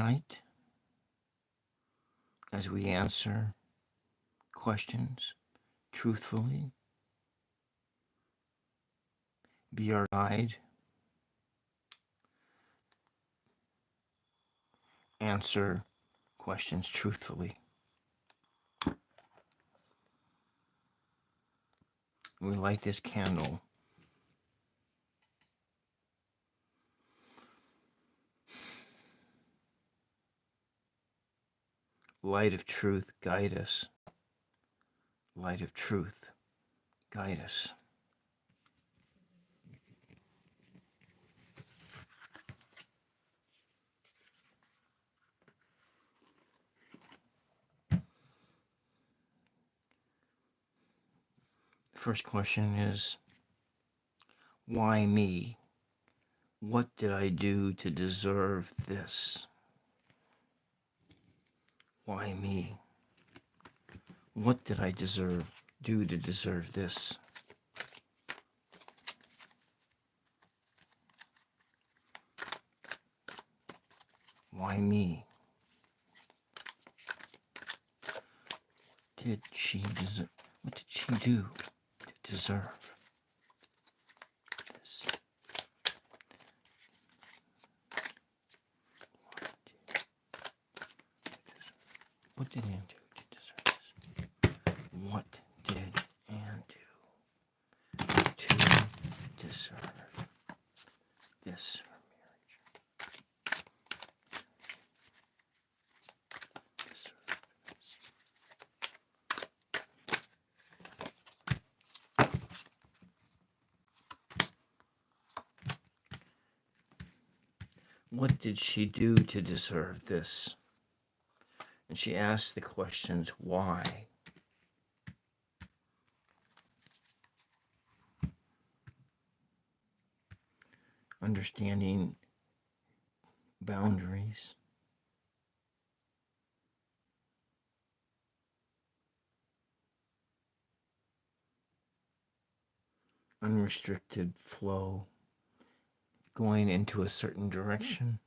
tonight as we answer questions truthfully. Be our guide. Answer questions truthfully. We light this candle. Light of truth, guide us. Light of truth, guide us. The first question is, why me? What did I do to deserve this? Why me? What did I do to deserve this? Why me? What did she do to deserve this? What did Anne do to deserve this? What did Anne do to deserve this? What did she do to deserve this? And she asks the questions, why? Understanding boundaries. Unrestricted flow. Going into a certain direction.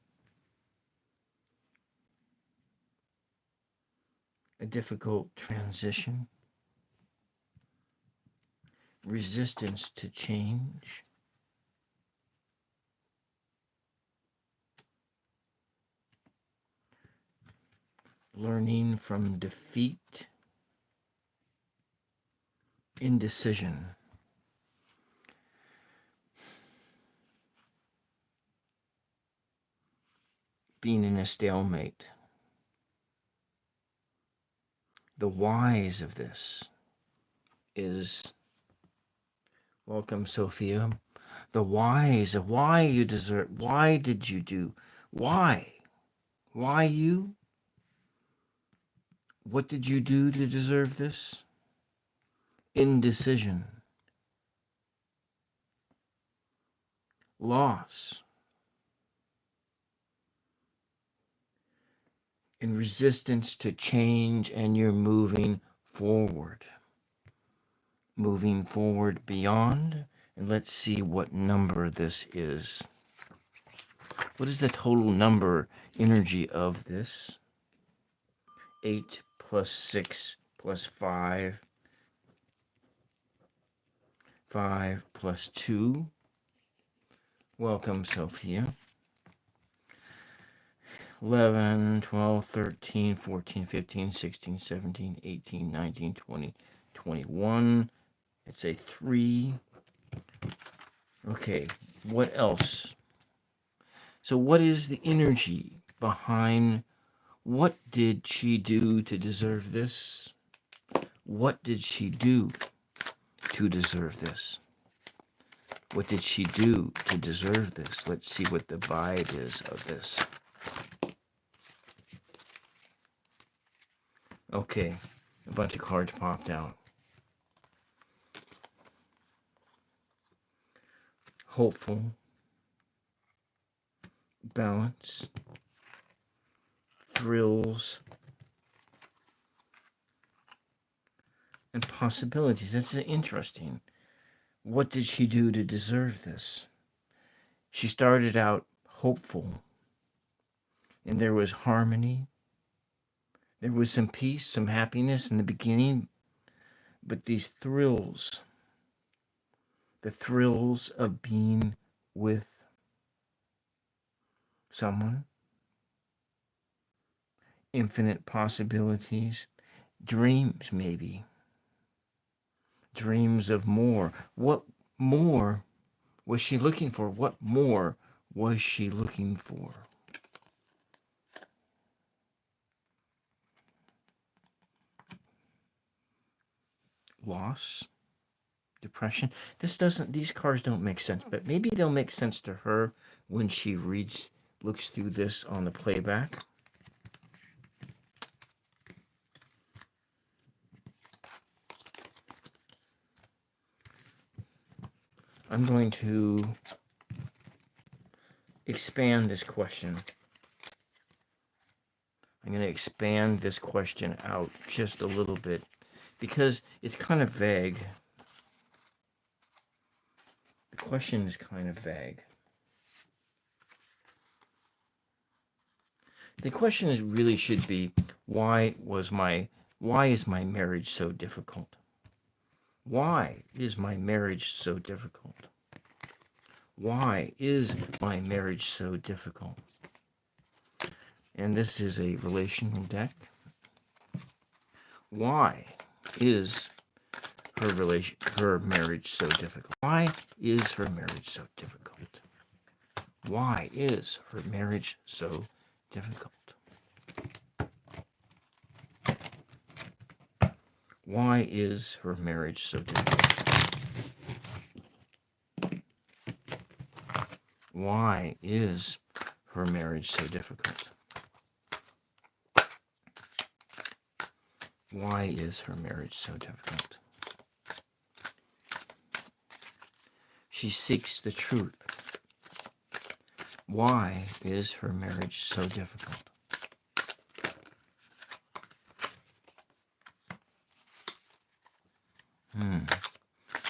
A difficult transition. Resistance to change. Learning from defeat. Indecision. Being in a stalemate. The whys of this is, welcome Sophia, the whys of why you deserve, why did you do, why you, what did you do to deserve this? Indecision, loss, and resistance to change, and you're moving forward beyond. And let's see what number this is. What is the total number energy of this? 8 plus 6 plus 5. 5 plus 2. Welcome, Sophia. 11, 12, 13, 14, 15, 16, 17, 18, 19, 20, 21. It's a 3. Okay, what else? So what is the energy behind what did she do to deserve this? What did she do to deserve this? What did she do to deserve this? Let's see what the vibe is of this. Okay, a bunch of cards popped out. Hopeful, balance, thrills, and possibilities. That's interesting. What did she do to deserve this? She started out hopeful and there was harmony. There was some peace, some happiness in the beginning, but these thrills, the thrills of being with someone, infinite possibilities, dreams maybe, dreams of more. What more was she looking for? What more was she looking for? Loss, depression. These cards don't make sense, but maybe they'll make sense to her when she looks through this on the playback. I'm going to expand this question. I'm going to expand this question out just a little bit because it's kind of vague. The question is kind of vague. The question really should be, why is my marriage so difficult? Why is my marriage so difficult? Why is my marriage so difficult? And this is a relational deck. Why is her marriage so difficult? Why is her marriage so difficult? Why is her marriage so difficult? Why is her marriage so difficult? Why is her marriage so difficult? Why is her marriage so difficult? She seeks the truth. Why is her marriage so difficult?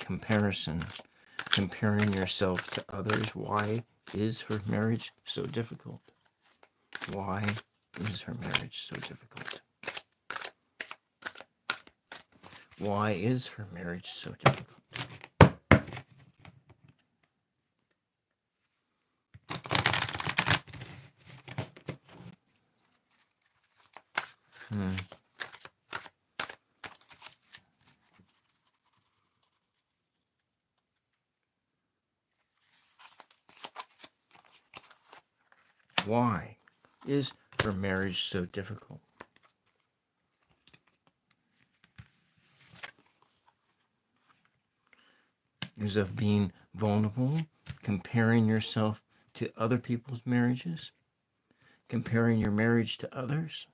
Comparison. Comparing yourself to others. Why is her marriage so difficult? Why is her marriage so difficult? Why is her marriage so difficult? Why is her marriage so difficult? Is of being vulnerable, comparing yourself to other people's marriages, comparing your marriage to others,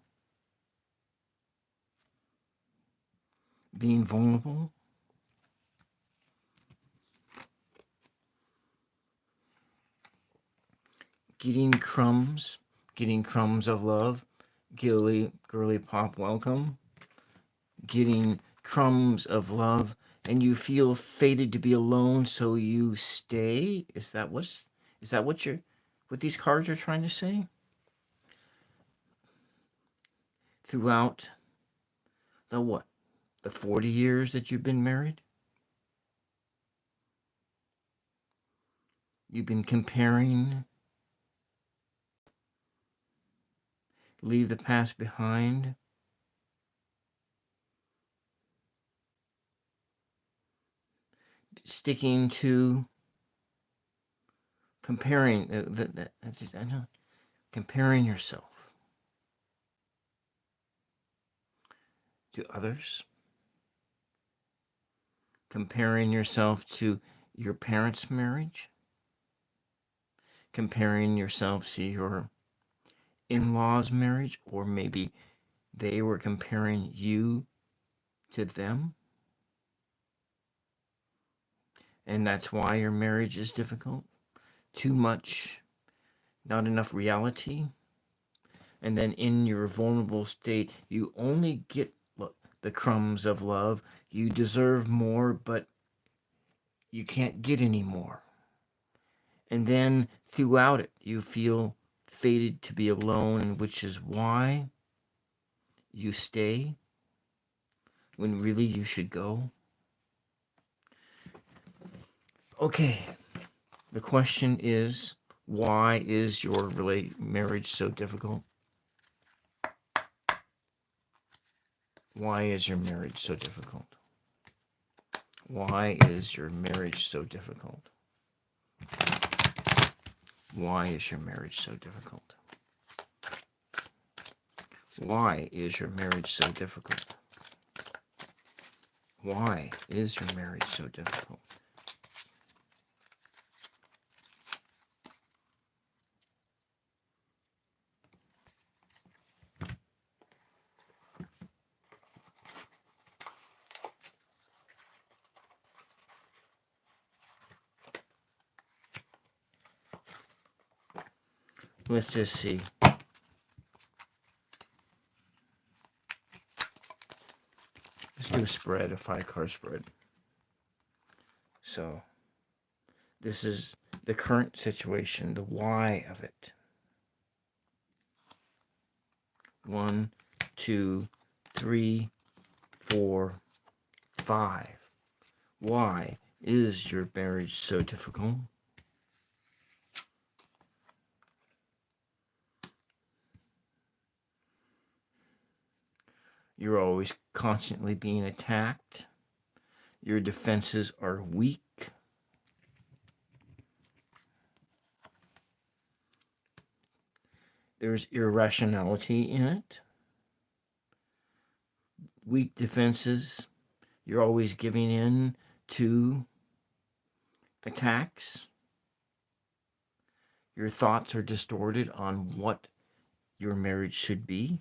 being vulnerable, getting crumbs of love, girly pop welcome, getting crumbs of love, and you feel fated to be alone, so you stay. Is that what these cards are trying to say? Throughout the 40 years that you've been married, you've been comparing. Leave the past behind. Sticking to comparing. Comparing yourself to others. Comparing yourself to your parents' marriage. Comparing yourself to your in-laws' marriage, or maybe they were comparing you to them, and that's why your marriage is difficult. Too much, not enough reality, and then in your vulnerable state, you only get the crumbs of love. You deserve more, but you can't get any more. And then throughout it, you feel fated to be alone, which is why you stay when really you should go? Okay, the question is, why is your marriage so difficult? Why is your marriage so difficult? Why is your marriage so difficult? Why is your marriage so difficult? Why is your marriage so difficult? Why is your marriage so difficult? Let's just see. Let's do a spread, a 5-card spread. So, this is the current situation, the why of it. 1, 2, 3, 4, 5. Why is your marriage so difficult? You're always constantly being attacked. Your defenses are weak. There's irrationality in it. Weak defenses. You're always giving in to attacks. Your thoughts are distorted on what your marriage should be.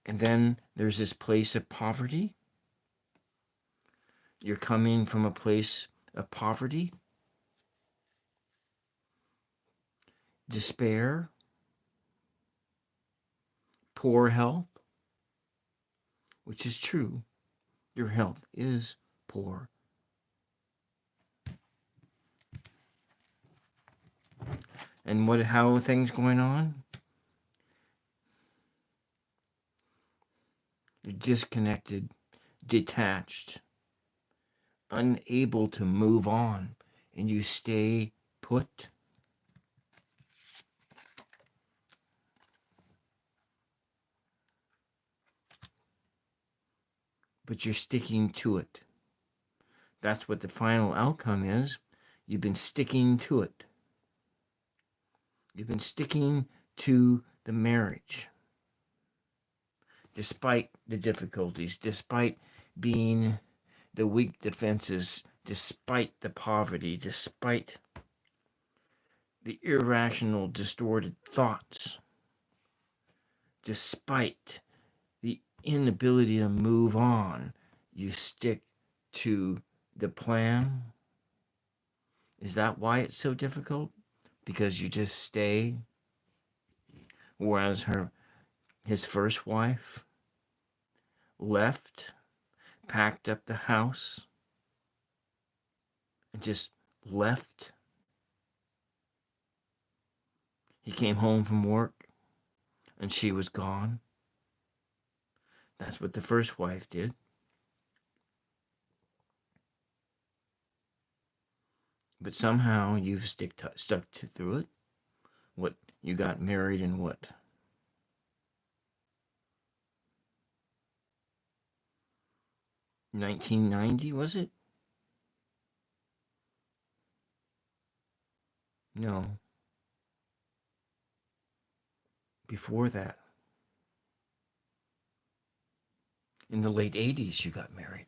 And then there's this place of poverty. You're coming from a place of poverty, despair, poor health, which is true. Your health is poor. And how are things going on? You're disconnected, detached, unable to move on, and you stay put. But you're sticking to it. That's what the final outcome is. You've been sticking to it. You've been sticking to the marriage. Despite the difficulties, despite being the weak defenses, despite the poverty, despite the irrational, distorted thoughts, despite the inability to move on, you stick to the plan. Is that why it's so difficult? Because you just stay? Whereas his first wife left, packed up the house, and just left. He came home from work, and she was gone. That's what the first wife did. But somehow you've stuck through it. What, you got married in what? 1990, was it? No. Before that. In the late 80s, you got married.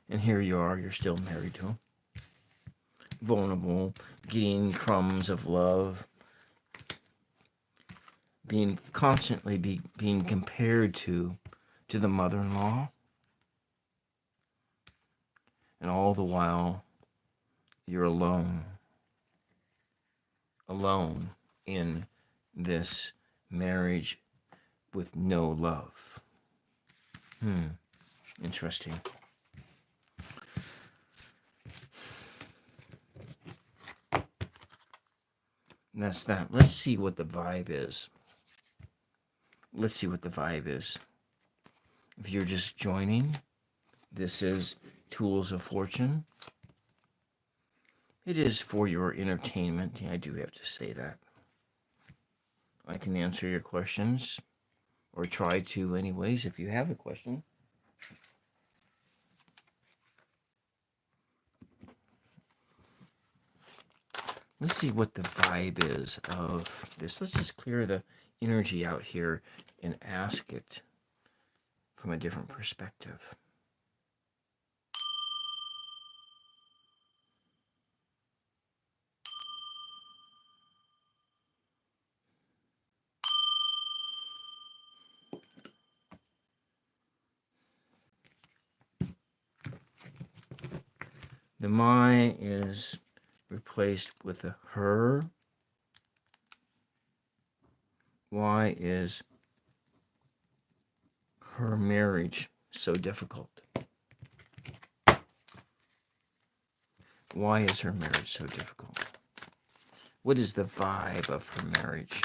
And here you are, you're still married to him. Vulnerable, getting crumbs of love, being constantly being compared to the mother-in-law. And all the while, you're alone. Alone in this marriage with no love. Interesting. And that's that. Let's see what the vibe is. Let's see what the vibe is. If you're just joining, this is Tools of Fortune. It is for your entertainment. I do have to say that. I can answer your questions, or try to anyways, if you have a question. Let's see what the vibe is of this. Let's just clear the energy out here and ask it from a different perspective. The my is replaced with a her. Why is her marriage so difficult? Why is her marriage so difficult? What is the vibe of her marriage?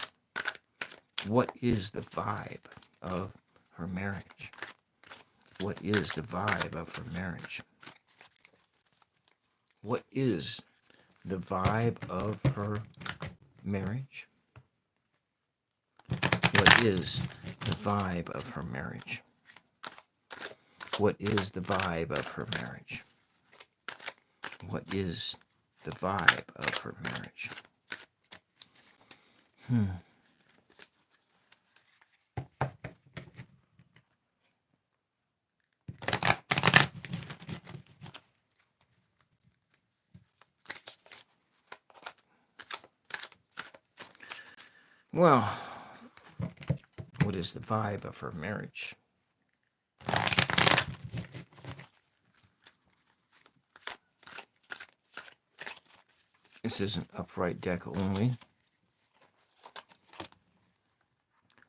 What is the vibe of her marriage? What is the vibe of her marriage? What is the vibe of her marriage? What is the vibe of her marriage? What is the vibe of her marriage? What is the vibe of her marriage? Well, what is the vibe of her marriage? This is an upright deck only.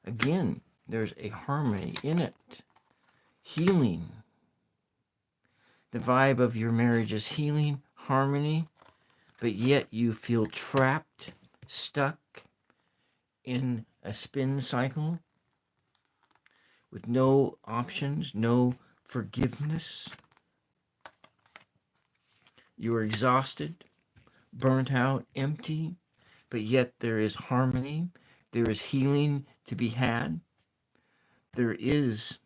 Again, there's a harmony in it. Healing. The vibe of your marriage is healing, harmony, but yet you feel trapped, stuck in a spin cycle with no options, no forgiveness. You are exhausted, burnt out, empty, but yet there is harmony, there is healing to be had, there is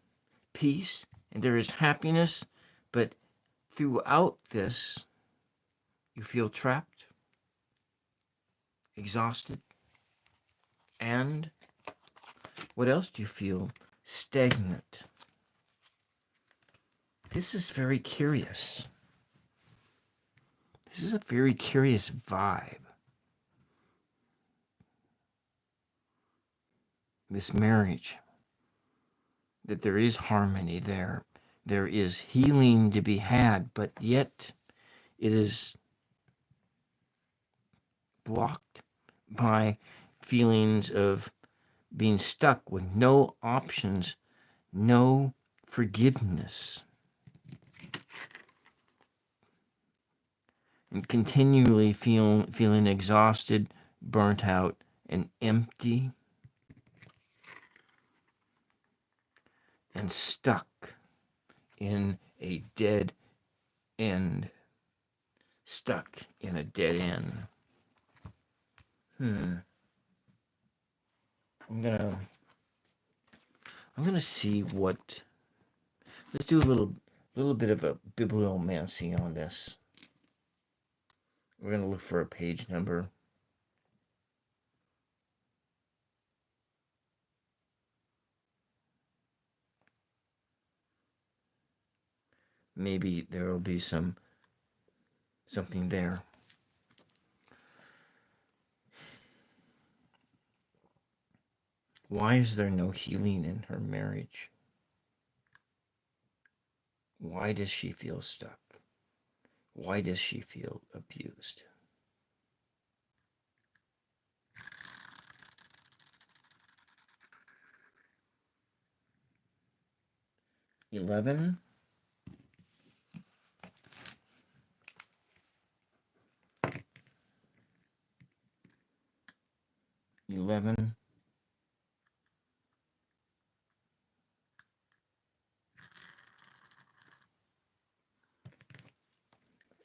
peace, and there is happiness, but throughout this, you feel trapped, exhausted, and what else do you feel? Stagnant. This is very curious. This is a very curious vibe. This marriage, that there is harmony there. There is healing to be had, but yet it is blocked by feelings of being stuck with no options, no forgiveness, and continually feeling exhausted, burnt out, and empty, and stuck in a dead end. Stuck in a dead end. I'm gonna see what. Let's do a little bit of a bibliomancy on this. We're gonna look for a page number. Maybe there will be something there. Why is there no healing in her marriage? Why does she feel stuck? Why does she feel abused? $11. 11,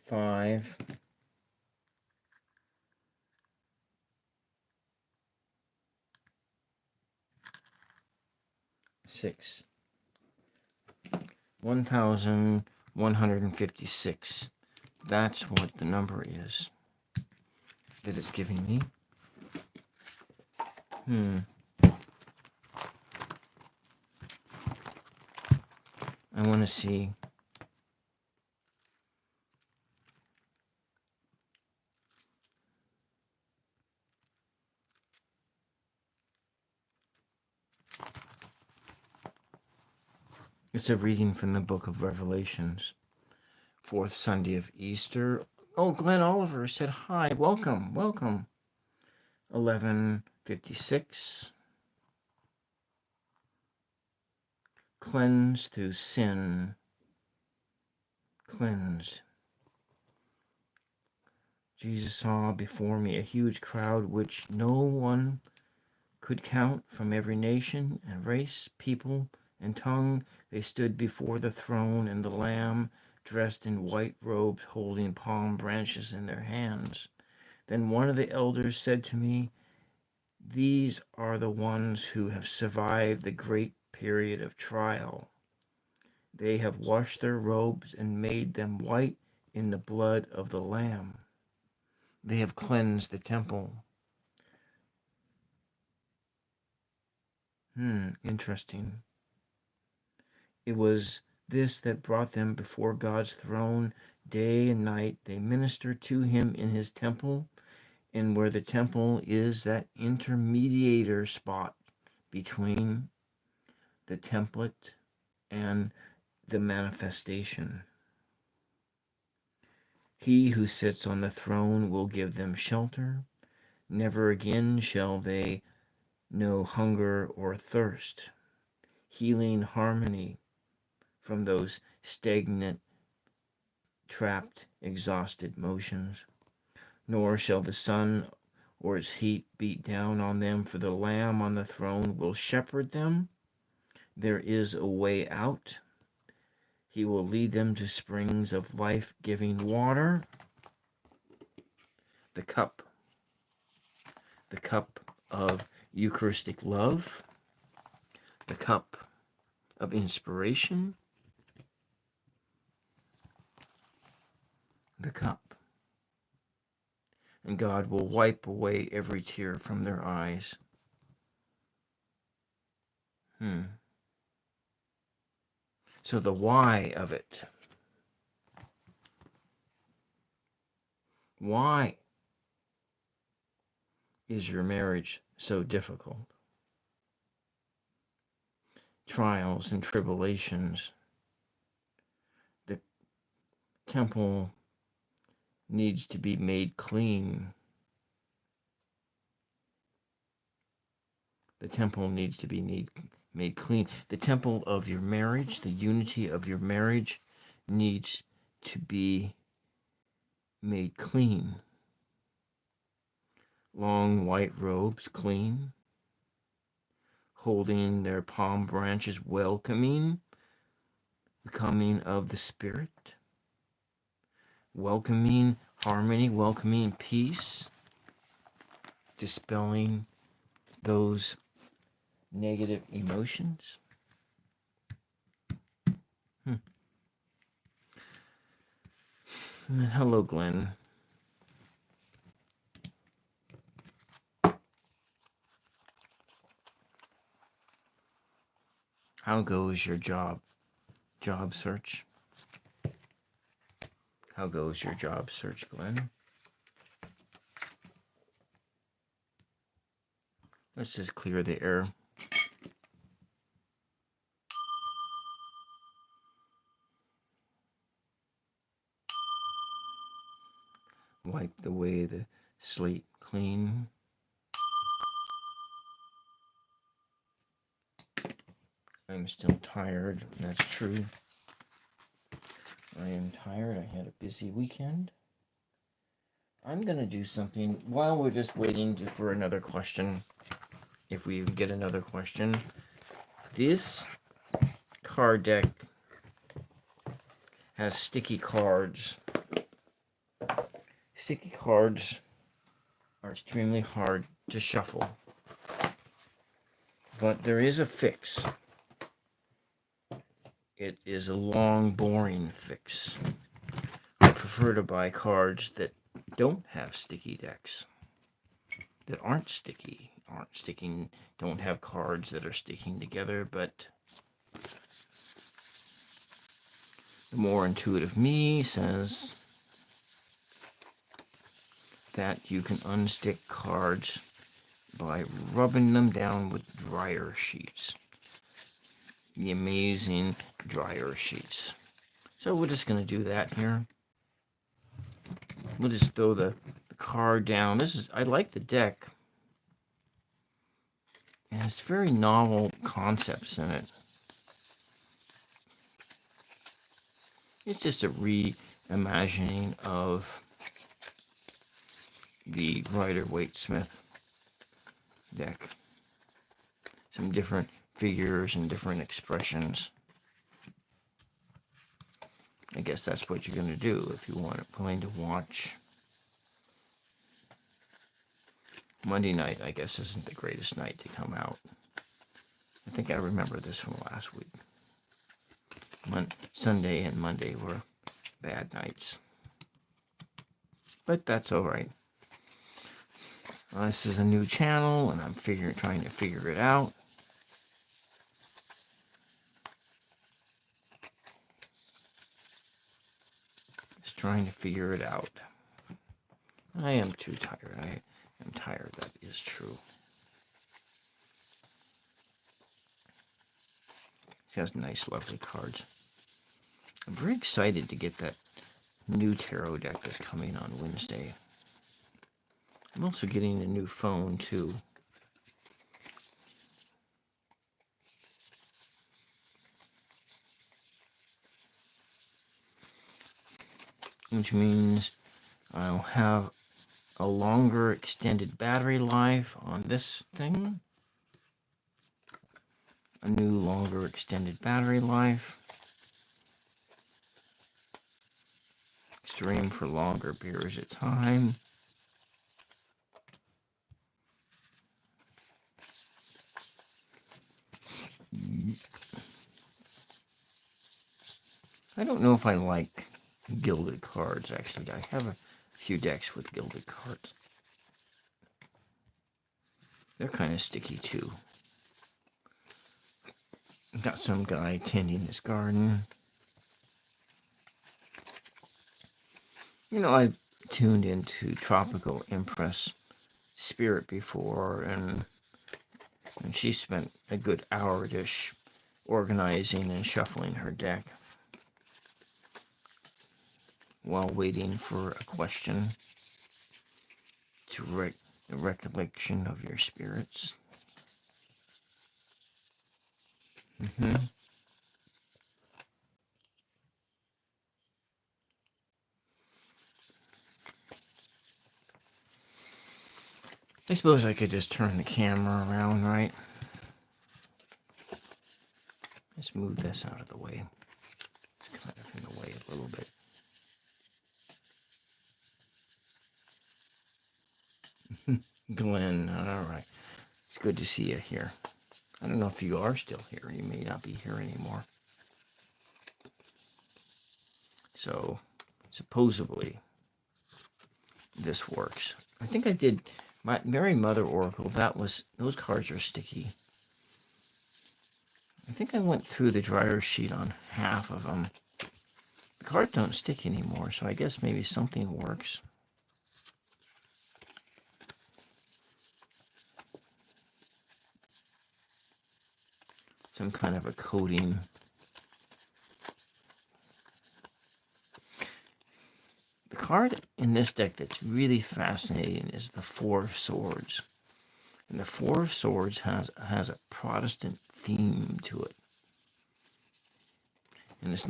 5, 6. 1,156. That's what the number is that it's giving me. I want to see. It's a reading from the book of Revelations, 4th Sunday of Easter. Oh, Glenn Oliver said hi. Welcome, welcome. 11:56. Cleanse through sin. Cleanse. Jesus saw before me a huge crowd which no one could count, from every nation and race, people and tongue. They stood before the throne and the Lamb, dressed in white robes, holding palm branches in their hands. Then one of the elders said to me, "These are the ones who have survived the great period of trial. They have washed their robes and made them white in the blood of the Lamb. They have cleansed the temple." Interesting. It was this that brought them before God's throne day and night. They minister to him in his temple, and where the temple is that intermediator spot between the template and the manifestation. He who sits on the throne will give them shelter. Never again shall they know hunger or thirst. Healing harmony from those stagnant, trapped, exhausted motions. Nor shall the sun or its heat beat down on them, for the Lamb on the throne will shepherd them. There is a way out. He will lead them to springs of life-giving water. The cup of Eucharistic love, the cup of inspiration, the cup. And God will wipe away every tear from their eyes. So the why of it. Why is your marriage so difficult? Trials and tribulations. The temple needs to be made clean. The temple needs to be made clean. The temple of your marriage, the unity of your marriage, needs to be made clean. Long white robes, clean. Holding their palm branches, welcoming the coming of the Spirit. Welcoming harmony, welcoming peace. Dispelling those negative emotions. And hello, Glenn. How goes your job search? How goes your job search, Glenn? Let's just clear the air. Wipe away the slate clean. I'm still tired. That's true. I am tired. I had a busy weekend. I'm going to do something while we're just waiting for another question. if we get another question. This card deck has sticky cards. Sticky cards are extremely hard to shuffle, but there is a fix. It is a long, boring fix. I prefer to buy cards that don't have sticky decks, that aren't sticking, don't have cards that are sticking together, but the more intuitive me says that you can unstick cards by rubbing them down with dryer sheets. The amazing dryer sheets. So we're just going to do that here. We'll just throw the card down. I like the deck. It has very novel concepts in it. It's just a reimagining of the Rider-Waite-Smith deck. Some different figures and different expressions. I guess that's what you're going to do if you want to plan to watch. Monday night, I guess, isn't the greatest night to come out. I think I remember this from last week. Sunday and Monday were bad nights. But that's all right. This is a new channel, and I'm trying to figure it out. Just trying to figure it out. I am too tired. I am tired, that is true. She has nice, lovely cards. I'm very excited to get that new tarot deck that's coming on Wednesday. I'm also getting a new phone, too. Which means I'll have a longer extended battery life on this thing. A new longer extended battery life. Stream for longer periods of time. I don't know if I like gilded cards, actually. I have a few decks with gilded cards. They're kind of sticky, too. Got some guy tending his garden. You know, I've tuned into Tropical Empress Spirit before, and she spent a good hour-ish organizing and shuffling her deck while waiting for a question to the recollection of your spirits. I suppose I could just turn the camera around, right? Let's move this out of the way. It's kind of in the way a little bit. Glenn, all right. It's good to see you here. I don't know if you are still here. You may not be here anymore. So, supposedly, this works. I think I did my Mary Mother Oracle. Those cards are sticky. I think I went through the dryer sheet on half of them. The cards don't stick anymore, so I guess maybe something works. Some kind of a coating. The card in this deck that's really fascinating is the Four of Swords. And the Four of Swords has a Protestant theme to it. And it's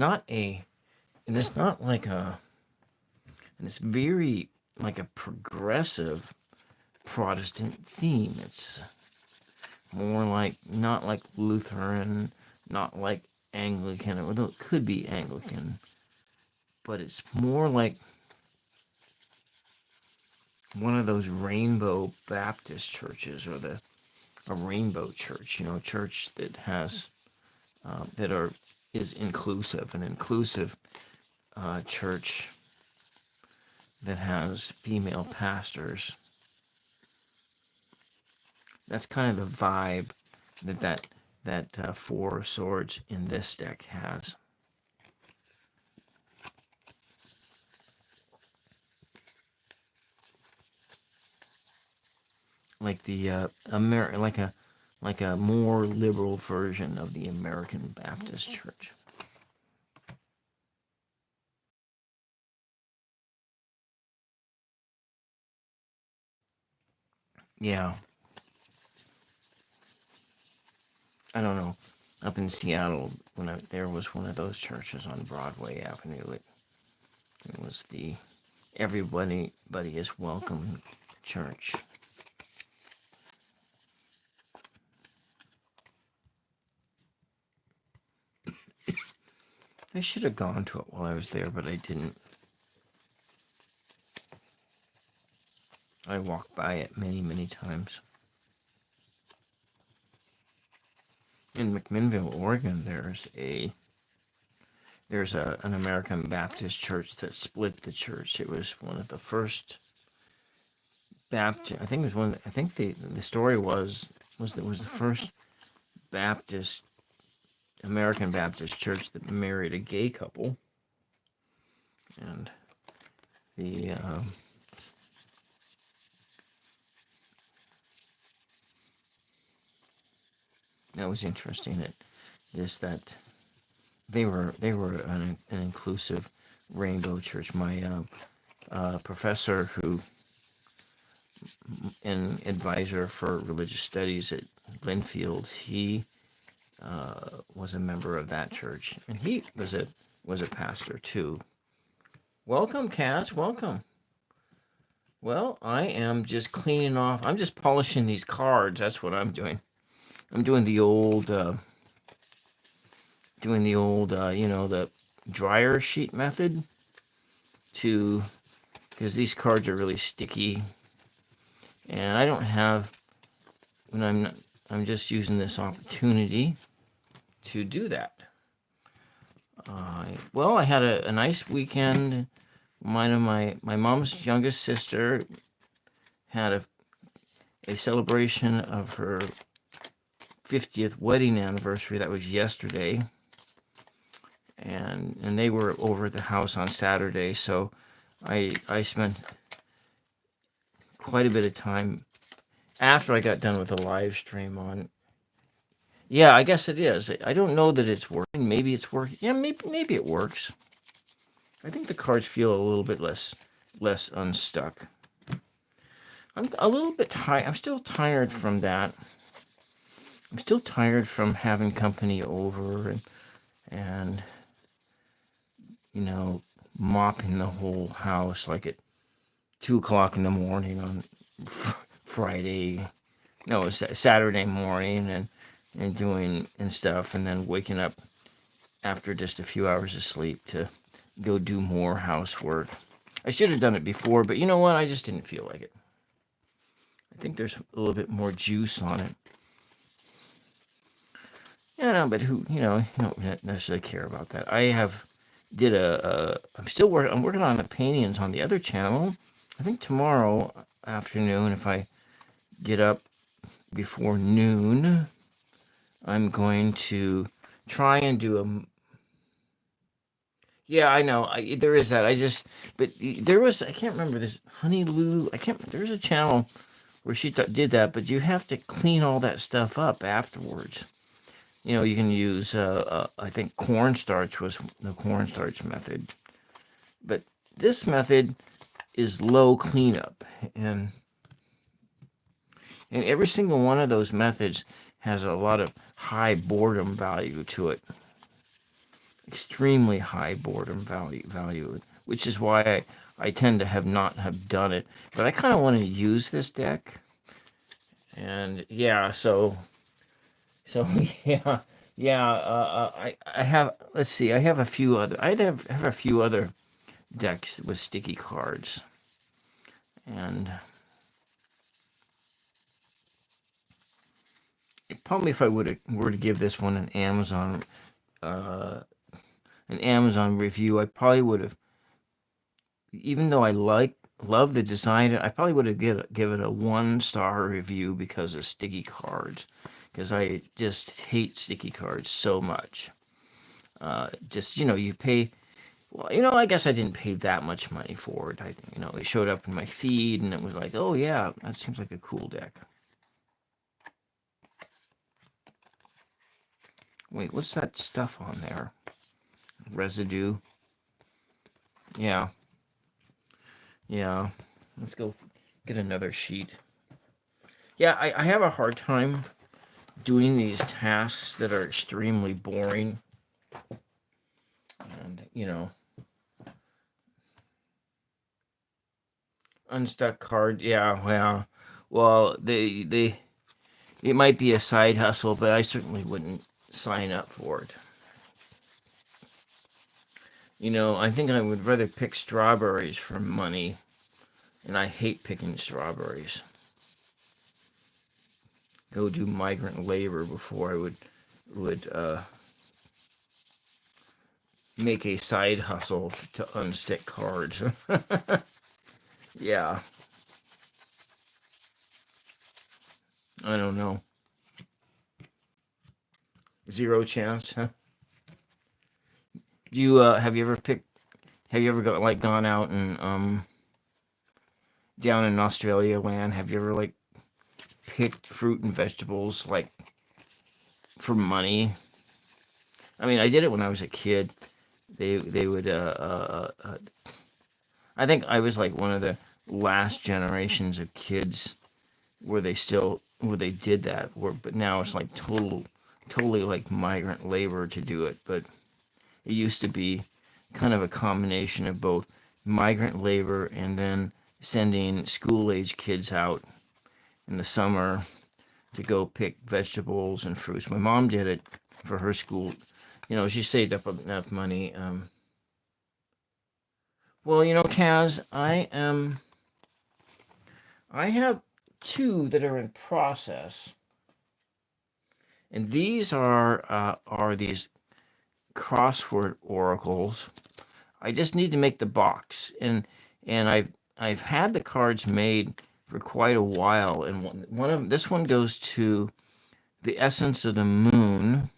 very like a progressive Protestant theme. more like, not like Lutheran, not like Anglican, although it could be Anglican, but it's more like one of those rainbow Baptist churches, or a rainbow church, church that has is inclusive, an inclusive church that has female pastors. That's kind of the vibe that Four of Swords in this deck has. Like the like a more liberal version of the American Baptist Church. Yeah. I don't know. Up in Seattle, there was one of those churches on Broadway Avenue. It was the Everybody is Welcome church. I should have gone to it while I was there, but I didn't. I walked by it many, many times. In McMinnville, Oregon, there's an American Baptist church that split the church. It was one of the first Baptist. I think it was one. I think the story was that it was the first Baptist, American Baptist church that married a gay couple, and the that was interesting. That they were an inclusive rainbow church. My professor, who an advisor for religious studies at Linfield, he was a member of that church, and he was a pastor too. Welcome, Cass. Welcome. Well, I am just cleaning off. I'm just polishing these cards. That's what I'm doing. I'm doing the old, the dryer sheet method, because these cards are really sticky, and I don't have. I'm just using this opportunity to do that. Well, I had a nice weekend. My mom's youngest sister had a celebration of her 50th wedding anniversary. That was yesterday, and they were over at the house on Saturday, so I spent quite a bit of time after I got done with the live stream on. Yeah, I guess it is. I don't know that it's working. Maybe it's working. Yeah, maybe it works. I think the cards feel a little bit less unstuck. I'm a little bit tired. I'm still tired from that. I'm still tired from having company over and mopping the whole house like at 2:00 in the morning on Friday. No, it's Saturday morning and doing and stuff, and then waking up after just a few hours of sleep to go do more housework. I should have done it before, but you know what? I just didn't feel like it. I think there's a little bit more juice on it. Yeah, no, but who, don't necessarily care about that. I'm working on the paintings on the other channel. I think tomorrow afternoon, if I get up before noon, I'm going to try and do yeah, I know. There is that. But there was, I can't remember this, Honey Lou. There's a channel where she did that, but you have to clean all that stuff up afterwards. You can use, I think cornstarch was the cornstarch method. But this method is low cleanup. And every single one of those methods has a lot of high boredom value to it. Extremely high boredom value, which is why I tend to not have done it. But I kind of want to use this deck. And yeah, so So yeah, yeah. I have. Let's see. I have a few other. I have a few other decks with sticky cards, and probably if I were to give this one uh, an Amazon review, I probably would have, even though love the design, I probably would have give it a 1-star review because of sticky cards, because I just hate sticky cards so much. Just you pay. Well, I guess I didn't pay that much money for it. It showed up in my feed, and it was like, oh yeah, that seems like a cool deck. Wait, what's that stuff on there? Residue. Yeah, yeah. Let's go get another sheet. Yeah, I have a hard time doing these tasks that are extremely boring. And, unstuck card. Yeah, well, it might be a side hustle, but I certainly wouldn't sign up for it. I think I would rather pick strawberries for money, and I hate picking strawberries. Go do migrant labor before I would make a side hustle to unstick cards. Yeah, I don't know. Zero chance, huh? Do you have you ever picked? Have you ever gone out and down in Australia land? Have you ever picked fruit and vegetables for money? I mean, I did it when I was a kid. They would I think I was like one of the last generations of kids where they did that. But now it's like totally like migrant labor to do it. But it used to be kind of a combination of both migrant labor and then sending school age kids out in the summer to go pick vegetables and fruits. My mom did it for her school. She saved up enough money. Well, Kaz, I have two that are in process, and these are these crossword oracles. I just need to make the box, and I've had the cards made for quite a while, and this one goes to the essence of the moon,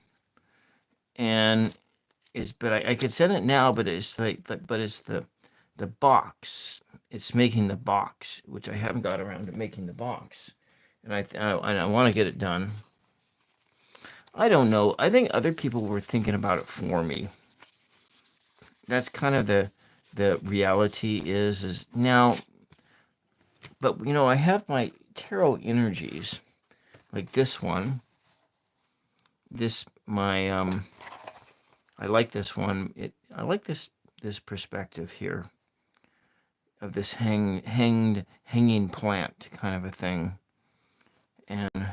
and but I could send it now, but it's the box. It's making the box, which I haven't got around to making the box, and I want to get it done. I don't know. I think other people were thinking about it for me. That's kind of the reality is now. But I have my tarot energies, like this one. This my I like this one. I like this perspective here of this hanging plant kind of a thing, but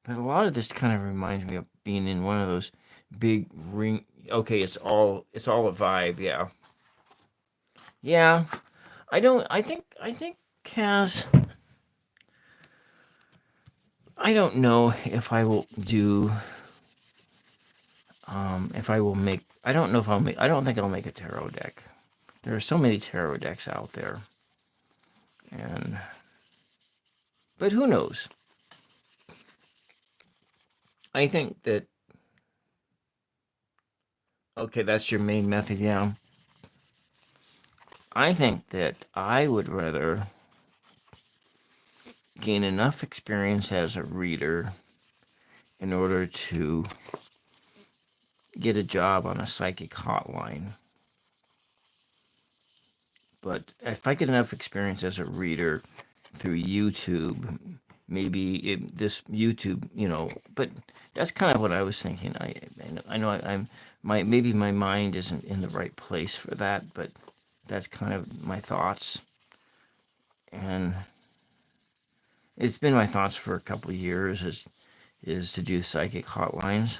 a lot of this kind of reminds me of being in one of those big ring. Okay, it's all a vibe. Yeah, yeah. I don't. I think Kaz. I don't know if I will do. If I will make. I don't know if I'll make. I don't think I'll make a tarot deck. There are so many tarot decks out there, and but who knows? I think that. Okay, that's your main method. Yeah. I think that I would rather gain enough experience as a reader in order to get a job on a psychic hotline. But if I get enough experience as a reader through YouTube, maybe this YouTube, but that's kind of what I was thinking. I know I'm maybe my mind isn't in the right place for that, but that's kind of my thoughts, and it's been my thoughts for a couple of years. Is is to do psychic hotlines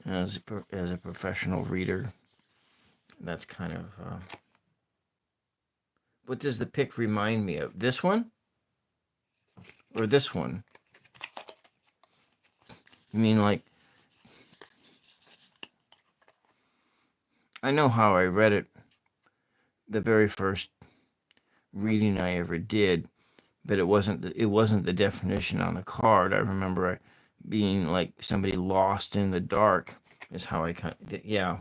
as a professional reader. That's kind of what does the pic remind me of? This one or this one? You mean like I know how I read it the very first reading I ever did, but it wasn't the definition on the card. I remember being like somebody lost in the dark is how I kind of, yeah.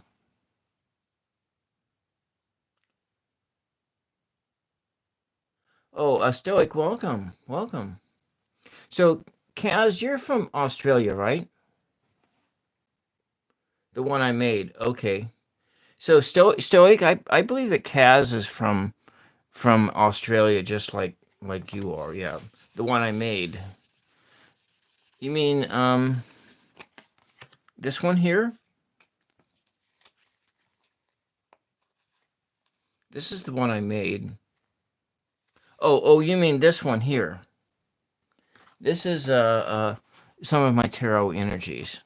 Oh, a Stoic, welcome. So, Kaz, you're from Australia, right? The one I made. Okay. So Stoic, I believe that Kaz is from Australia, just like you are. Yeah, the one I made. You mean this one here? This is the one I made. Oh, you mean this one here? This is some of my tarot energies.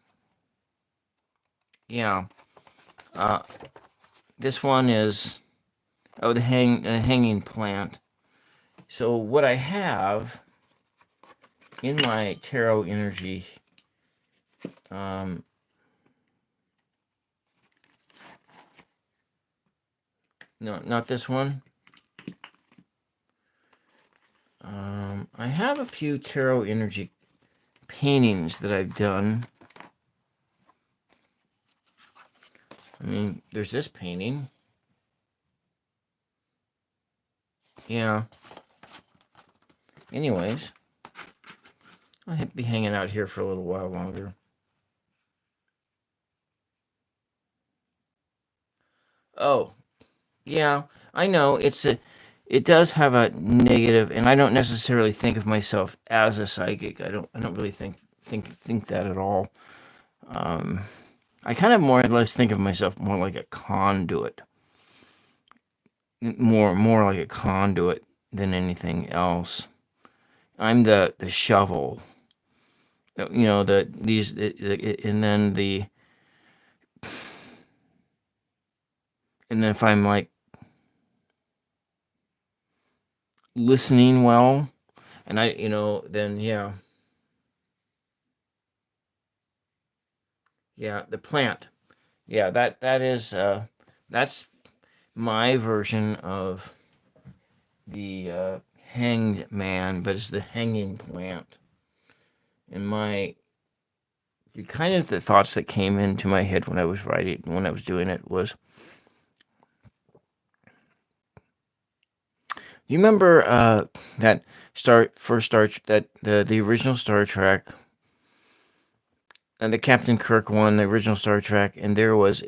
Yeah. Uh, this one is the hanging plant. So what I have in my tarot energy, no, not this one. I have a few tarot energy paintings that I've done. I mean, there's this painting. Yeah. Anyways, I'll be hanging out here for a little while longer. Oh, yeah, I know it does have a negative, and I don't necessarily think of myself as a psychic. I don't really think that at all. Um, I kind of more or less think of myself more like a conduit, more like a conduit than anything else. I'm the shovel, and then if I'm like listening well, and then yeah, the plant, yeah, that is that's my version of the hanged man, but it's the hanging plant. And the thoughts that came into my head when I was doing it was, you remember that the original Star Trek, and the Captain Kirk one, the original Star Trek, and there was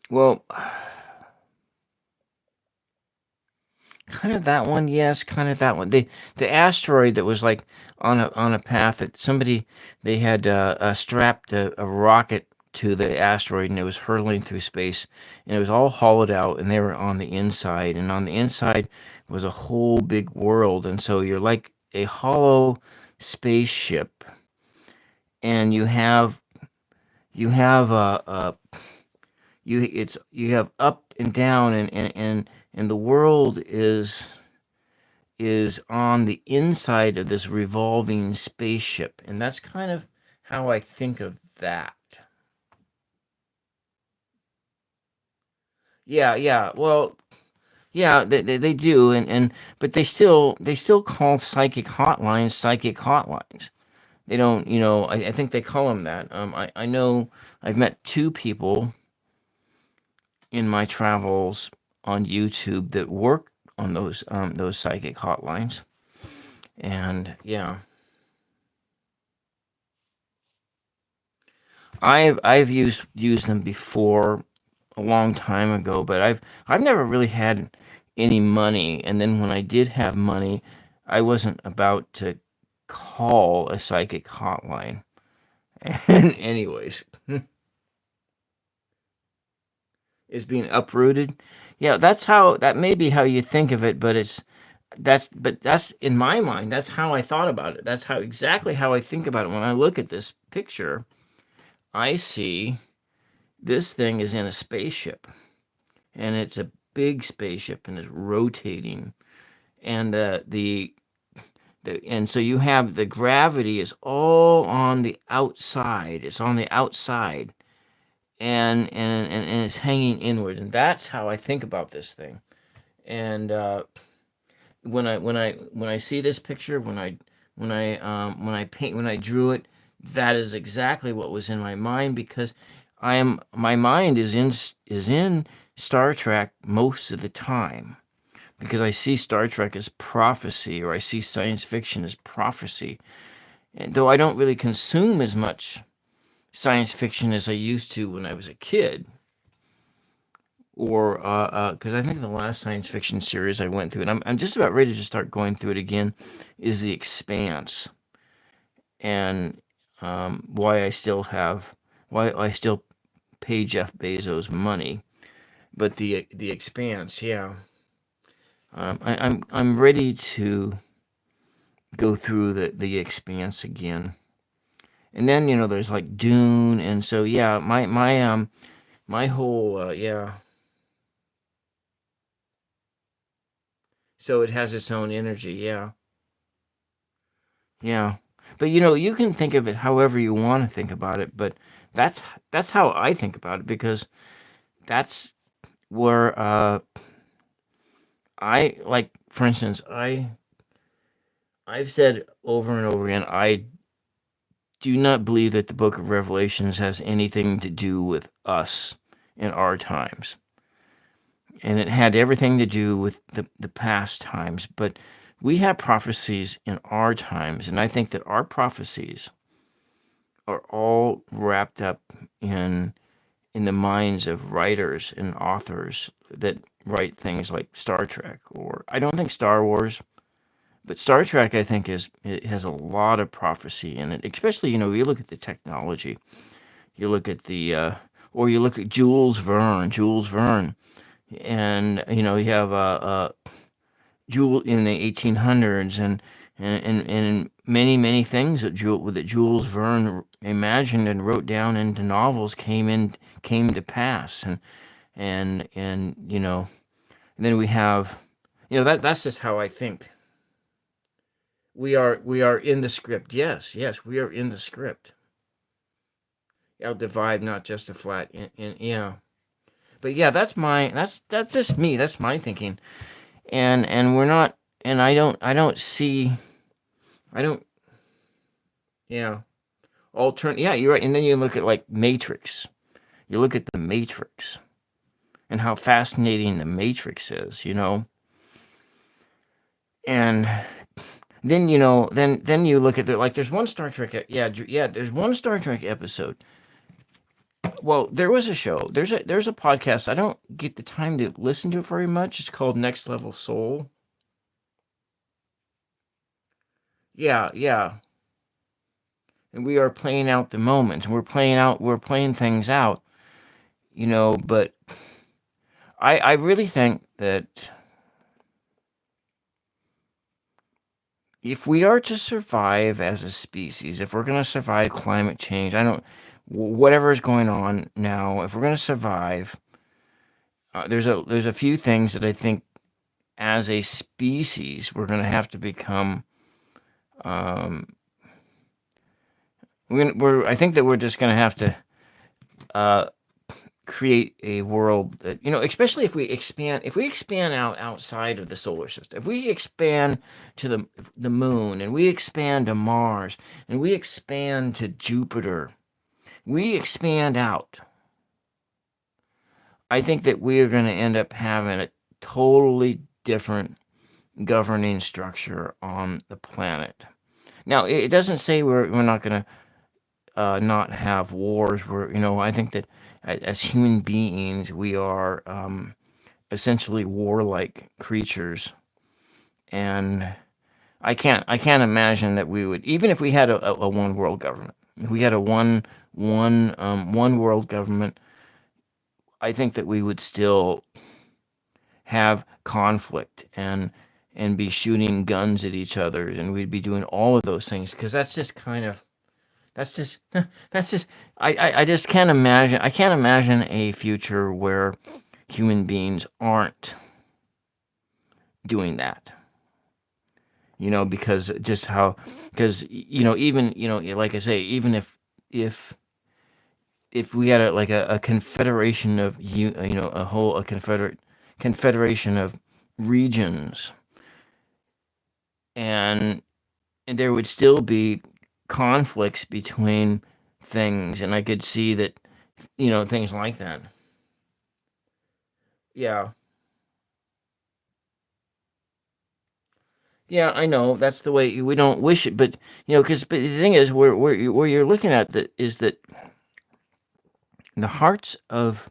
well, kind of that one, yes, kind of that one. The asteroid that was like on a path that they had strapped a rocket to the asteroid, and it was hurtling through space, and it was all hollowed out, and they were on the inside, and on the inside was a whole big world, and so you're like a hollow spaceship, and you have you have up and down, and the world is on the inside of this revolving spaceship, and that's kind of how I think of that. Yeah, yeah. Well, yeah, they do, and but they still call psychic hotlines. They don't, I think they call them that. I know I've met two people in my travels on YouTube that work on those psychic hotlines, and yeah, I've used them before a long time ago, but I've never really had any money, and then when I did have money, I wasn't about to call a psychic hotline. And anyways, is being uprooted. Yeah, that may be how you think of it, but that's in my mind. That's how I thought about it. That's how exactly how I think about it. When I look at this picture, I see this thing is in a spaceship, and it's a big spaceship, and it's rotating, and and so you have the gravity is all on the outside. It's on the outside, and it's hanging inward, and that's how I think about this thing. And when I see this picture, when I drew it, that is exactly what was in my mind, because my mind is in Star Trek most of the time, because I see Star Trek as prophecy, or I see science fiction as prophecy. And though I don't really consume as much science fiction as I used to when I was a kid, or because I think the last science fiction series I went through, and I'm just about ready to start going through it again, is The Expanse, and why I still pay Jeff Bezos money, but the Expanse, yeah, I'm ready to go through the Expanse again, and then there's like Dune, and so yeah, my whole yeah. So it has its own energy, yeah. Yeah. But you can think of it however you want to think about it, but that's how I think about it, because that's where I like, for instance, I've said over and over again, I do not believe that the book of Revelations has anything to do with us in our times. And it had everything to do with the past times, but we have prophecies in our times, and I think that our prophecies are all wrapped up in the minds of writers and authors that write things like Star Trek, or I don't think Star Wars, but Star Trek, I think, it has a lot of prophecy in it. Especially, you look at the technology, you look at or you look at Jules Verne, and you have Jules in the 1800s, and many things that Jules Verne imagined and wrote down into novels came to pass, and and then we have, that's just how I think. We are in the script. Yes, we are in the script. Out the vibe, not just a flat. Yeah, but yeah, that's just me. That's my thinking, and we're not. And I don't see. I don't. Yeah. Yeah, you're right. And then you look at like Matrix. You look at the Matrix and how fascinating the Matrix is. And then then you look at like there's one Star Trek, yeah, there's one Star Trek episode. Well, there was a show. There's a podcast. I don't get the time to listen to it very much. It's called Next Level Soul. Yeah, yeah. And we are playing out the moment. And we're playing things out, but I really think that if we are to survive as a species, if we're going to survive climate change, whatever is going on now, if we're going to survive, there's a few things that I think as a species we're going to have to become. Um, I think that we're just going to have to uh, create a world that, especially if we expand out outside of the solar system, if we expand to the moon, and we expand to Mars, and we expand to Jupiter, we expand out. I think that we are going to end up having a totally different governing structure on the planet. Now, it doesn't say we're not going to not have wars. I think that as human beings, we are essentially warlike creatures, and I can't imagine that we would, even if we had a one world government. If we had a one world government, I think that we would still have conflict, and be shooting guns at each other, and we'd be doing all of those things, because that's just kind of that's just that's just I just can't imagine. I can't imagine a future where human beings aren't doing that. Because just how, because even like I say, even if if we had a confederation of a confederation of regions, and there would still be conflicts between things, and I could see that, things like that. Yeah. Yeah, I know that's the way we don't wish it, but because the thing is, where you're looking at that is that the hearts of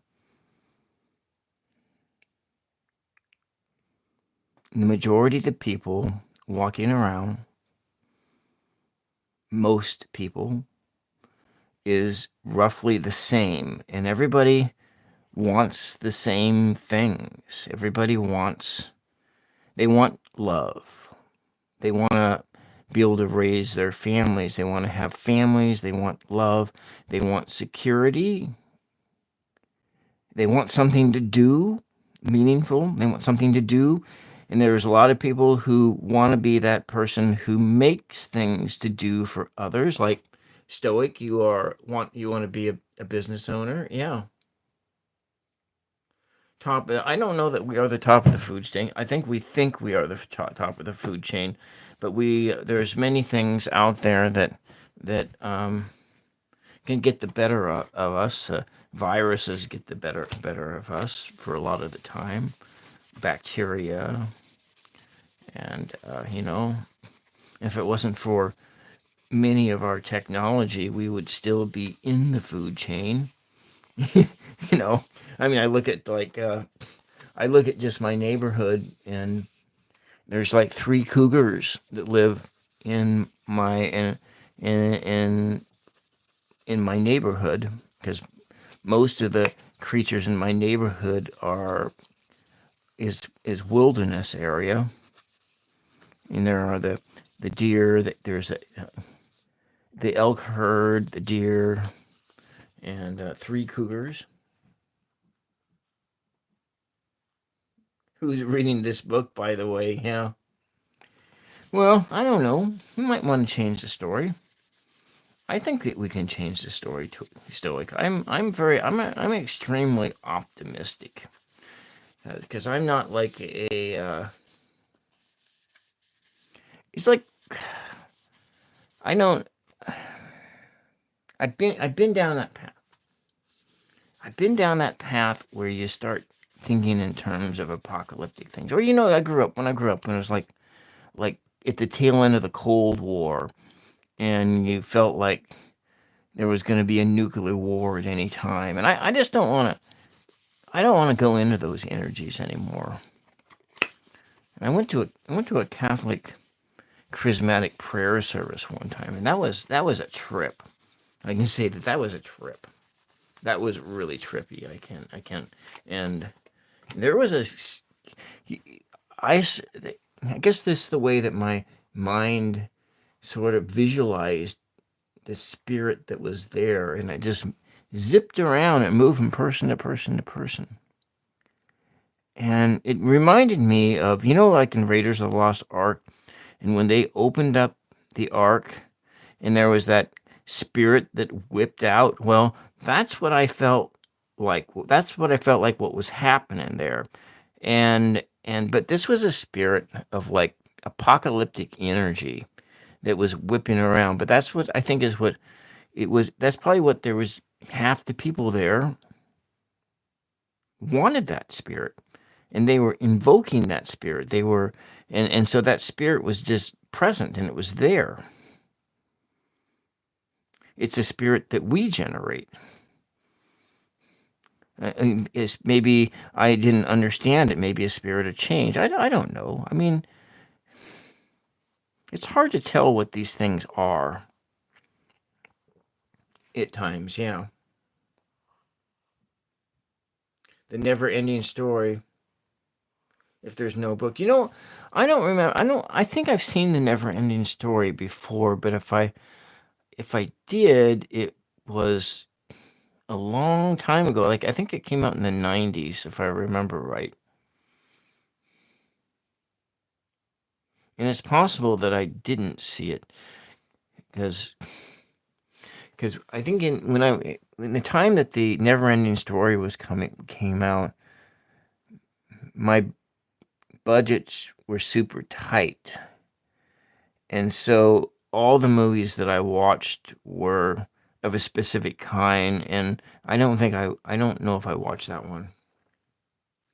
the majority of the people walking around, most people, is roughly the same, and everybody wants the same things. They want love. They want to be able to raise their families. They want to have families. They want love. They want security. They want something to do, meaningful. They want something to do. And there's a lot of people who want to be that person who makes things to do for others. Like Stoic, you want to be a business owner. Yeah. Top. I don't know that we are the top of the food chain. I think we are the top of the food chain, but there's many things out there that can get the better of us. Viruses get the better of us for a lot of the time. Bacteria, and if it wasn't for many of our technology, we would still be in the food chain. you know, I mean, I look at just my neighborhood, and there's like three cougars that live in my in in my neighborhood, because most of the creatures in my neighborhood is wilderness area, and there are the deer. There's the elk herd, the deer, and three cougars. Who's reading this book, by the way? Yeah. Well, I don't know. We might want to change the story. I think that we can change the story to Stoic. I'm extremely optimistic, because I'm not like a. It's like I don't. I've been down that path. I've been down that path where you start thinking in terms of apocalyptic things. Or when I grew up, when it was like at the tail end of the Cold War, and you felt like there was going to be a nuclear war at any time, and I just don't want to. I don't want to go into those energies anymore. And I went to a Catholic charismatic prayer service one time, and that was a trip. I can say that was a trip. That was really trippy. I can't. And there was I I guess this is the way that my mind sort of visualized the spirit that was there, and I just zipped around and moved from person to person to person. And it reminded me of, like in Raiders of the Lost Ark, and when they opened up the ark and there was that spirit that whipped out. Well, that's what I felt like. That's what I felt like what was happening there. But this was a spirit of like apocalyptic energy that was whipping around. But that's what I think is what it was. That's probably what there was. Half the people there wanted that spirit, and they were invoking that spirit. And so that spirit was just present, and it was there. It's a spirit that we generate. It's maybe I didn't understand it. Maybe a spirit of change. I don't know. I mean, it's hard to tell what these things are at times. Yeah, the never-ending story. if there's no book. I don't remember. I think I've seen the Never Ending Story before, but if I did, it was a long time ago. Like I think it came out in the 90s, if I remember right. And it's possible that I didn't see it because I think in the time that the Never Ending Story came out, my budgets were super tight. And so all the movies that I watched were of a specific kind, and I don't know if I watched that one.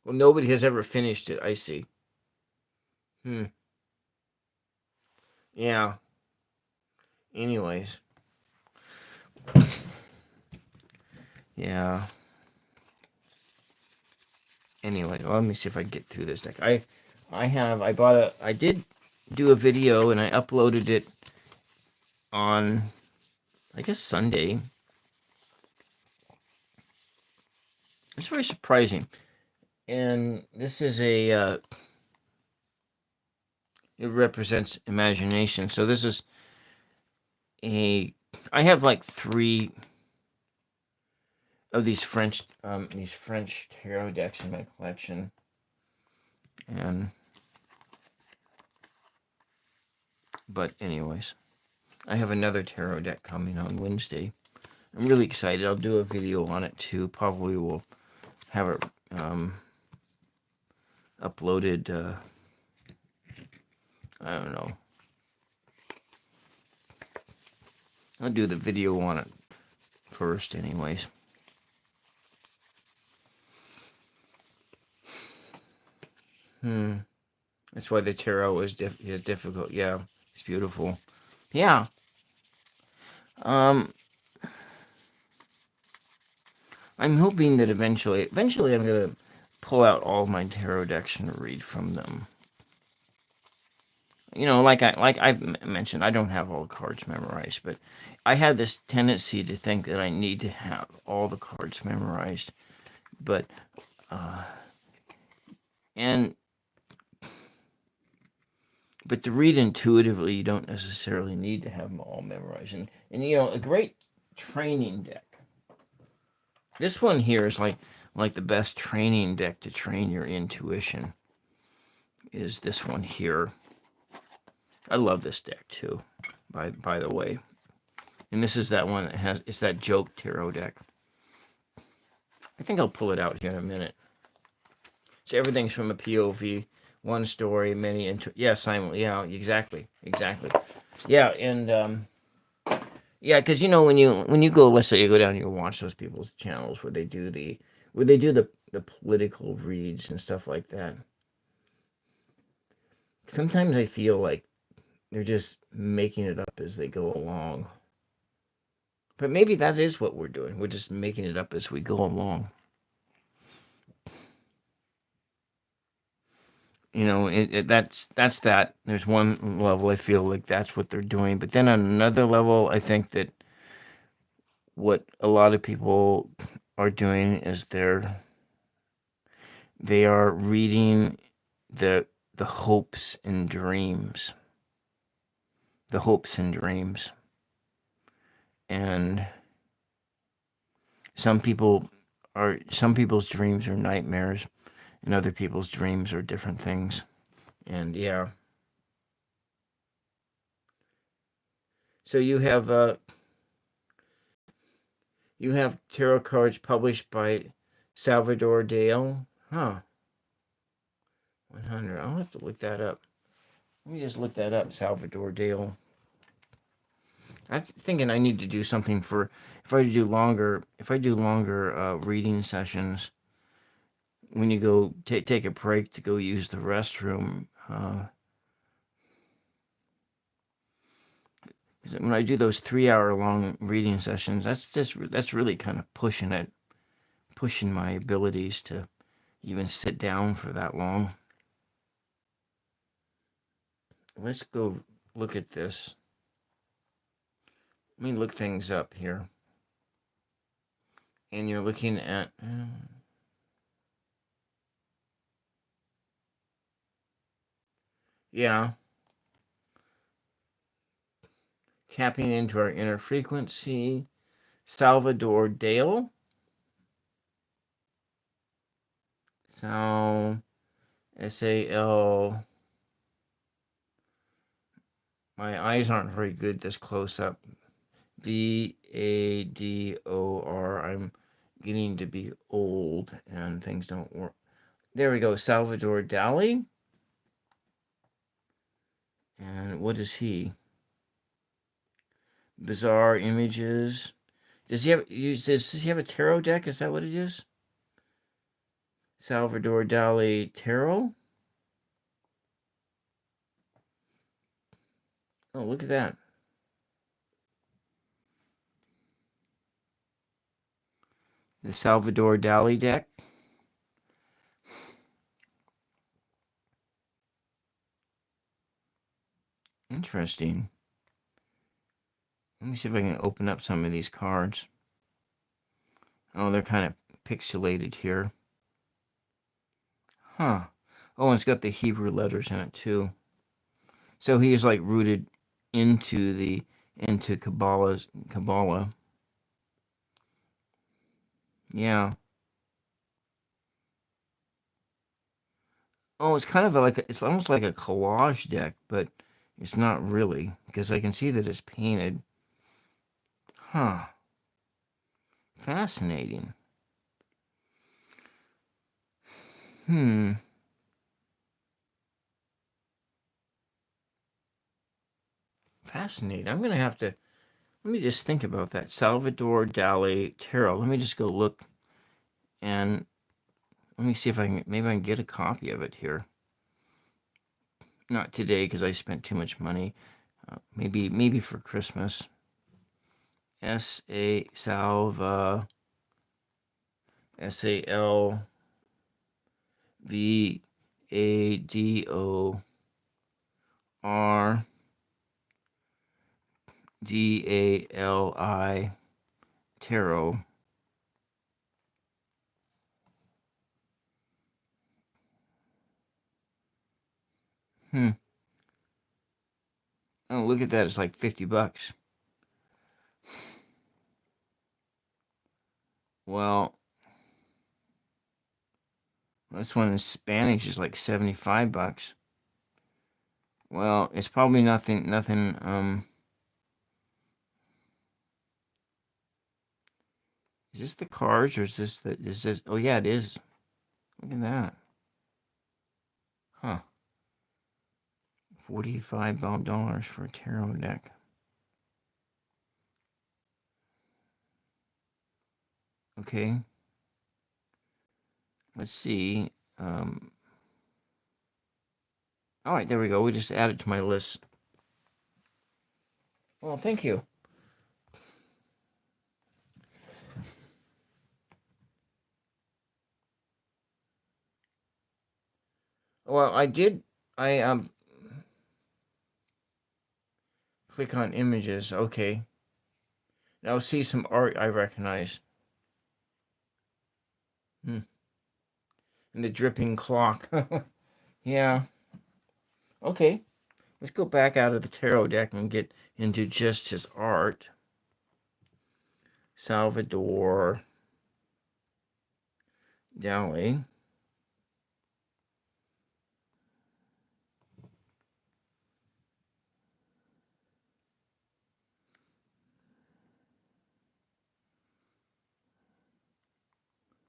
Well, nobody has ever finished it, I see. Hmm. Yeah. Anyways. Yeah. Anyway, well, let me see if I can get through this deck. I did do a video and I uploaded it on, I guess, Sunday. It's very surprising. And this is it represents imagination. So this is I have like 3 of these French tarot decks in my collection. But anyways, I have another tarot deck coming on Wednesday. I'm really excited. I'll do a video on it too. Probably will have it uploaded. I don't know. I'll do the video on it first, anyways. That's why the tarot is difficult. Yeah, it's beautiful. Yeah. I'm hoping that eventually I'm gonna pull out all my tarot decks and read from them. Like I mentioned, I don't have all the cards memorized, but I have this tendency to think that I need to have all the cards memorized. But to read intuitively, you don't necessarily need to have them all memorized. And a great training deck. This one here is like the best training deck to train your intuition. Is this one here? I love this deck too, by the way. And this is that one that it's that joke tarot deck. I think I'll pull it out here in a minute. So everything's from a POV, one story, many simon. Yeah, exactly. Yeah, and yeah, because when you go, let's say you go down and you watch those people's channels where they do the political reads and stuff like that. Sometimes I feel like they're just making it up as they go along. But maybe that is what we're doing. We're just making it up as we go along. That's that. There's one level I feel like that's what they're doing. But then on another level, I think that what a lot of people are doing is they are reading the hopes and dreams. The hopes and dreams. And some people's dreams are nightmares, and other people's dreams are different things. And yeah. So you have tarot cards published by Salvador Dale. Huh. 100. I'll have to look that up. Let me just look that up, Salvador Dale. I'm thinking I need to do something for if I do longer reading sessions. When you go take a break to go use the restroom, when I do those 3-hour long reading sessions, that's really kind of pushing my abilities to even sit down for that long. Let's go look at this. Let me look things up here. And you're looking at Yeah. Tapping into our inner frequency. Salvador Dale. Sal. S-A-L. My eyes aren't very good this close up. V-A-D-O-R. I'm getting to be old and things don't work. There we go. Salvador Dali. And what is he? Bizarre images. Does he have a tarot deck? Is that what it is? Salvador Dali Tarot? Oh, look at that. The Salvador Dali deck. Interesting. Let me see if I can open up some of these cards. Oh, they're kind of pixelated here. Huh. Oh, and it's got the Hebrew letters in it too. So he is like rooted into Kabbalah. Yeah. Oh, it's kind of it's almost like a collage deck, but it's not really because I can see that it's painted. Huh. Fascinating. Hmm. Fascinating. I'm gonna have to let me just think about that. Salvador Dali Tarot. Let me just go look and let me see if maybe I can get a copy of it here. Not today because I spent too much money. Maybe for Christmas. Salva SalvadorDali Tarot. Oh, look at that. It's like $50. Well, this one in Spanish is like $75. Well, it's probably nothing. Is this the cards or is this? Oh yeah, it is. Look at that. Huh. $45 for a tarot deck. Okay. Let's see. All right, there we go. We just added to my list. Well, thank you. Well, I did. I click on images. Okay. Now see some art I recognize. And the dripping clock. Yeah. Okay. Let's go back out of the tarot deck and get into just his art. Salvador Dali.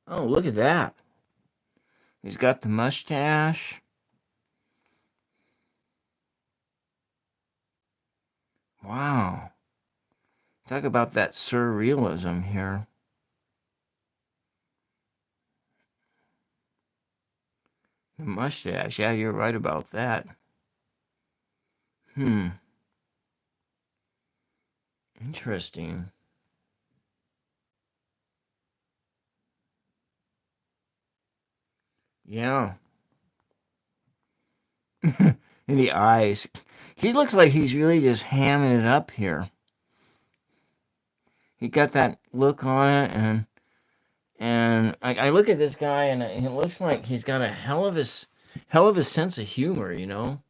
Oh, look at that. He's got the mustache. Wow. Talk about that surrealism here. The mustache. Yeah, you're right about that. Interesting. Yeah. In the eyes. He looks like he's really just hamming it up here. He got that look on it, and I look at this guy, and it looks like he's got a hell of a sense of humor, you know.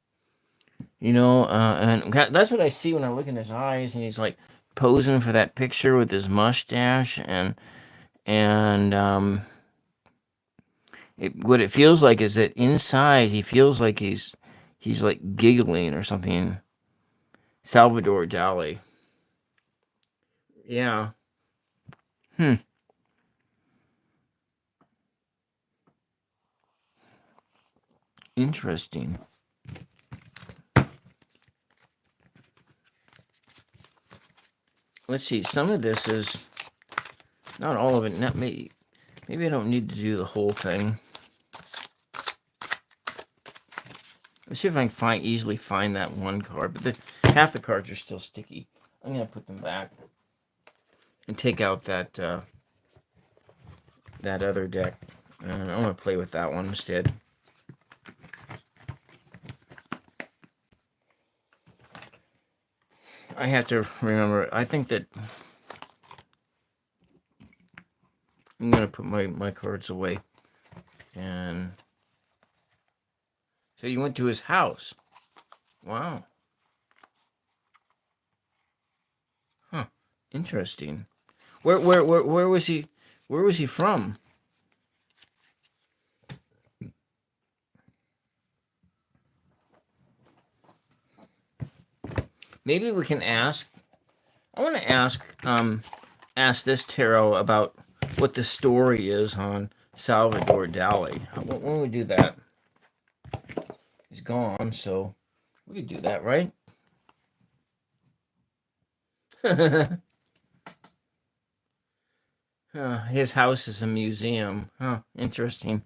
And that's what I see when I look in his eyes, and he's like posing for that picture with his mustache, and what it feels like is that inside he feels like he's like giggling or something. Salvador Dali. Yeah. Hmm. Interesting. Let's see. Some of this is not all of it. Not maybe. Maybe I don't need to do the whole thing. Let's see if I can easily find that one card. But half the cards are still sticky. I'm gonna put them back and take out that other deck. And I'm gonna play with that one instead. I have to remember. I think that I'm gonna put my cards away. And so you went to his house. Wow. Huh. Interesting. Where was he? Where was he from? Maybe we can ask. I want to ask this tarot about what the story is on Salvador Dali. When we do that, he's gone, so we could do that, right? His house is a museum. Huh, interesting.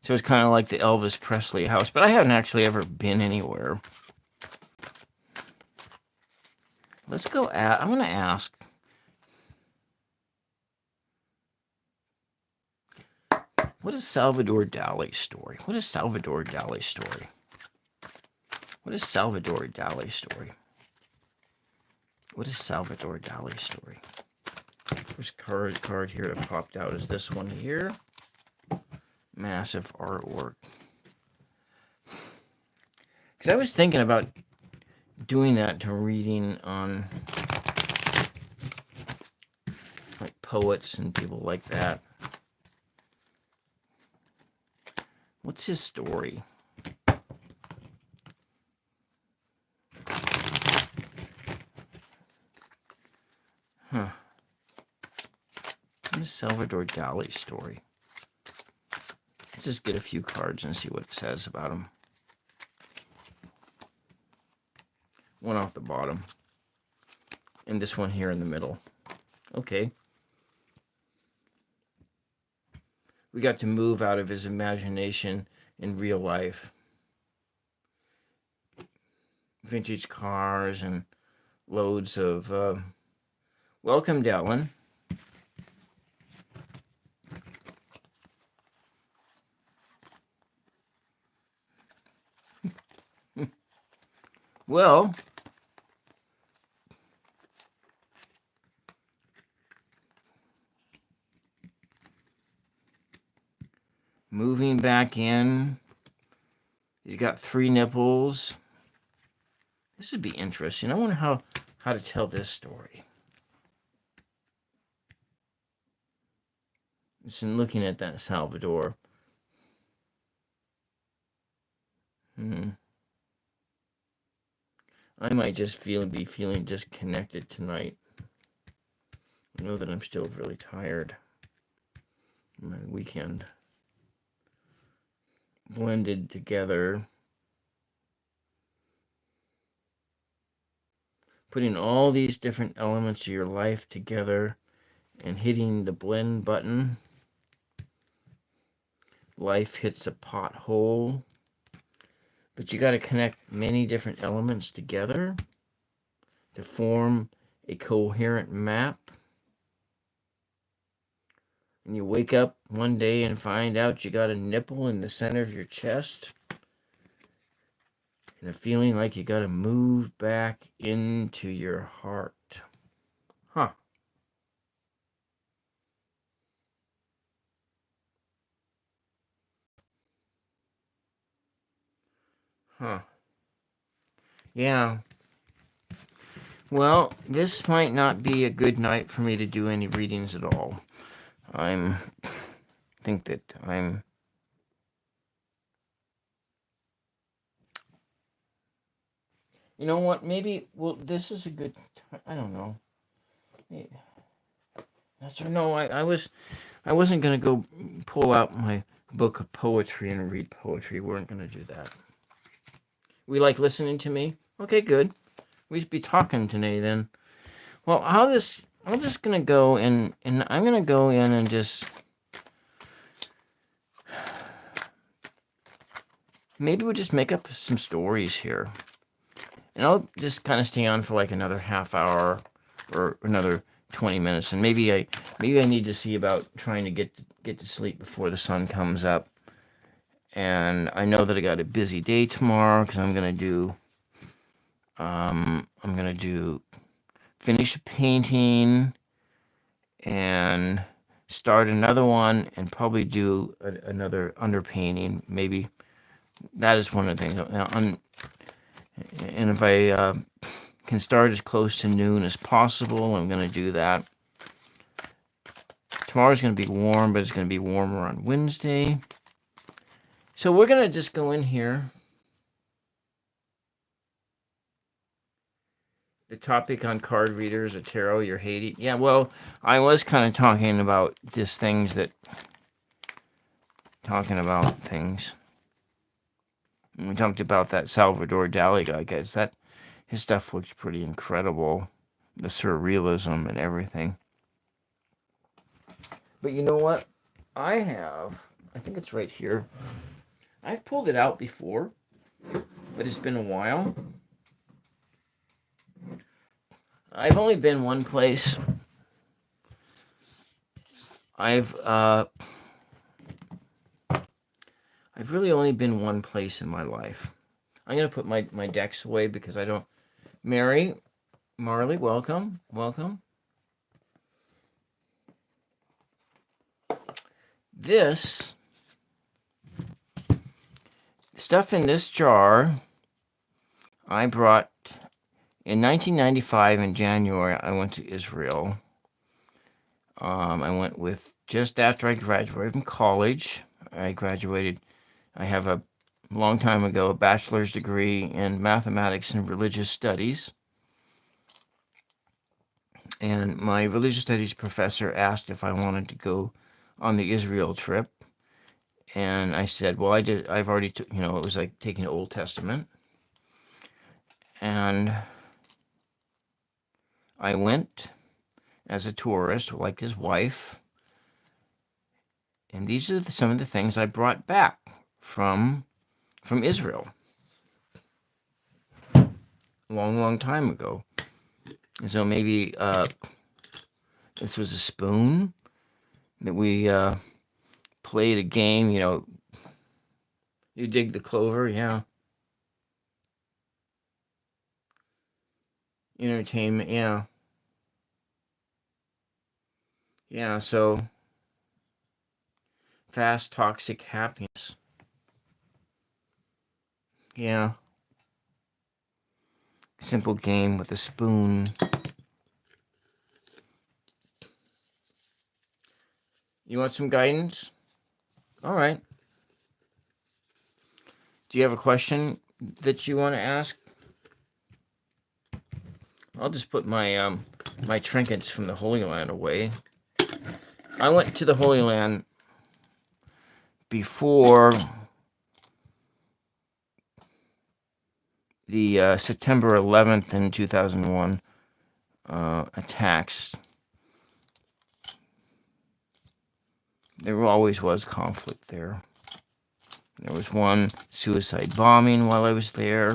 So it's kind of like the Elvis Presley house, but I haven't actually ever been anywhere. Let's go I'm going to ask. What is Salvador Dali's story? What is Salvador Dali's story? What is Salvador Dali's story? What is Salvador Dali's story? First card here that popped out is this one here. Massive artwork. Because I was thinking about doing that to reading on like poets and people like that. What's his story? Huh. What is Salvador Dali's story? Let's just get a few cards and see what it says about him. One off the bottom. And this one here in the middle. Okay. We got to move out of his imagination in real life. Vintage cars and loads of... welcome, Dallin. Well... moving back in. He's got 3 nipples. This would be interesting. I wonder how to tell this story. Just in looking at that Salvador. I might just be feeling disconnected tonight. I know that I'm still really tired. My weekend blended together. Putting all these different elements of your life together and hitting the blend button. Life hits a pothole. But you got to connect many different elements together to form a coherent map. And you wake up one day and find out you got a nipple in the center of your chest. And a feeling like you got to move back into your heart. Huh. Huh. Yeah. Well, this might not be a good night for me to do any readings at all. I'm think that I'm You know what? Maybe well this is a good I don't know. That's no, I wasn't gonna go pull out my book of poetry and read poetry. We weren't gonna do that. We like listening to me? Okay, good. We'd be talking today then. Well, I'm just gonna go and I'm gonna go in and just maybe we'll just make up some stories here. And I'll just kind of stay on for like another half hour or another 20 minutes. And maybe I need to see about trying to get to sleep before the sun comes up. And I know that I got a busy day tomorrow because I'm gonna do finish a painting and start another one and probably do another underpainting. Maybe that is one of the things. And if I can start as close to noon as possible, I'm going to do that. Tomorrow's going to be warm, but it's going to be warmer on Wednesday. So we're going to just go in here. The topic on card readers or tarot, you're hating. Yeah, well, I was kind of talking about things. And we talked about that Salvador Dali guy, guys. His stuff looks pretty incredible. The surrealism and everything. But you know what? I think it's right here. I've pulled it out before, but it's been a while. I've only been one place. I've really only been one place in my life. I'm gonna put my decks away because I don't. Marley, welcome. This stuff in this jar I brought in 1995 in January. I went to Israel. I went with just after I graduated from college. I have a long time ago a bachelor's degree in mathematics and religious studies. And my religious studies professor asked if I wanted to go on the Israel trip. And I said, well, I've already, it was like taking the Old Testament. And I went as a tourist, like his wife. And these are some of the things I brought back from Israel. A long time ago. And so maybe this was a spoon that we played a game, you dig the clover, yeah. Entertainment, yeah. Yeah, so fast toxic happiness. Yeah. Simple game with a spoon. You want some guidance? All right. Do you have a question that you want to ask? I'll just put my my trinkets from the Holy Land away. I went to the Holy Land before the September 11th in 2001 attacks. There always was conflict there. There was one suicide bombing while I was there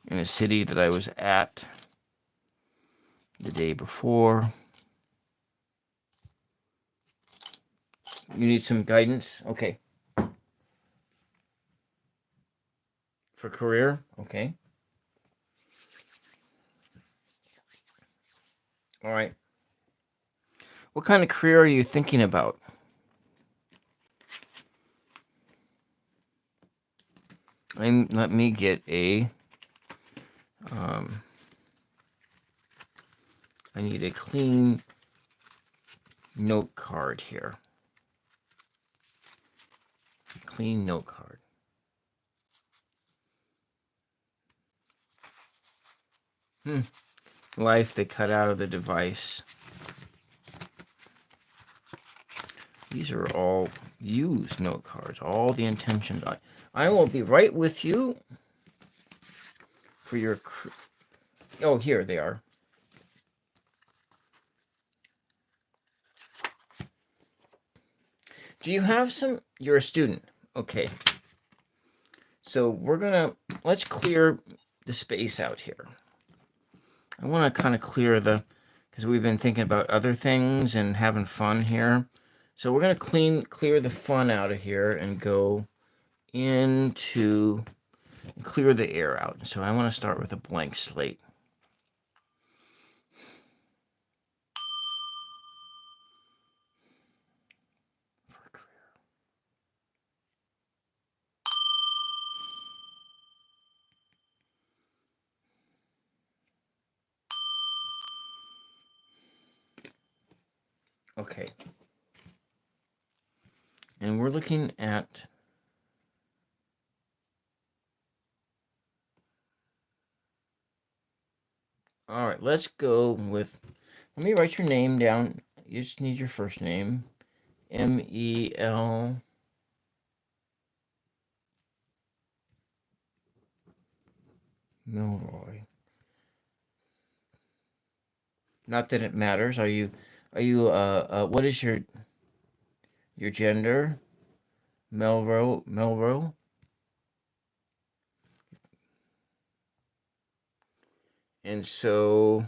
in a city that I was at the day before. You need some guidance? Okay. For career? Okay. All right. What kind of career are you thinking about? Let me get a I need a clean note card here. Clean note card. Life they cut out of the device. These are all used note cards. All the intentions. I will be right with you for your... Oh, here they are. Do you have some... You're a student. Okay. So we're gonna... Let's clear the space out here. I want to kind of clear the... Because we've been thinking about other things and having fun here. So we're going to clear the fun out of here and go into... Clear the air out. So I want to start with a blank slate. Okay. And we're looking at... All right, let's go with... Let me write your name down. You just need your first name. M-E-L... Milroy. Not that it matters. Are you what is your gender? Melro? And so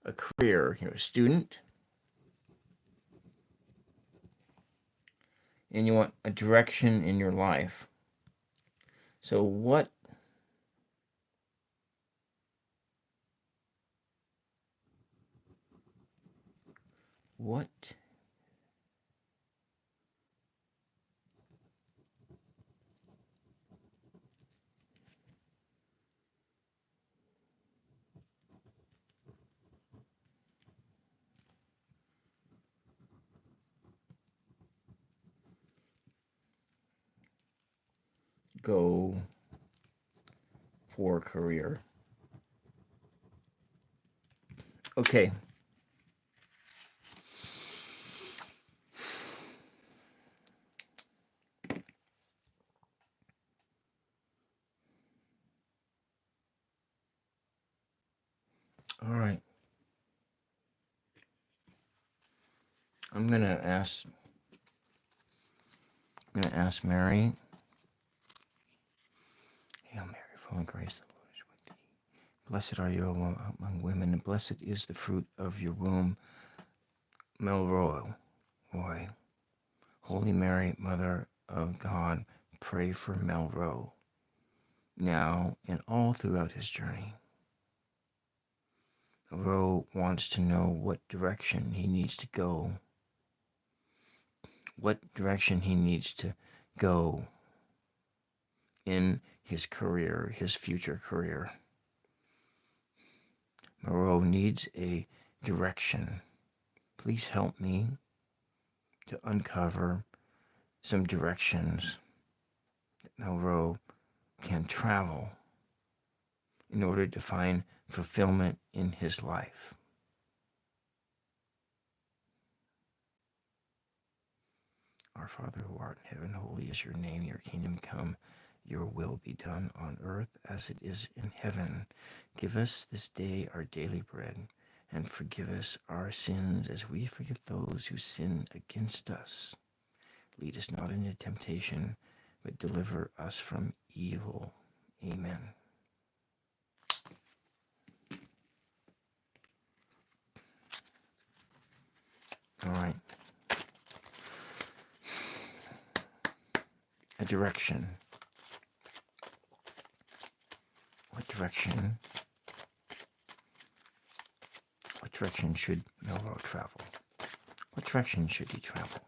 a career, you're a student. And you want a direction in your life. So what go for career? Okay. All right. I'm gonna ask Mary. Hail Mary, full of grace, the Lord is with thee. Blessed are you among women, and blessed is the fruit of your womb, Melroy. Holy Mary, Mother of God, pray for Melroy now and all throughout his journey. Melroy wants to know what direction he needs to go. What direction he needs to go in his career, his future career. Melroy needs a direction. Please help me to uncover some directions that Melroy can travel in order to find fulfillment in his life. Our Father who art in heaven, holy is your name. Your kingdom come. Your will be done on earth as it is in heaven. Give us this day our daily bread, and forgive us our sins as we forgive those who sin against us. Lead us not into temptation, but deliver us from evil. Amen. All right. A direction. What direction should Melroy travel? What direction should he travel?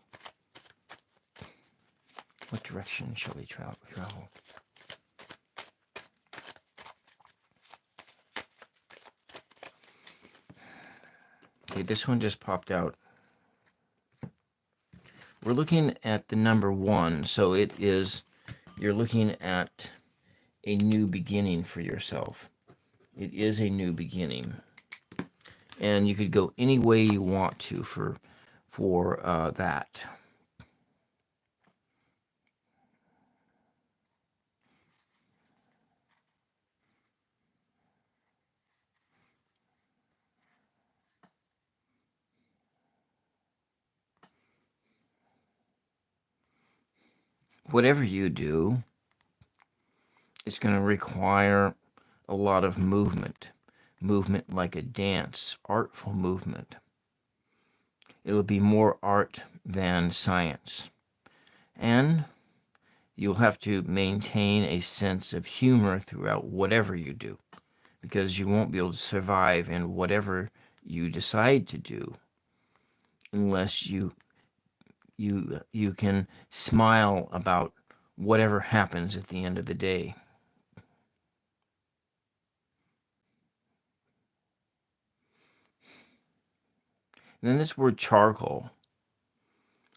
What direction shall he travel? Okay, this one just popped out. We're looking at the number 1, so you're looking at a new beginning for yourself. It is a new beginning, and you could go any way you want to for that. Whatever you do, it's going to require a lot of movement like a dance, artful movement. It'll be more art than science. And you'll have to maintain a sense of humor throughout whatever you do, because you won't be able to survive in whatever you decide to do unless you can smile about whatever happens at the end of the day. And then this word charcoal,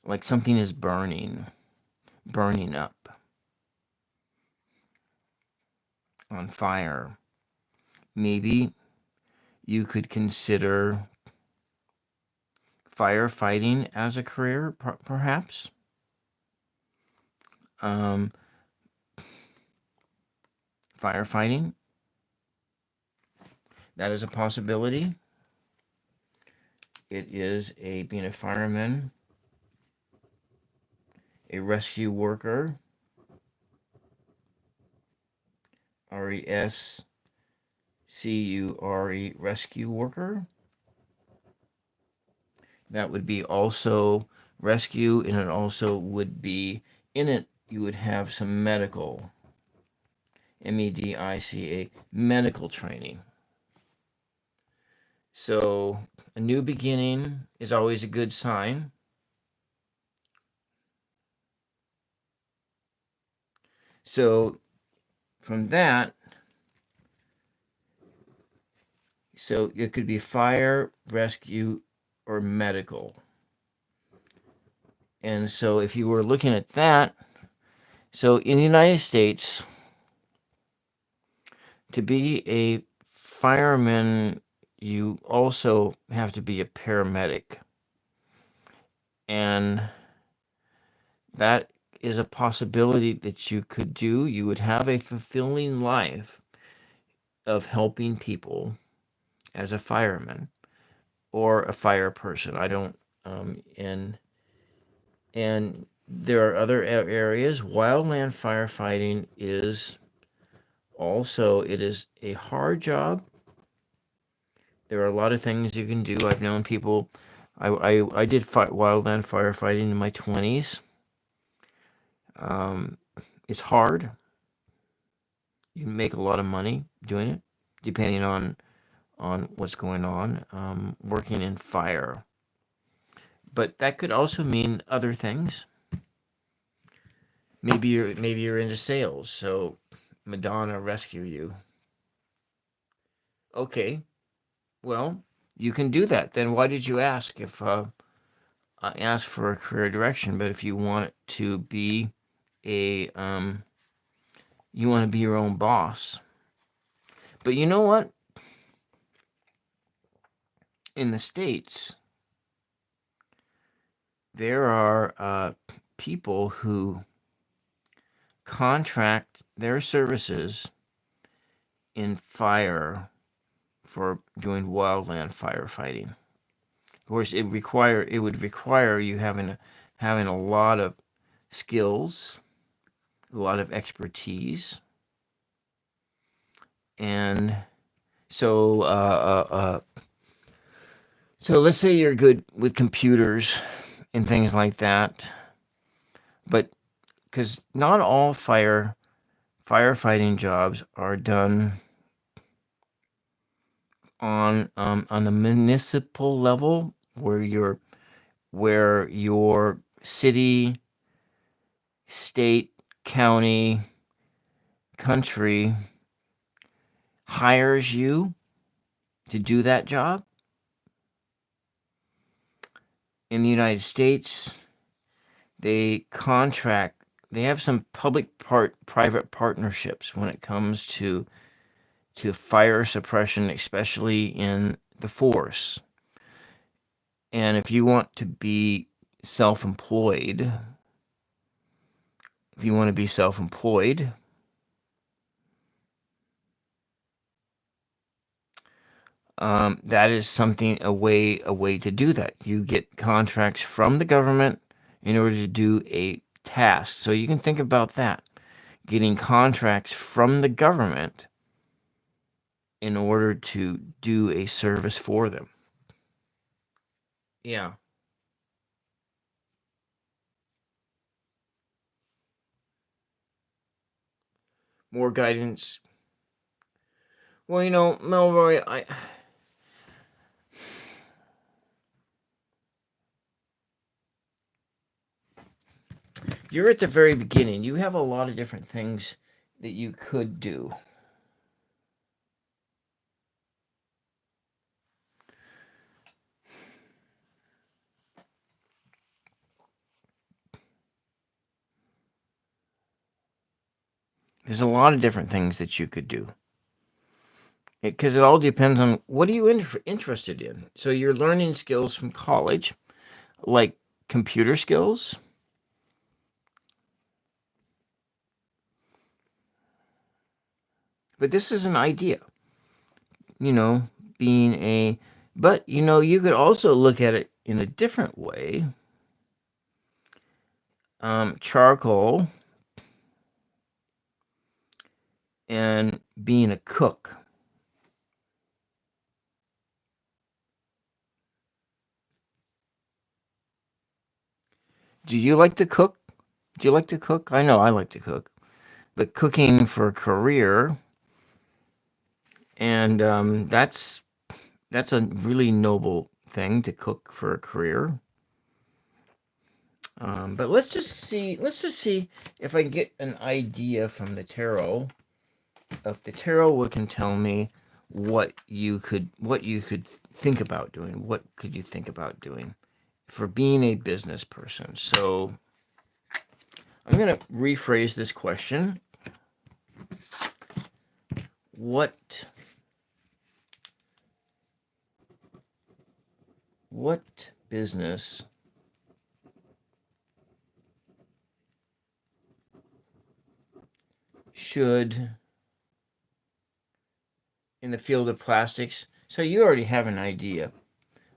like something is burning up on fire. Maybe you could consider firefighting as a career, perhaps. Firefighting, that is a possibility. It is being a fireman, a rescue worker, RESCURE, rescue worker. That would be also rescue, and it also would be, in it, you would have some medical, MEDICA, medical training. So a new beginning is always a good sign. So from that, so it could be fire, rescue, or medical. And so if you were looking at that, so in the United States, to be a fireman, you also have to be a paramedic. And that is a possibility that you could do. You would have a fulfilling life of helping people as a fireman or a fire person. I don't, and there are other areas. Wildland firefighting is also, it is a hard job. There are a lot of things you can do. I've known people, I did wildland firefighting in my 20s. It's hard. You can make a lot of money doing it, depending on what's going on, working in fire. But that could also mean other things. Maybe you're into sales, so Madonna rescue you. Okay, well, you can do that. Then why did you ask? If I asked for a career direction, but if you want it to be you want to be your own boss. But you know what? In the States, there are people who contract their services in fire for doing wildland firefighting. Of course, it would require you having a lot of skills, a lot of expertise, and so so let's say you're good with computers and things like that, but because not all firefighting jobs are done on the municipal level, where your city, state, county, country hires you to do that job. in the United States, they have some private partnerships when it comes to fire suppression, especially in the force. And if you want to be self-employed, that is a way to do that. You get contracts from the government in order to do a task. So you can think about that, getting contracts from the government in order to do a service for them. Yeah. More guidance. Well, Melroy, you're at the very beginning. You have a lot of different things that you could do. There's a lot of different things that you could do. Because it all depends on what are you interested in. So you're learning skills from college, like computer skills. But this is an idea, but you could also look at it in a different way. Charcoal and being a cook. Do you like to cook? Do you like to cook? I know I like to cook. But cooking for a career, and that's a really noble thing to cook for a career. But let's just see if I can get an idea from the tarot. If the tarot can tell me what you could think about doing. What could you think about doing for being a business person? So I'm going to rephrase this question. What business should, in the field of plastics? So you already have an idea.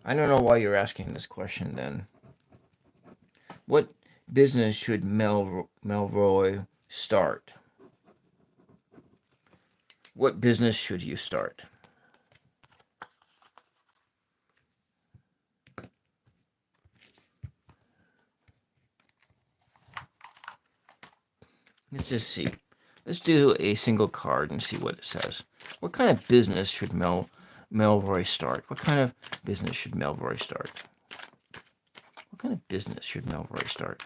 I don't know why you're asking this question then. What business should Melroy start? What business should you start? Let's just see. Let's do a single card and see what it says. What kind of business should Melroy start? What kind of business should Melroy start? What kind of business should Melroy start?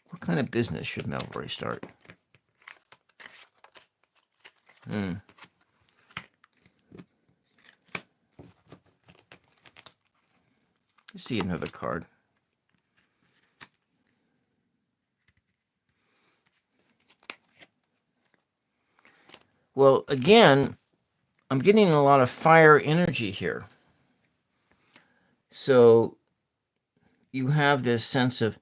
What kind of business should Melroy start? Let's see another card. Well, again, I'm getting a lot of fire energy here. So you have this sense of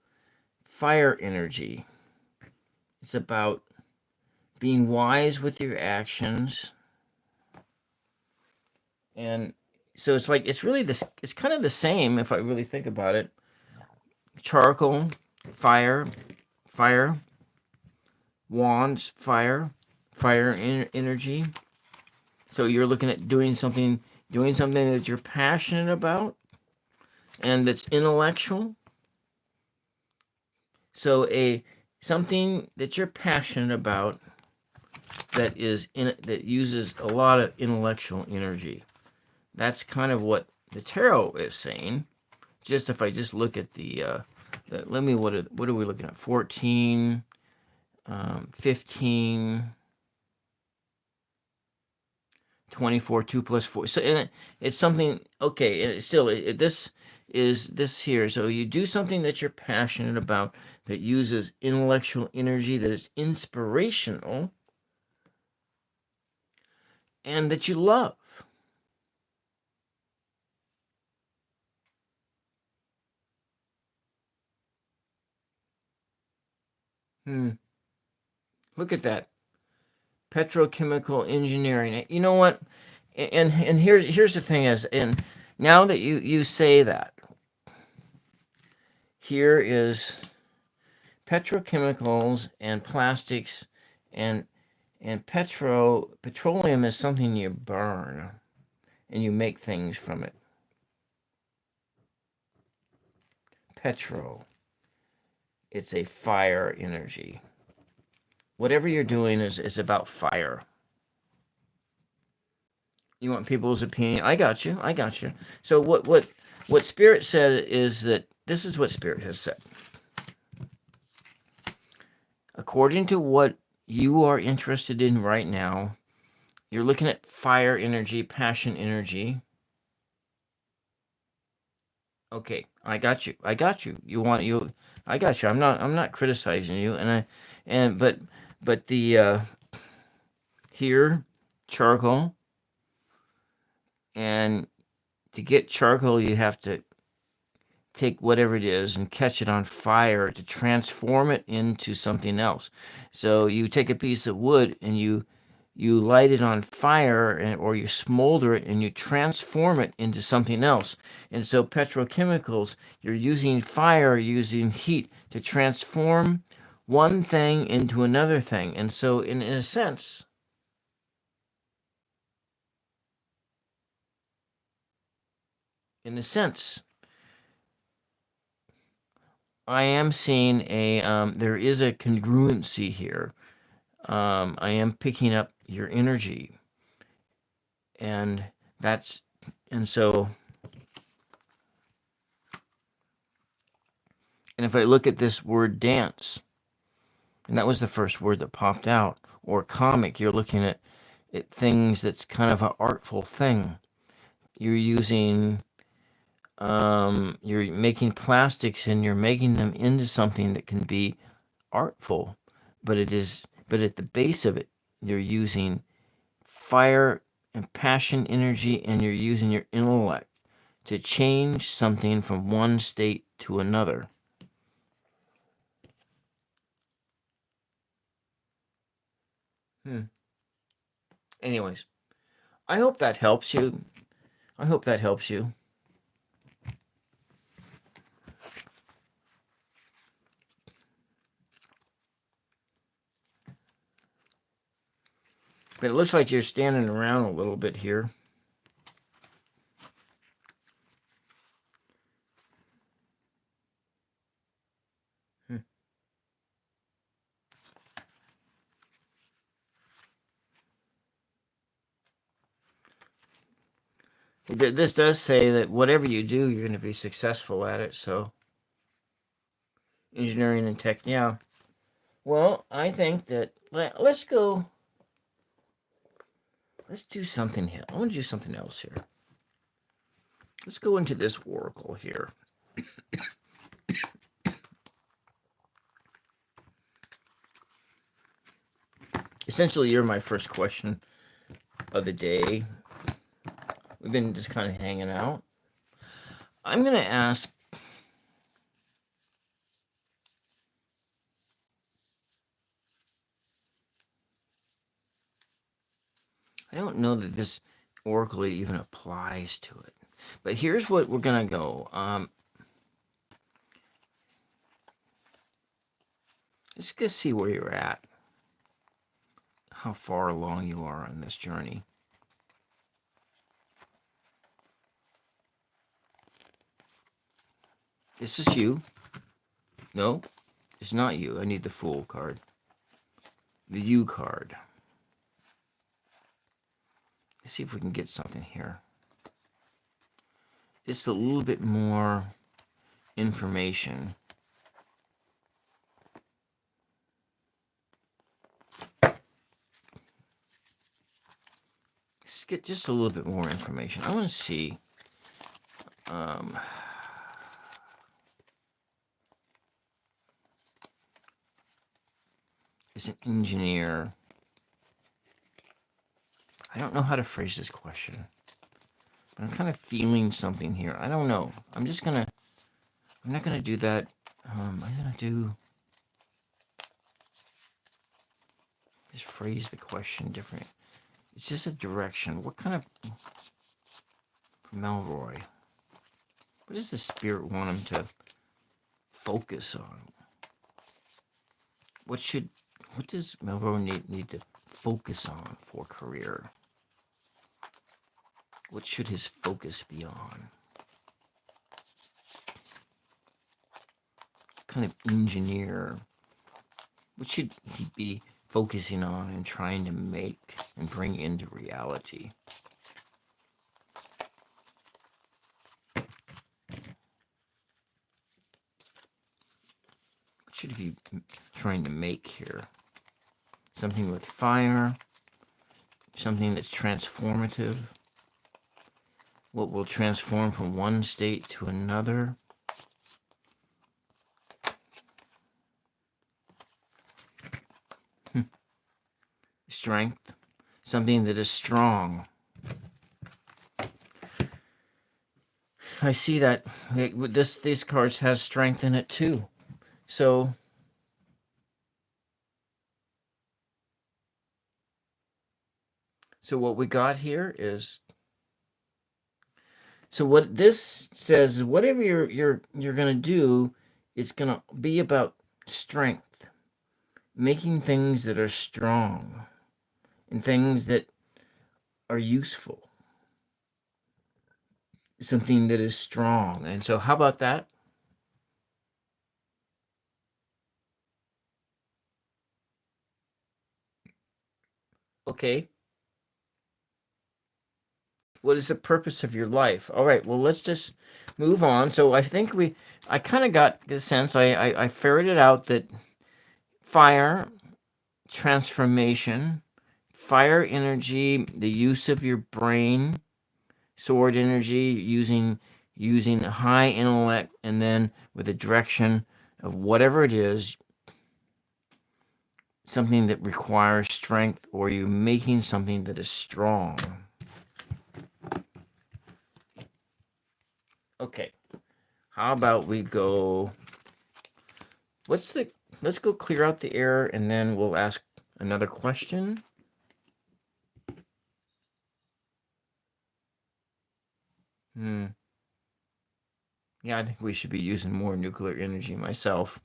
fire energy. It's about being wise with your actions. And so it's kind of the same if I really think about it. Charcoal, fire, wands, fire energy. So you're looking at doing something that you're passionate about and that's intellectual. So something that you're passionate about that uses a lot of intellectual energy. That's kind of what the tarot is saying. Just if I just look at what are we looking at? 14, 15, 24, 2 plus 4. So and it's something, okay, and it's still, this is this here. So you do something that you're passionate about, that uses intellectual energy, that is inspirational, and that you love. Look at that. Petrochemical engineering. You know what? And here's the thing is, and now that you say that, here is petrochemicals and plastics, and petroleum is something you burn and you make things from it. Petro, it's a fire energy. Whatever you're doing is about fire. You want people's opinion? I got you. I got you. So what Spirit said is that this is what Spirit has said. According to what you are interested in right now, you're looking at fire energy, passion energy. Okay, I got you. I got you. I got you. I'm not criticizing you, but the here charcoal, and to get charcoal you have to take whatever it is and catch it on fire to transform it into something else. So you take a piece of wood and you light it on fire, or you smolder it and you transform it into something else. And so petrochemicals, you're using fire, using heat to transform one thing into another thing. And so in a sense, I am seeing there is a congruency here. I am picking up your energy, and that's, and so, and if I look at this word dance, and that was the first word that popped out, or comic, you're looking at things that's kind of an artful thing. You're using, you're making plastics and you're making them into something that can be artful, but at the base of it, you're using fire and passion energy, and you're using your intellect to change something from one state to another. Anyways, I hope that helps you. I hope that helps you. But it looks like you're standing around a little bit here. This does say that whatever you do, you're going to be successful at it. So, engineering and tech, yeah. Well, I think that let's go. Let's do something here. I want to do something else here. Let's go into this oracle here. Essentially, you're my first question of the day. We've been just kind of hanging out. I'm going to ask, I don't know that this oracle even applies to it, but here's what we're going to go. Let's just see where you're at, how far along you are on this journey. This is you. No, it's not you. I need the Fool card. The You card. Let's see if we can get something here. Just a little bit more information. get just a little bit more information. I want to see. Is an engineer. I don't know how to phrase this question, but I'm kind of feeling something here. I don't know. I'm not gonna do that. I'm gonna just phrase the question different. It's just a direction. What kind of Melroy? What does the spirit want him to focus on? What does Melroy need to focus on for career? What should his focus be on? What kind of engineer? What should he be focusing on and trying to make and bring into reality? What should he be trying to make here? Something with fire, something that's transformative. What will transform from one state to another? Strength, something that is strong. I see that these cards has strength in it too. So what we got here is, so what this says is whatever you're gonna do, it's gonna be about strength, making things that are strong and things that are useful, something that is strong. And so how about that? Okay. What is the purpose of your life? All right, well, let's just move on. So I think I kind of got the sense, I ferreted out that fire, transformation, fire energy, the use of your brain, sword energy, using high intellect, and then with the direction of whatever it is, something that requires strength, or you making something that is strong. Okay, how about we go, let's go clear out the air, and then we'll ask another question. Yeah, I think we should be using more nuclear energy myself.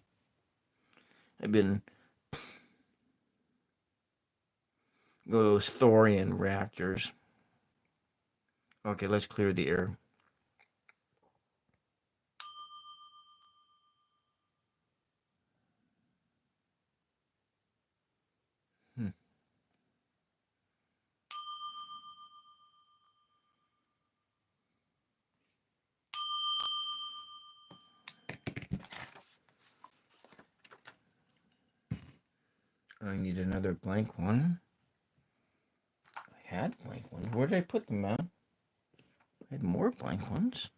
I've been those thorium reactors. Okay, let's clear the air. I need another blank one. I had blank ones. Where did I put them, man? I had more blank ones.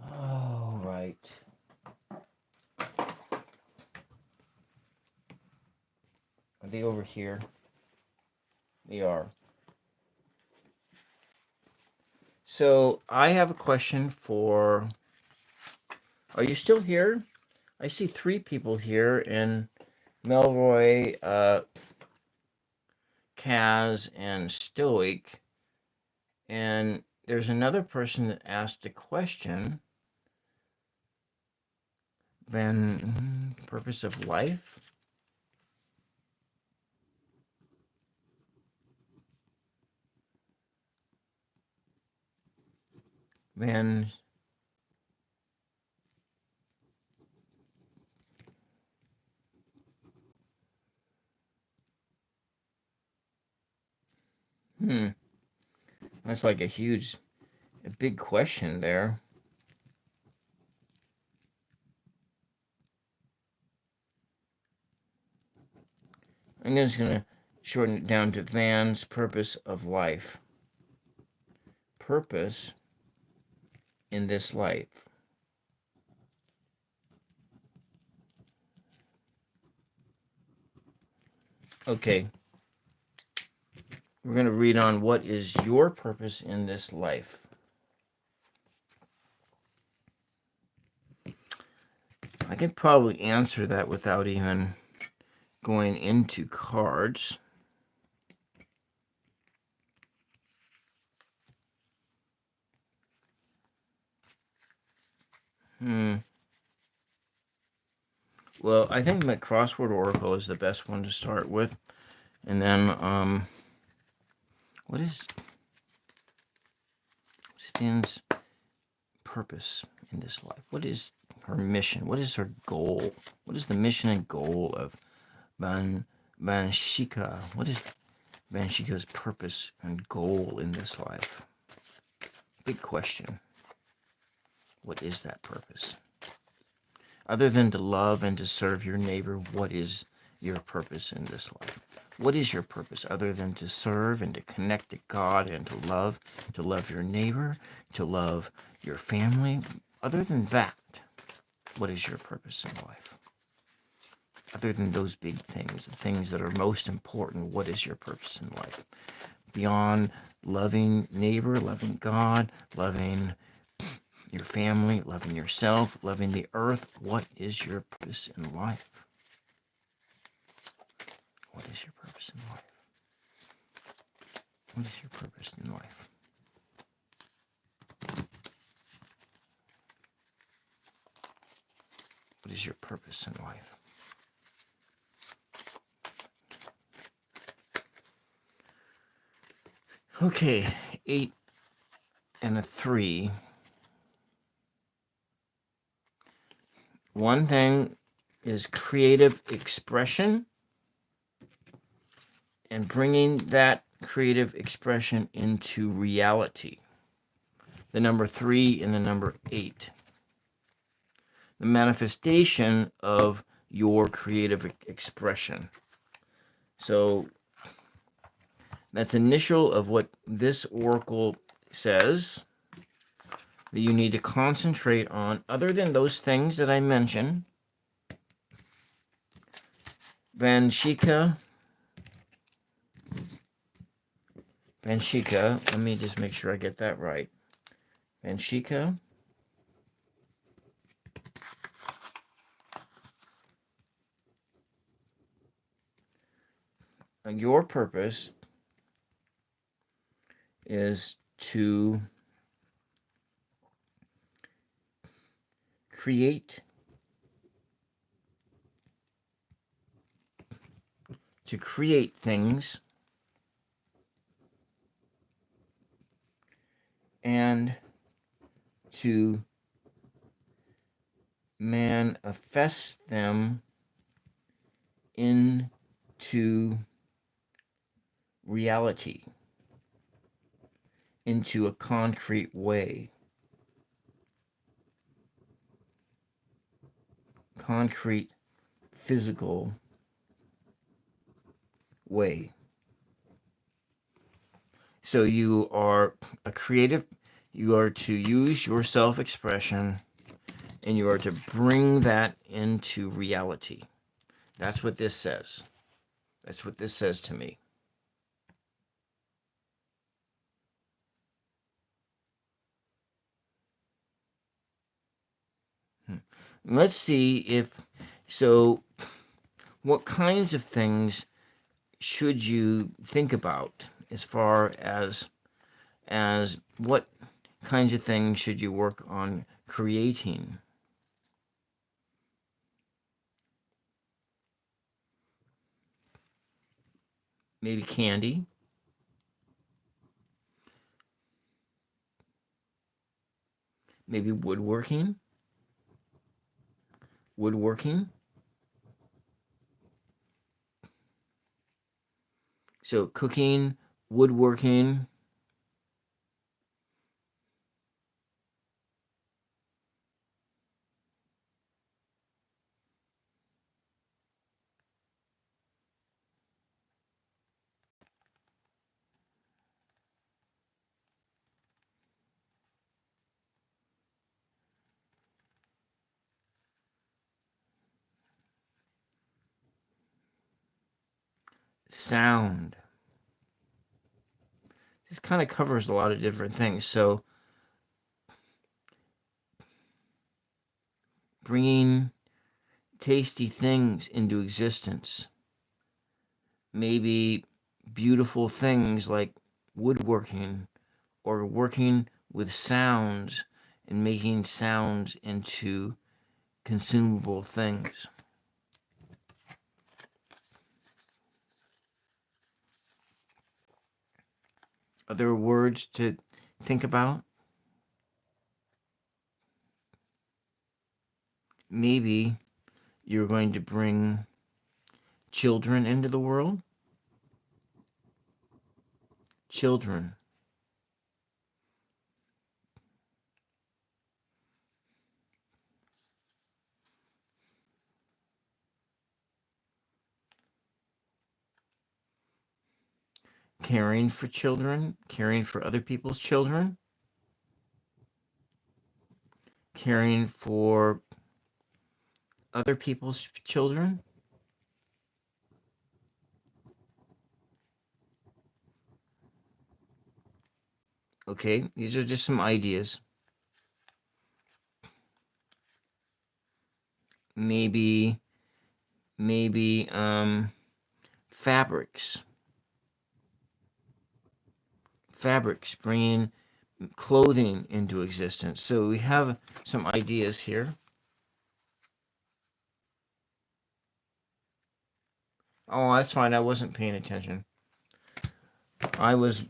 Oh, right. Are they over here? They are. So I have a question for. Are you still here? I see 3 people here, and Melroy, Kaz, and Stoic. And there's another person that asked a question. Then, purpose of life? Then, that's like a huge a big question there. I'm just going to shorten it down to Van's purpose of life. Purpose in this life. Okay. We're going to read on what is your purpose in this life. I could probably answer that without even going into cards. Well, I think my crossword oracle is the best one to start with. And then, what is Stan's purpose in this life? What is her mission? What is her goal? What is the mission and goal of Vanshika? What is Vanshika's purpose and goal in this life? Big question. What is that purpose? Other than to love and to serve your neighbor, what is your purpose in this life? What is your purpose other than to serve and to connect to God and to love your neighbor, to love your family? Other than that, what is your purpose in life? Other than those big things, the things that are most important, what is your purpose in life? Beyond loving neighbor, loving God, loving your family, loving yourself, loving the earth, what is your purpose in life? What is your purpose in life? What is your purpose in life? What is your purpose in life? Okay, 8 and a 3. One thing is creative expression and bringing that creative expression into reality. The number 3 and the number 8. The manifestation of your creative expression. So that's initial of what this oracle says that you need to concentrate on, other than those things that I mentioned. Vanshika, let me just make sure I get that right. Vanshika, your purpose is to create, things and to manifest them into reality, into a concrete way. Concrete, physical way. So you are a creative, you are to use your self-expression and you are to bring that into reality. That's what this says. That's what this says to me. Let's see if, so what kinds of things should you think about as far as what kinds of things should you work on creating? Maybe candy. Maybe woodworking. So cooking, woodworking, sound. This kind of covers a lot of different things. So bringing tasty things into existence. Maybe beautiful things like woodworking or working with sounds and making sounds into consumable things. Are there words to think about? Maybe you're going to bring children into the world. Children. Caring for children, caring for other people's children, caring for other people's children. Okay, these are just some ideas. Maybe fabrics, bringing clothing into existence. So we have some ideas here. Oh, that's fine. I wasn't paying attention. I was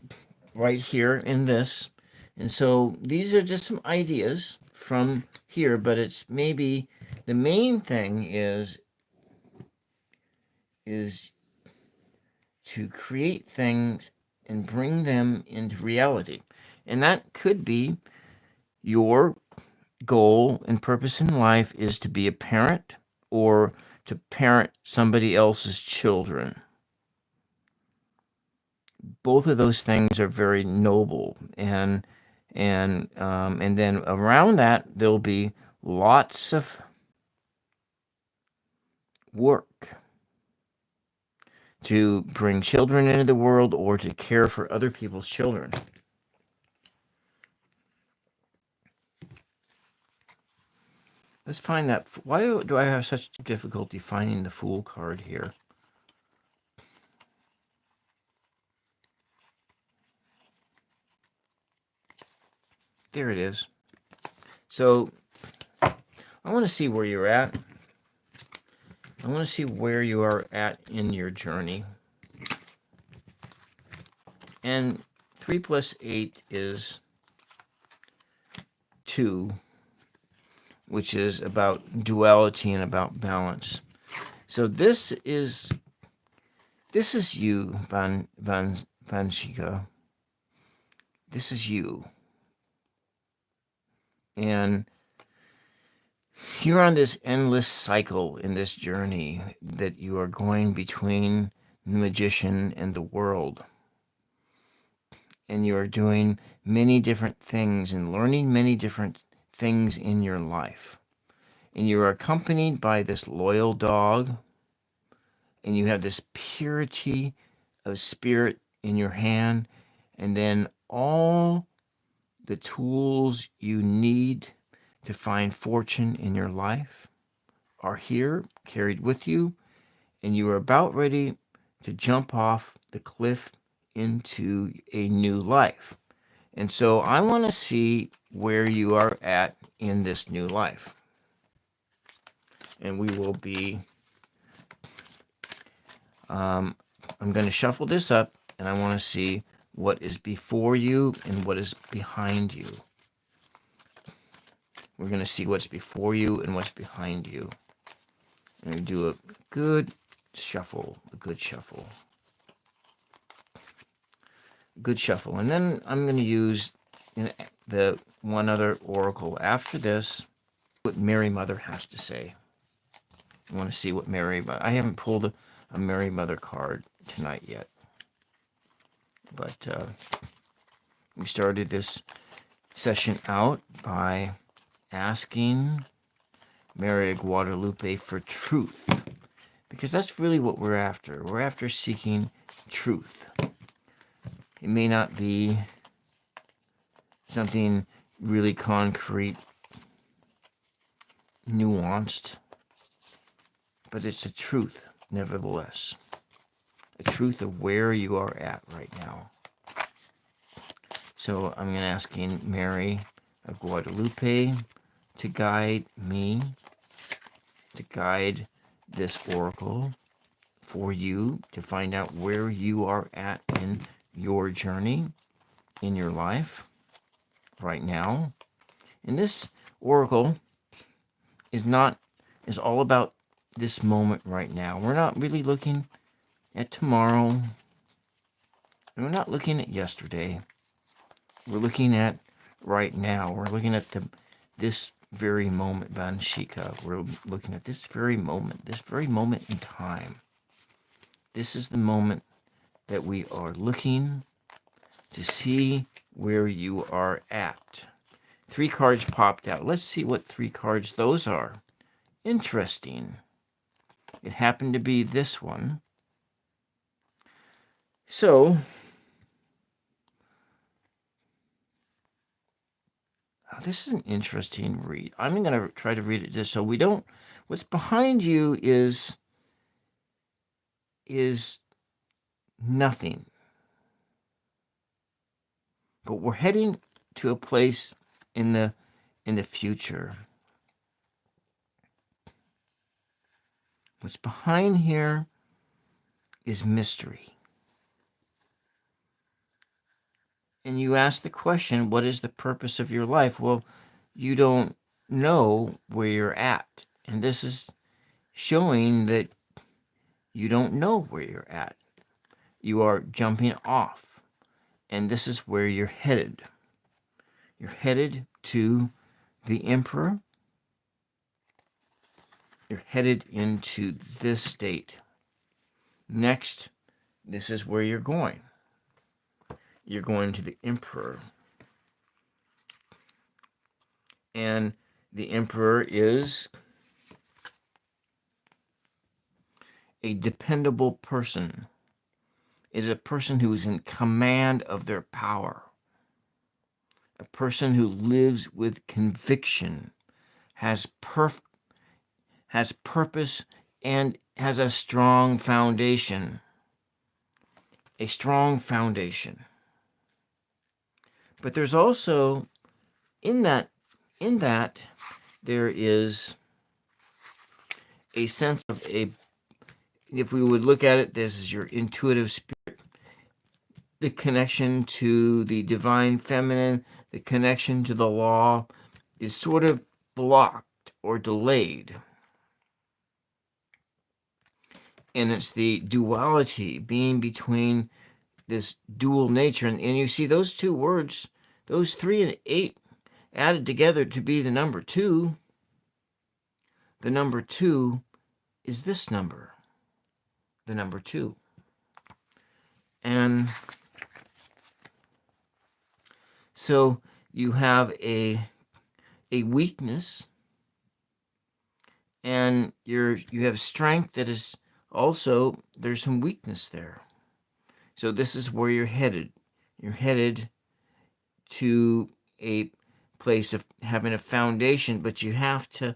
right here in this. And so these are just some ideas from here, but it's maybe the main thing is to create things and bring them into reality. And that could be your goal and purpose in life is to be a parent or to parent somebody else's children. Both of those things are very noble, and then around that there'll be lots of work to bring children into the world or to care for other people's children. Let's find that. Why do I have such difficulty finding the Fool card here? There it is. So I want to see where you're at. I want to see where you are at in your journey. And 3 + 8 is 2, which is about duality and about balance. So this is you, Vanshika. This is you. And you're on this endless cycle in this journey that you are going between the magician and the world. And you are doing many different things and learning many different things in your life. And you are accompanied by this loyal dog, and you have this purity of spirit in your hand, and then all the tools you need to find fortune in your life are here, carried with you, and you are about ready to jump off the cliff into a new life. And so I want to see where you are at in this new life. And we will be, I'm going to shuffle this up, and I want to see what is before you and what is behind you. We're going to see what's before you and what's behind you. And do a good shuffle, Good shuffle. And then I'm going to use the one other oracle after this, what Mary Mother has to say. I want to see what I haven't pulled a Mary Mother card tonight yet. But we started this session out by asking Mary of Guadalupe for truth. because that's really what we're after. We're after seeking truth. It may not be something really concrete, nuanced, but it's a truth, nevertheless. A truth of where you are at right now. So I'm asking Mary of Guadalupe to guide me, to guide this oracle for you, to find out where you are at in your journey, in your life right now. And this oracle is all about this moment right now. We're not really looking at tomorrow. And we're not looking at yesterday. We're looking at right now. We're looking at this very moment, Vanshika. We're looking at this very moment in time. This is the moment that we are looking to see where you are at. 3 cards popped out. Let's see what 3 cards those are. Interesting. It happened to be this one. So, this is an interesting read. I'm going to try to read it just so we don't. What's behind you is nothing. But we're heading to a place in the future. What's behind here is mystery. And you ask the question, what is the purpose of your life? Well, you don't know where you're at. And this is showing that you don't know where you're at. You are jumping off. And this is where you're headed. You're headed to the Emperor. You're headed into this state. Next, this is where you're going. You're going to the Emperor. And the Emperor is a dependable person. It is a person who is in command of their power. A person who lives with conviction, has purpose, and has a strong foundation. A strong foundation. But there's also, in that, there is a sense of if we would look at it, this is your intuitive spirit, the connection to the divine feminine, the connection to the law is sort of blocked or delayed. And it's the duality being between this dual nature. And you see those 2 words, those 3 and 8 added together to be the number 2. The number 2 is this number, the number 2. And so you have a weakness, and you have strength that is also, there's some weakness there. So this is where you're headed. You're headed to a place of having a foundation, but you have to,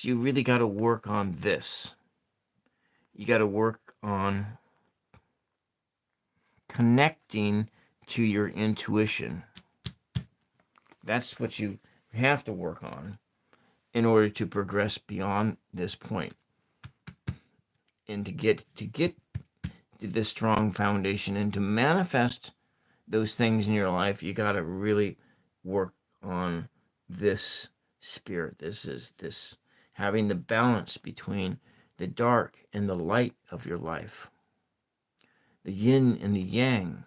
you really got to work on this. You got to work on connecting to your intuition. That's what you have to work on in order to progress beyond this point. And to get to this strong foundation and to manifest those things in your life, you got to really work on this spirit. This is having the balance between the dark and the light of your life, the yin and the yang,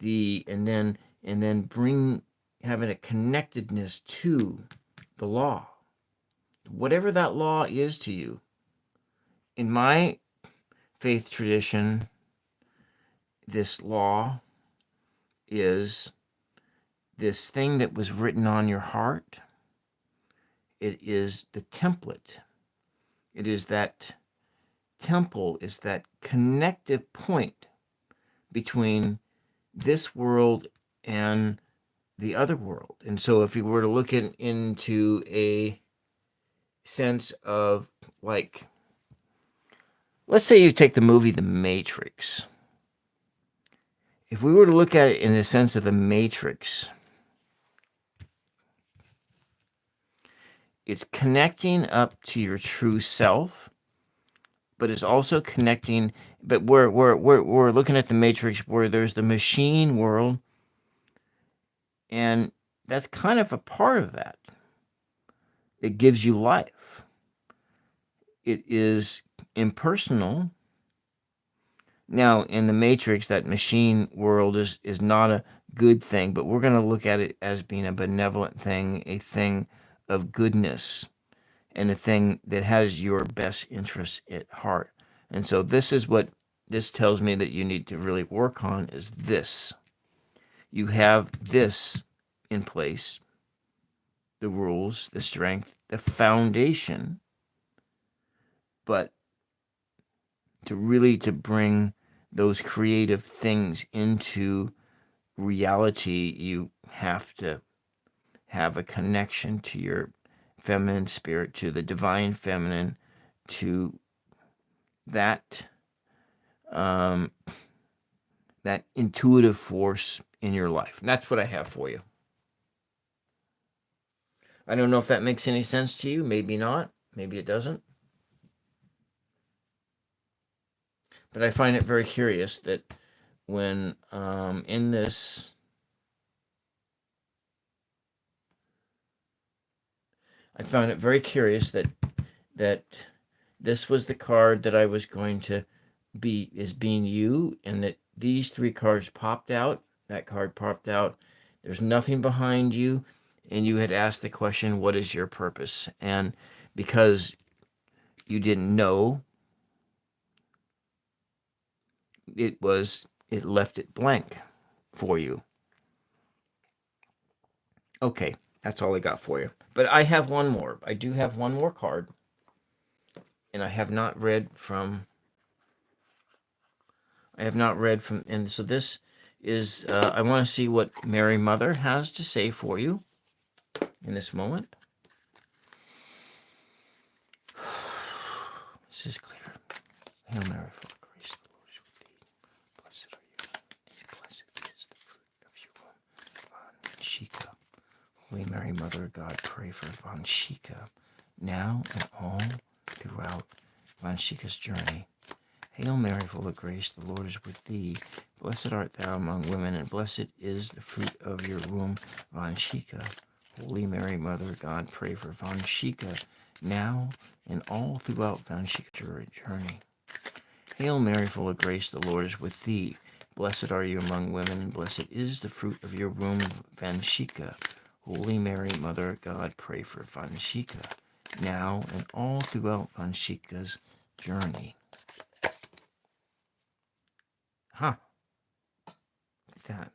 and then having a connectedness to the law, whatever that law is to you. In my faith tradition, this law is this thing that was written on your heart. It is the template. It is that temple, is that connective point between this world and the other world. And so if you were to look into a sense of, like, let's say you take the movie The Matrix. If we were to look at it in the sense of The Matrix, it's connecting up to your true self, but it's also connecting. But we're looking at The Matrix where there's the machine world, and that's kind of a part of that. It gives you life. It is impersonal. Now, in The Matrix, that machine world is not a good thing, but we're going to look at it as being a benevolent thing, a thing of goodness, and a thing that has your best interests at heart. And so this is what this tells me that you need to really work on, is this. You have this in place, the rules, the strength, the foundation, but to bring those creative things into reality, you have to have a connection to your feminine spirit, to the divine feminine, to that that intuitive force in your life. And that's what I have for you. I don't know if that makes any sense to you. Maybe not. Maybe it doesn't. But I find it very curious that when in this, I found it very curious that this was the card that I was going to be, is being you, and that these three cards popped out. That card popped out. There's nothing behind you, and you had asked the question, what is your purpose? And because you didn't know, it left it blank for you. Okay, that's all I got for you. But I have one more. I do have one more card, and I have not read from. And so this is. I want to see what Mary Mother has to say for you in this moment. This is clear. Hail Mary, full of grace, the Lord is with thee. Blessed are you, and blessed is the fruit of your womb. Vanshika. Holy Mary, Mother of God, pray for Vanshika now and all throughout Vanshika's journey. Hail Mary, full of grace, the Lord is with thee. Blessed art thou among women, and blessed is the fruit of your womb, Vanshika. Holy Mary, Mother of God, pray for Vanshika now and all throughout Vanshika's journey. Hail Mary, full of grace, the Lord is with thee. Blessed are you among women, and blessed is the fruit of your womb, Vanshika. Holy Mary, Mother of God, pray for Vanshika now and all throughout Vanshika's journey. Huh. Look at that.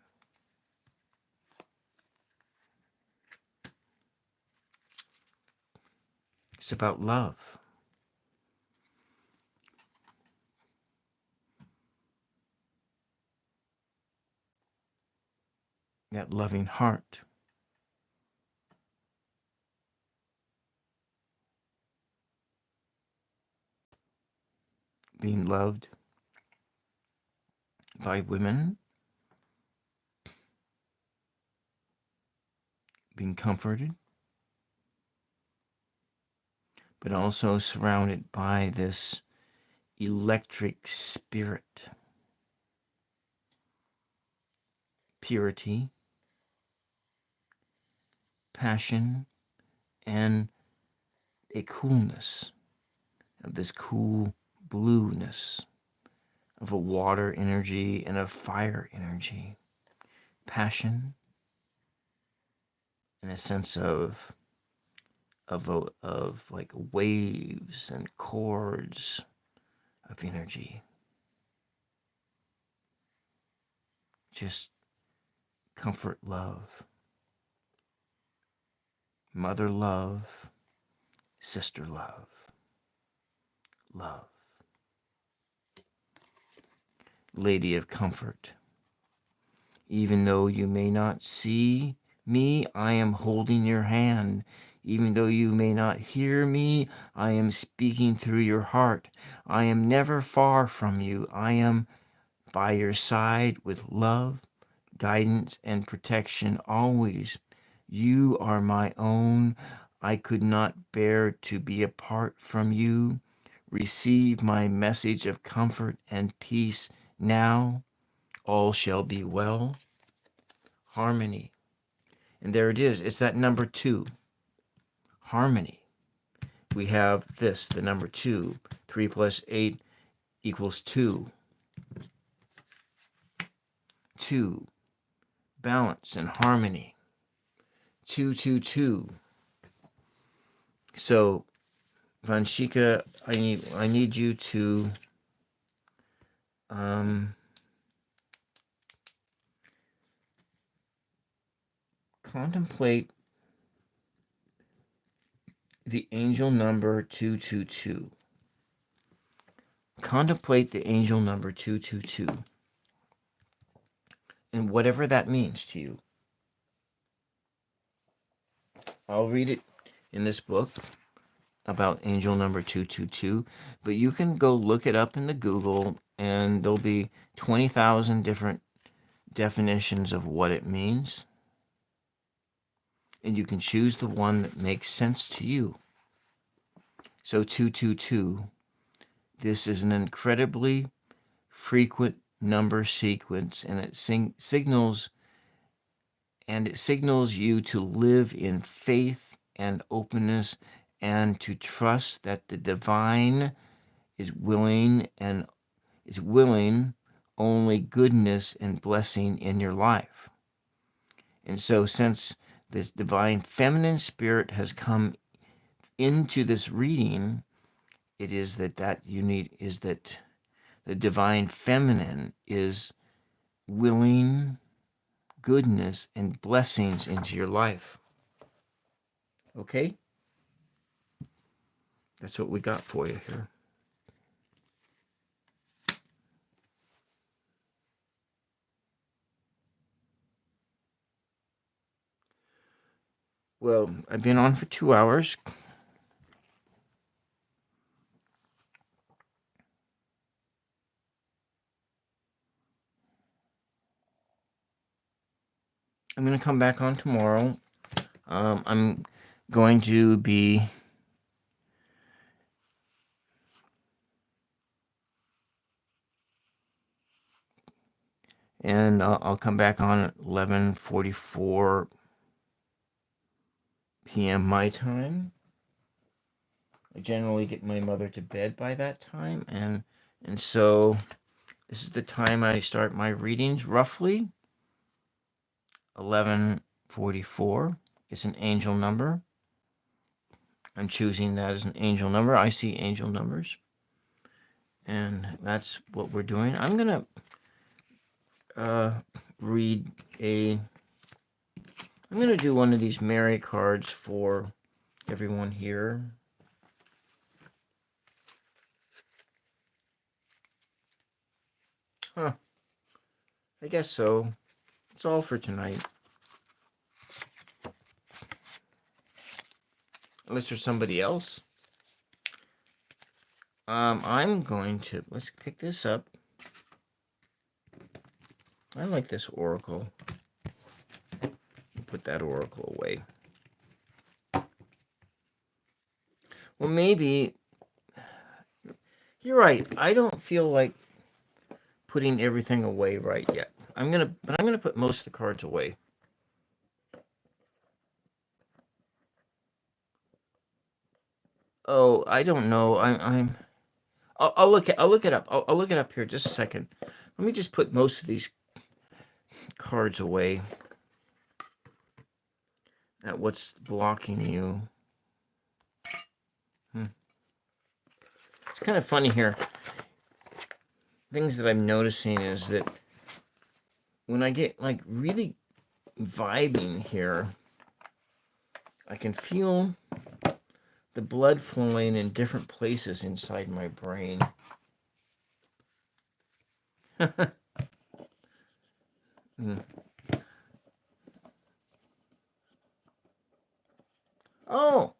It's about love. That loving heart. Being loved by women. Being comforted. But also surrounded by this electric spirit. Purity. Passion. And a coolness. Of this cool blueness. Of a water energy and a fire energy. Passion. And a sense of like waves and chords of energy. Just comfort love. Mother love. Sister love. love. Lady of comfort, even though you may not see me, I am holding your hand. Even though you may not hear me, I am speaking through your heart. I am never far from you. I am by your side with love, guidance, and protection always. You are my own. I could not bear to be apart from you. Receive my message of comfort and peace now. All shall be well. Harmony. And there it is. It's that number 2. Harmony. We have this, the number 2. 3 plus 8 equals 2. 2. Balance and harmony. 2, 2, 2. So, Vanshika, I need you to contemplate the angel number 222. Contemplate the angel number 222. And whatever that means to you. I'll read it in this book about angel number 222, but you can go look it up in the Google, and there'll be 20,000 different definitions of what it means. And you can choose the one that makes sense to you. So 222, this is an incredibly frequent number sequence, and it signals you to live in faith and openness, and to trust that the divine is willing only goodness and blessing in your life. And so, since this divine feminine spirit has come into this reading, it is that the divine feminine is willing goodness and blessings into your life. Okay? That's what we got for you here. Well, I've been on for 2 hours. I'm going to come back on tomorrow. I'm going to be and I'll come back on at 11:44 p.m. my time. I generally get my mother to bed by that time, and so this is the time I start my readings, roughly 11:44. It's an angel number. I'm choosing that as an angel number. I see angel numbers, and that's what we're doing. I'm gonna read I'm gonna do one of these Mary cards for everyone here. Huh. I guess so. It's all for tonight. Unless there's somebody else. I'm going to, let's pick this up. I like this oracle. Put that oracle away. Well, maybe, you're right. I don't feel like putting everything away right yet. I'm gonna put most of the cards away. Oh, I don't know. I'll look it up. I'll look it up here just a second. Let me just put most of these cards away. At what's blocking you. It's kind of funny here. Things that I'm noticing is that when I get like really vibing here, I can feel the blood flowing in different places inside my brain. Mm. Oh,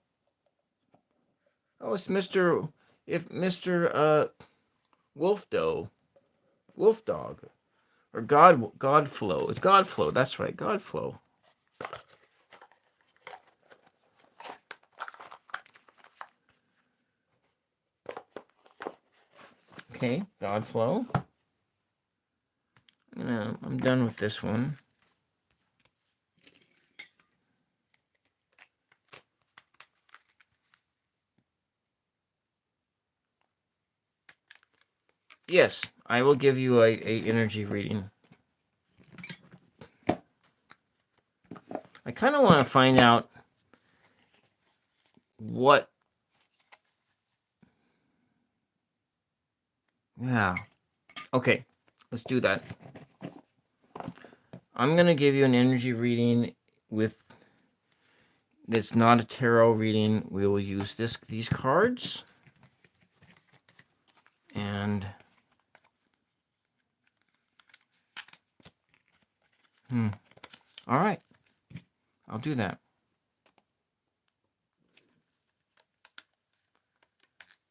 it's Mr. Wolf Dog, or Godflow. It's Godflow. That's right, Godflow. Okay, Godflow. I'm done with this one. Yes, I will give you a energy reading. I kind of want to find out what. Yeah. Okay, let's do that. I'm going to give you an energy reading with. It's not a tarot reading. We will use these cards. And all right, I'll do that.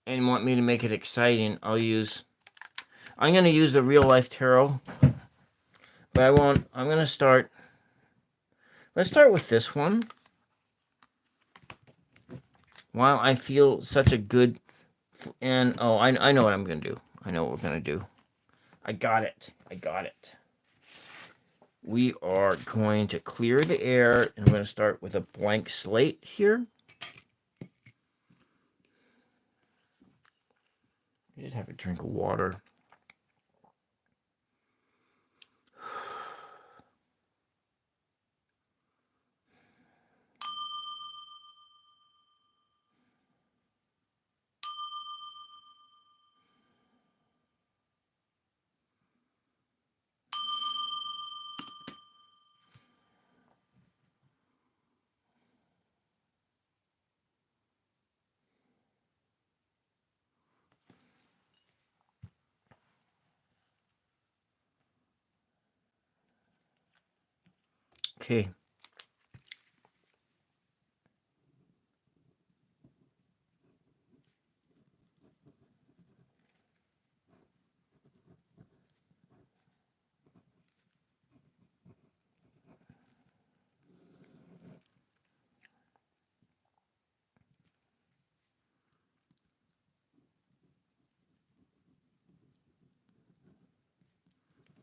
And want me to make it exciting, I'm going to use the real life tarot, but I'm going to start. Let's start with this one. While I feel such a good, and I know what I'm going to do. I know what we're going to do. I got it. We are going to clear the air, and I'm going to start with a blank slate here. I just have a drink of water. Okay.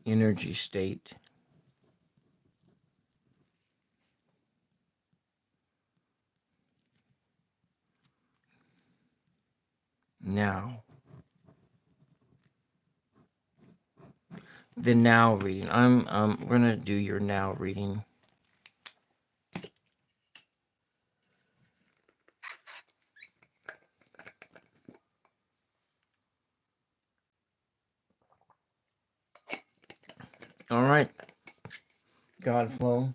Energy state. Now. The now reading. We're gonna do your now reading. All right, Godflow.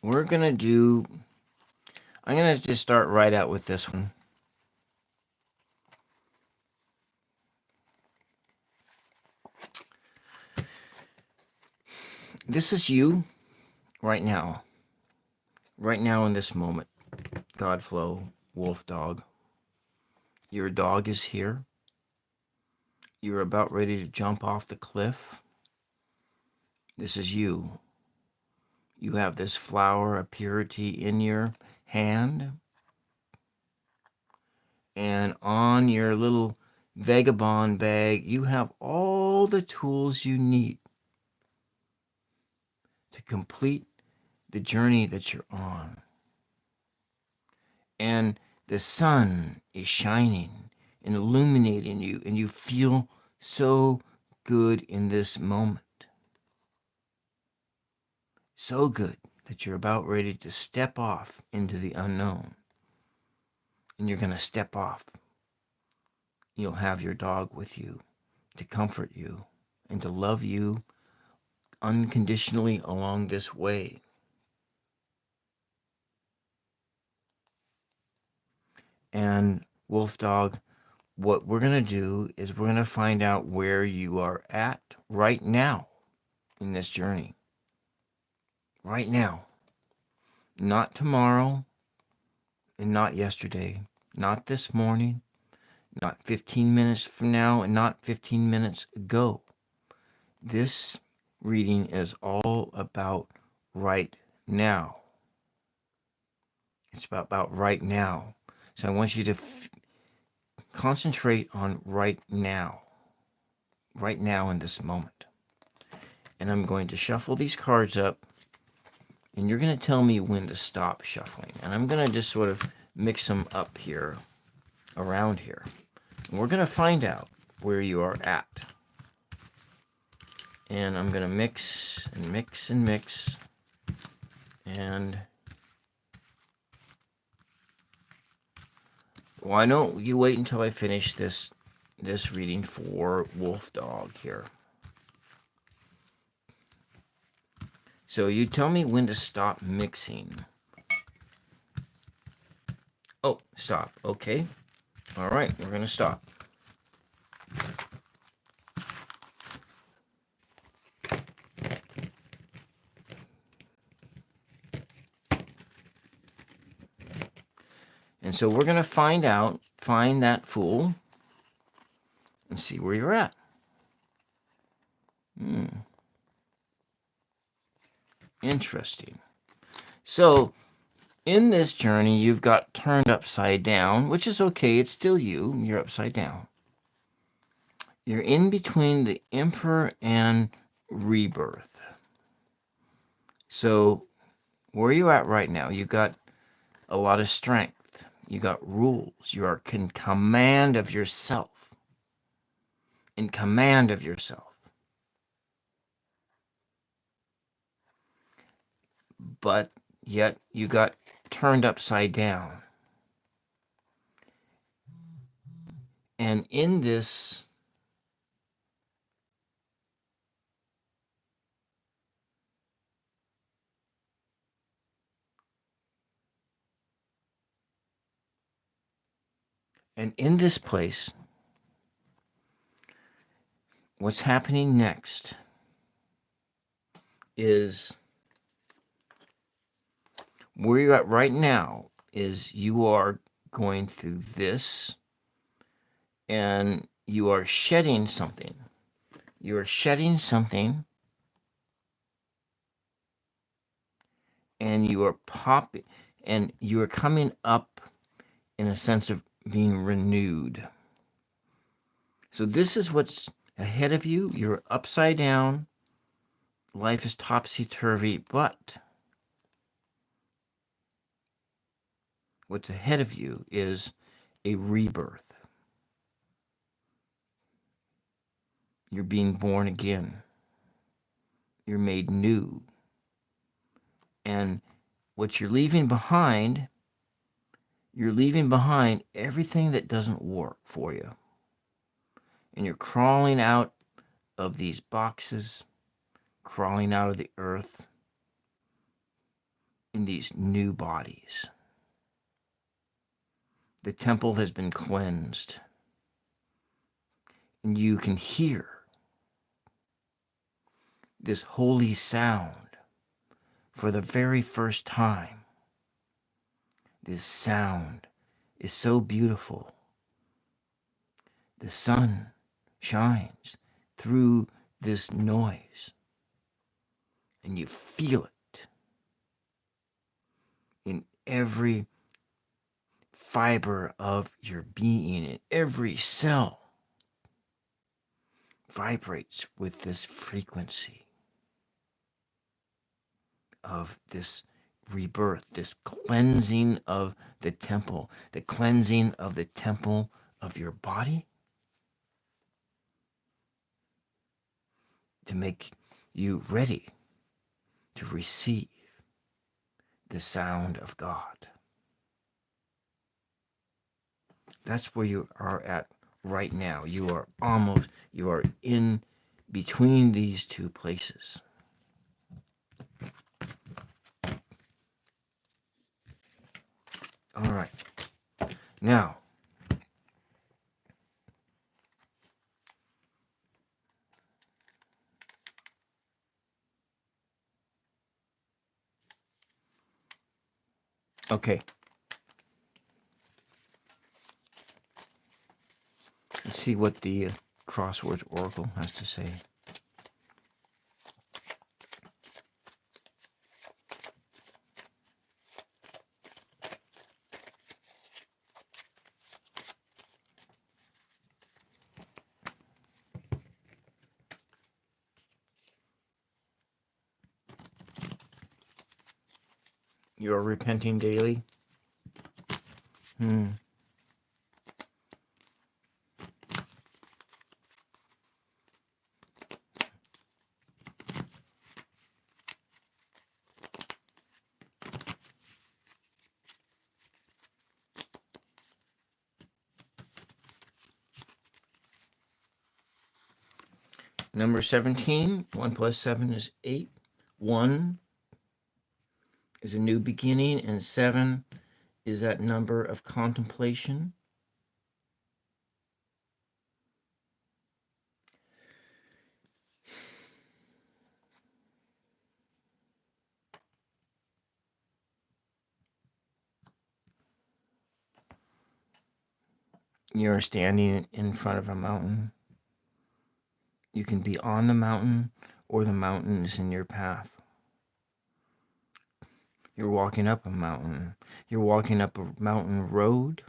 We're gonna do. I'm gonna just start right out with this one. This is you right now. Right now in this moment. Godflow, Wolf Dog. Your dog is here. You're about ready to jump off the cliff. This is you. You have this flower of purity in your hand. And on your little vagabond bag, you have all the tools you need to complete the journey that you're on. And the sun is shining and illuminating you, and you feel so good in this moment. So good that you're about ready to step off into the unknown. And you're going to step off. You'll have your dog with you to comfort you and to love you unconditionally along this way. And Wolf Dog, what we're going to do is we're going to find out where you are at right now in this journey. Right now. Not tomorrow and not yesterday. Not this morning. Not 15 minutes from now and not 15 minutes ago. This reading is all about right now. It's about right now. So I want you to concentrate on right now in this moment. And I'm going to shuffle these cards up, and you're going to tell me when to stop shuffling. And I'm going to just sort of mix them up here, around here. And we're going to find out where you are at. And I'm going to mix and mix and mix. And why don't you wait until I finish this reading for Wolf Dog here. So you tell me when to stop mixing. Oh, stop. Okay. All right, we're going to stop. And so we're going to find that Fool, and see where you're at. Interesting. So in this journey, you've got turned upside down, which is okay. It's still you. You're upside down. You're in between the Emperor and Rebirth. So where are you at right now? You got a lot of strength. You got rules. You are in command of yourself. In command of yourself. But yet you got turned upside down. And in this place, what's happening next is where you're at right now is you are going through this and you are shedding something. You are shedding something and you are popping and you are coming up in a sense of being renewed. So this is what's ahead of you. You're upside down. Life is topsy-turvy, but what's ahead of you is a rebirth. You're being born again. You're made new. And what you're leaving behind everything that doesn't work for you. And you're crawling out of these boxes, crawling out of the earth in these new bodies. The temple has been cleansed. And you can hear this holy sound for the very first time. This sound is so beautiful. The sun shines through this noise, and you feel it in every fiber of your being, and every cell vibrates with this frequency of this rebirth, this cleansing of the temple of your body, to make you ready to receive the sound of God. That's where you are at right now. You are in between these two places. All right. Now, okay, let's see what the Crosswords Oracle has to say. You are repenting daily? Number 17, 1 plus 7 is 8. 1 is a new beginning, and 7 is that number of contemplation. You're standing in front of a mountain. You can be on the mountain, or the mountain is in your path. You're walking up a mountain. You're walking up a mountain road.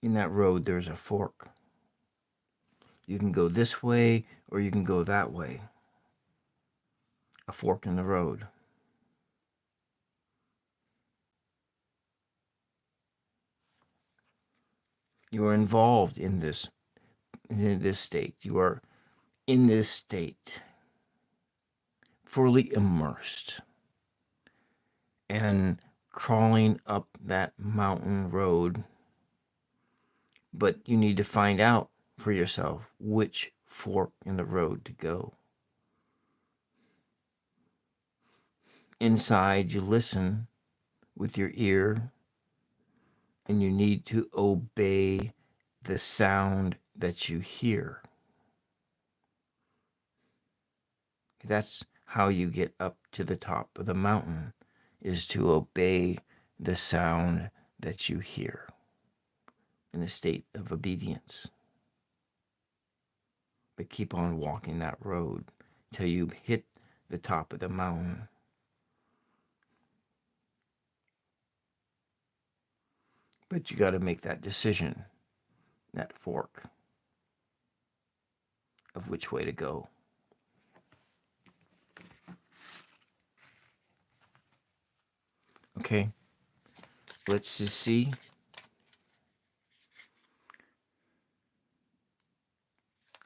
In that road, there's a fork. You can go this way, or you can go that way. A fork in the road. You are involved in this state. You are in this state, fully immersed, and crawling up that mountain road. But you need to find out for yourself which fork in the road to go. Inside, you listen with your ear, and you need to obey the sound that you hear. That's how you get up to the top of the mountain, is to obey the sound that you hear in a state of obedience. But keep on walking that road till you hit the top of the mountain. But you got to make that decision, that fork, of which way to go. Okay, let's just see.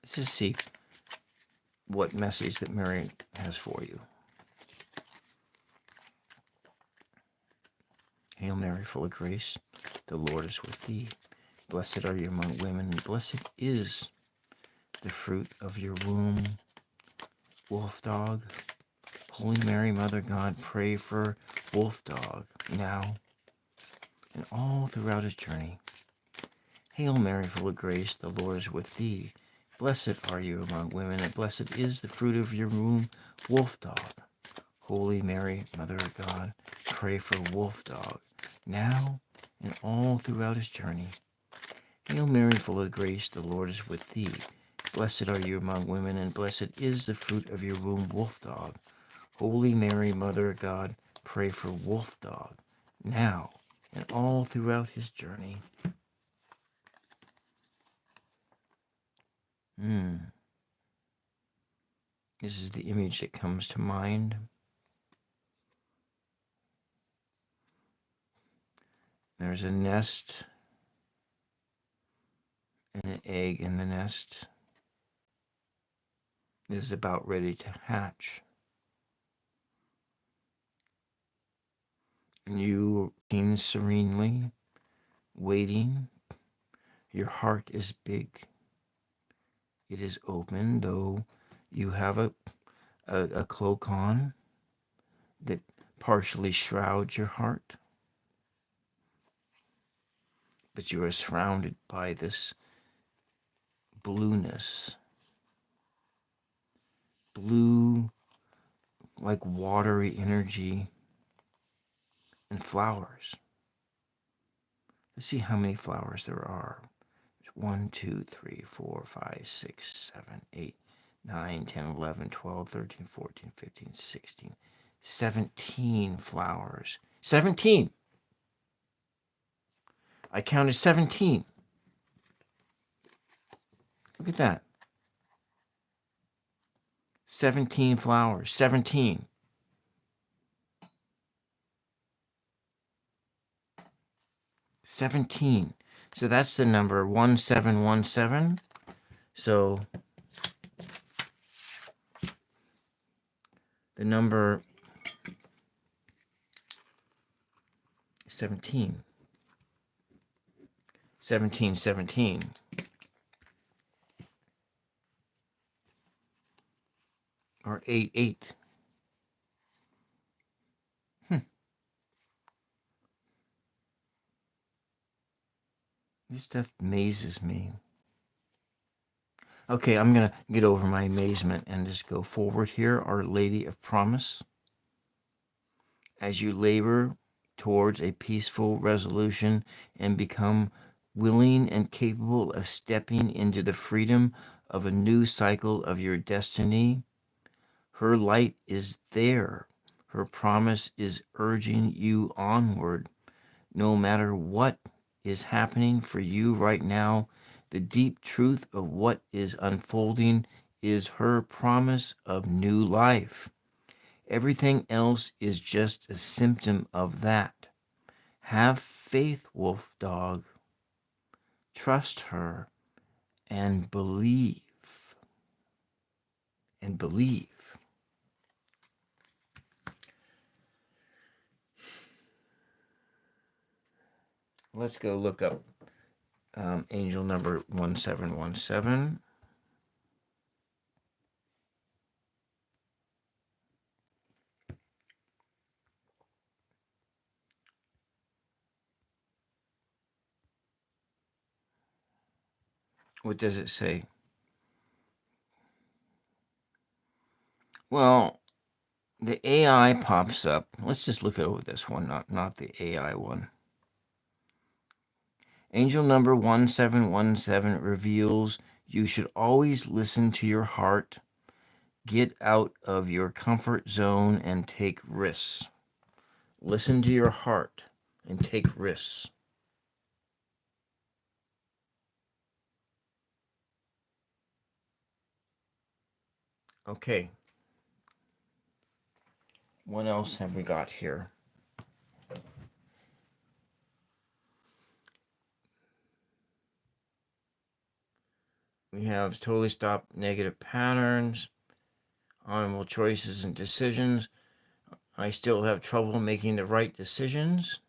Let's just see what message that Mary has for you. Hail Mary, full of grace, the Lord is with thee. Blessed are you among women, and blessed is the fruit of your womb. Wolf Dog, Holy Mary, Mother God, pray for Wolf Dog now and all throughout his journey. Hail Mary, full of grace, the Lord is with thee. Blessed are you among women, and blessed is the fruit of your womb, Wolf Dog. Holy Mary, Mother of God, pray for Wolf Dog now and all throughout his journey. Hail Mary, full of grace, the Lord is with thee. Blessed are you among women, and blessed is the fruit of your womb, Wolf Dog. Holy Mary, Mother of God, pray for Wolf Dog now and all throughout his journey. This is the image that comes to mind. There's a nest and an egg in the nest. It is about ready to hatch. And you are serenely waiting. Your heart is big. It is open, though you have a cloak on that partially shrouds your heart. but you are surrounded by this blueness. Blue, like watery energy, and flowers. Let's see how many flowers there are. 1, 2, 3, 4, 5, 6, 7, 8, 9, 10, 11, 12, 13, 14, 15, 16, 17 flowers. 17! I counted 17. Look at that. 17 flowers. 17. So that's the number 1717. So the number 17. 1717. Or 88. This stuff amazes me. Okay, I'm going to get over my amazement and just go forward here. Our Lady of Promise. As you labor towards a peaceful resolution and become willing and capable of stepping into the freedom of a new cycle of your destiny, her light is there. Her promise is urging you onward. No matter what is happening for you right now, the deep truth of what is unfolding is her promise of new life. Everything else is just a symptom of that. Have faith, wolf dog. Trust her and believe. And believe. Let's go look up angel number 1717. What does it say? Well, the AI pops up. Let's just look at this one, not the AI one. Angel number 1717 reveals you should always listen to your heart, get out of your comfort zone, and take risks. Listen to your heart and take risks. Okay. What else have we got here? We have totally stop negative patterns, honorable choices and decisions. I still have trouble making the right decisions.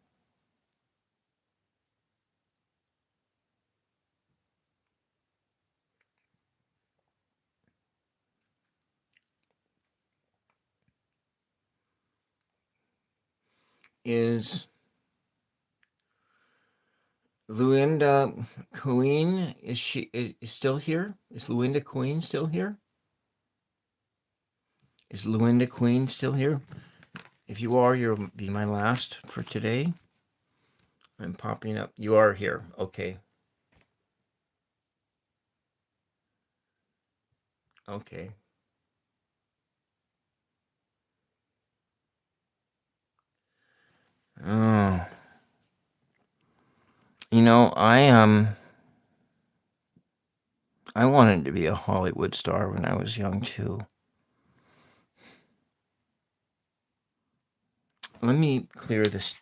Is Luenda Queen, is still here? Is Luenda Queen still here? Is Luenda Queen still here? If you are, you'll be my last for today. I'm popping up. You are here. Okay. Okay. Oh. You know, I wanted to be a Hollywood star when I was young too. Let me clear this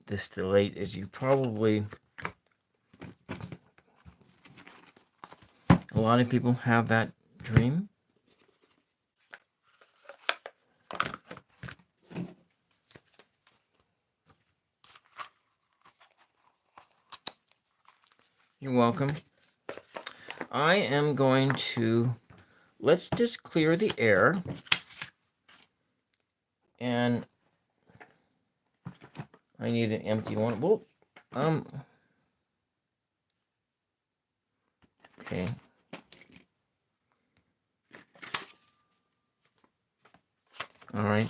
this delay, as you probably, a lot of people have that dream. You're welcome. I am going to, let's just clear the air. And I need an empty one. Well, Okay. All right.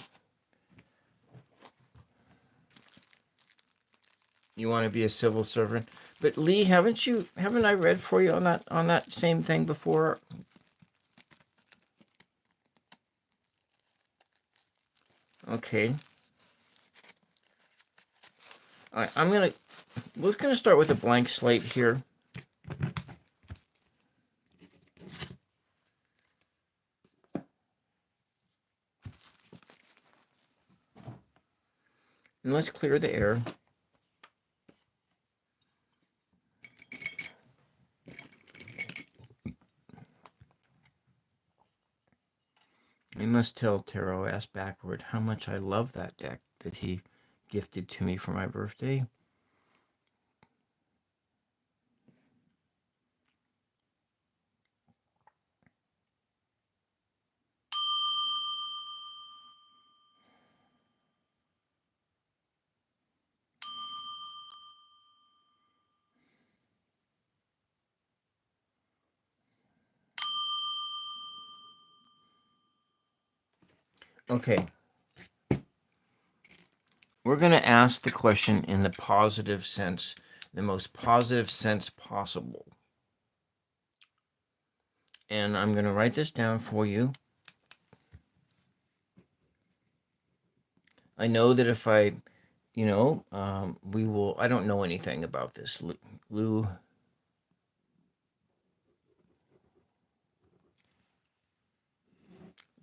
You want to be a civil servant. But Lee, haven't I read for you on that same thing before? Okay. All right, we're gonna start with a blank slate here. And let's clear the air. I must tell Tarot Ass Backward how much I love that deck that he gifted to me for my birthday. Okay. We're going to ask the question in the positive sense, the most positive sense possible. And I'm going to write this down for you. I know that if I, I don't know anything about this.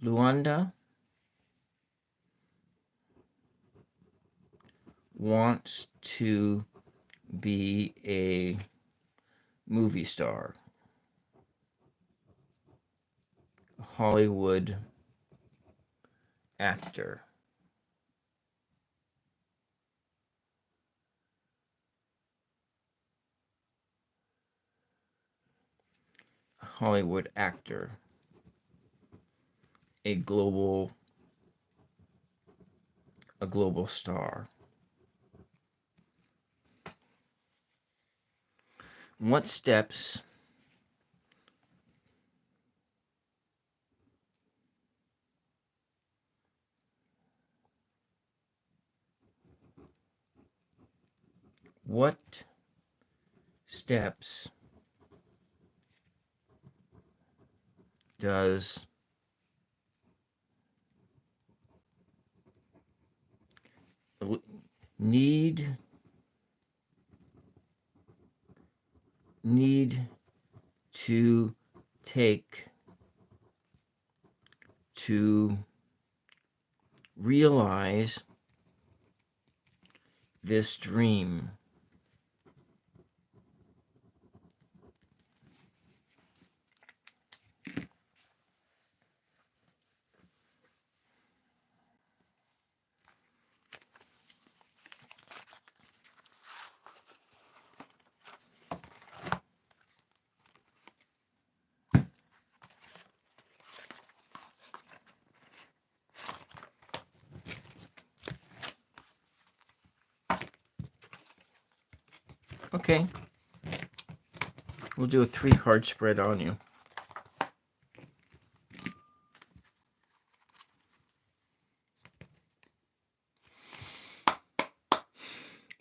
Luanda wants to be a movie star, a Hollywood actor. A Hollywood actor. A global star. What steps does need to take to realize this dream? Okay. We'll do a 3-card spread on you.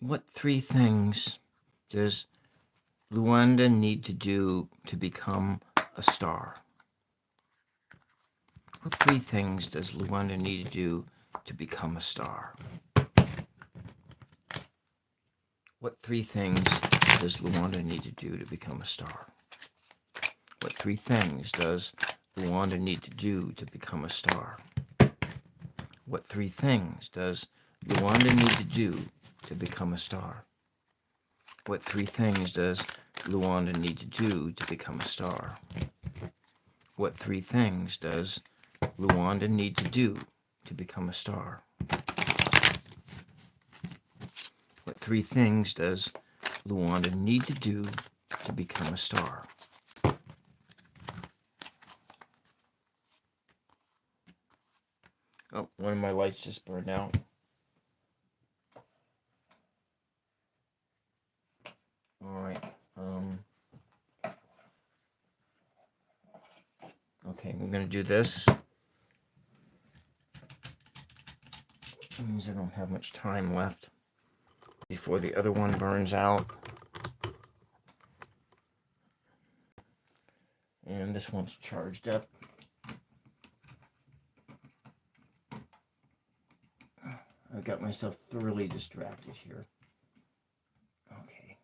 What 3 things does Luanda need to do to become a star? What 3 things does Luanda need to do to become a star? What 3 things does Luanda need to do to become a star? What 3 things does Luanda need to do to become a star? What 3 things does Luanda need to do to become a star? What 3 things does Luanda need to do to become a star? What 3 things does Luanda need to do to become a star? What 3 things does Luanda need to do to become a star? Oh, one of my lights just burned out. All right. I'm going to do this. It means I don't have much time left before the other one burns out. And this one's charged up. I've got myself thoroughly distracted here. Okay.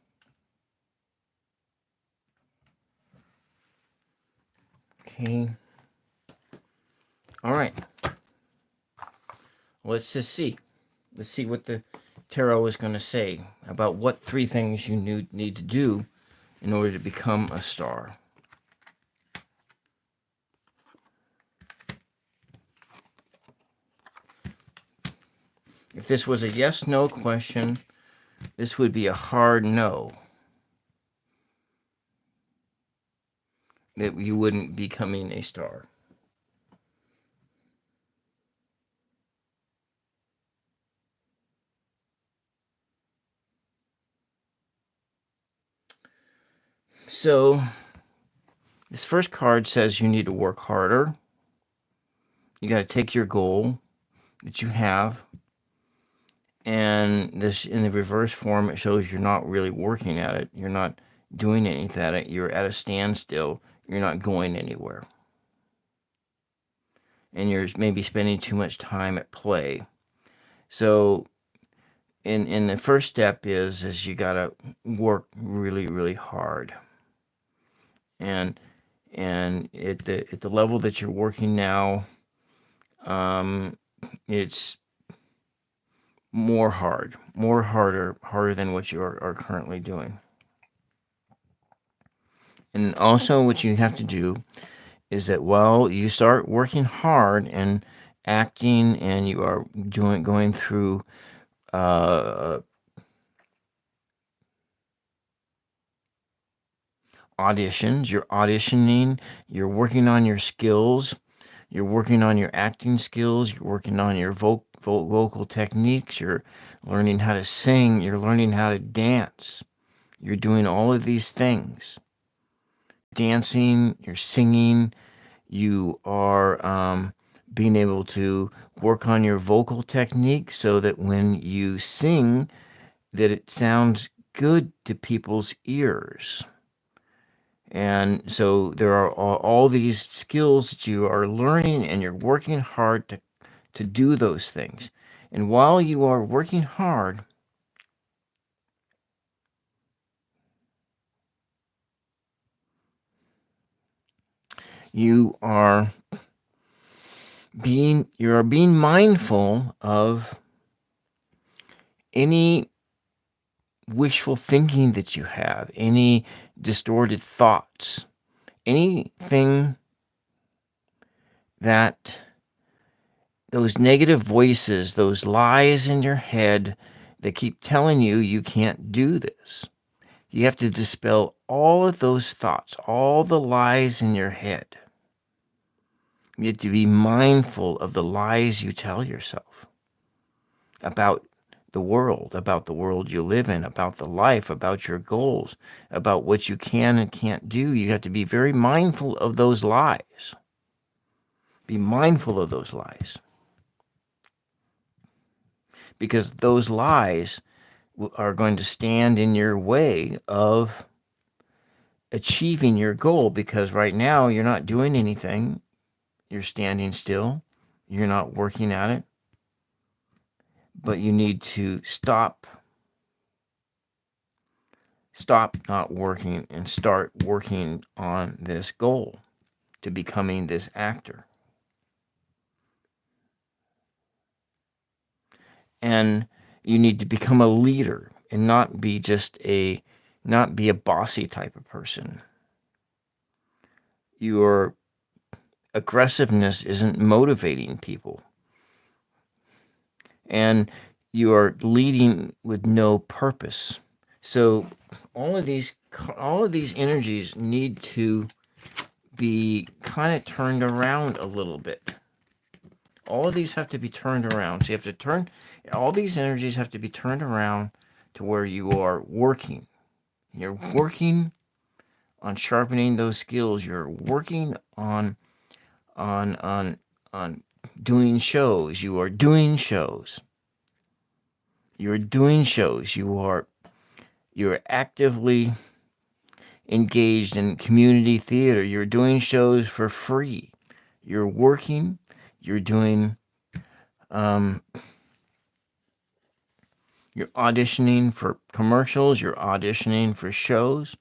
Okay. All right. Let's just see. Let's see what the tarot is going to say about what 3 things you need to do in order to become a star. If this was a yes/no question, this would be a hard no. That you wouldn't be becoming a star. So, this first card says you need to work harder. You got to take your goal that you have, and this in the reverse form, it shows you're not really working at it. You're not doing anything at it. You're at a standstill. You're not going anywhere. And you're maybe spending too much time at play. So in the first step is you got to work really, really hard. And at the level that you're working now, it's harder than what you are currently doing. And also what you have to do is that while you start working hard and acting, and you are going through auditions, you're auditioning, you're working on your skills, you're working on your acting skills, you're working on your vocal techniques, you're learning how to sing, you're learning how to dance. You're doing all of these things. Dancing, you're singing, you are being able to work on your vocal technique so that when you sing, that it sounds good to people's ears. And so there are all these skills that you are learning, and you're working hard to do those things. And while you are working hard, you are being mindful of any wishful thinking that you have, any distorted thoughts, anything that those negative voices, those lies in your head that keep telling you you can't do this. You have to dispel all of those thoughts, all the lies in your head. You have to be mindful of the lies you tell yourself about the world you live in, about the life, about your goals, about what you can and can't do. You have to be very mindful of those lies. Be mindful of those lies. Because those lies are going to stand in your way of achieving your goal, because right now you're not doing anything. You're standing still. You're not working at it. But you need to stop not working and start working on this goal to becoming this actor. And you need to become a leader and not be a bossy type of person. Your aggressiveness isn't motivating people. And you are leading with no purpose. So all of these energies need to be kind of turned around a little bit. All of these have to be turned around. So you have to turn, all these energies have to be turned around to where you are working. You're working on sharpening those skills. You're working on on doing shows. You are doing shows. You're doing shows. You're actively engaged in community theater. You're doing shows for free. You're working. You're doing. You're auditioning for commercials. You're auditioning for shows.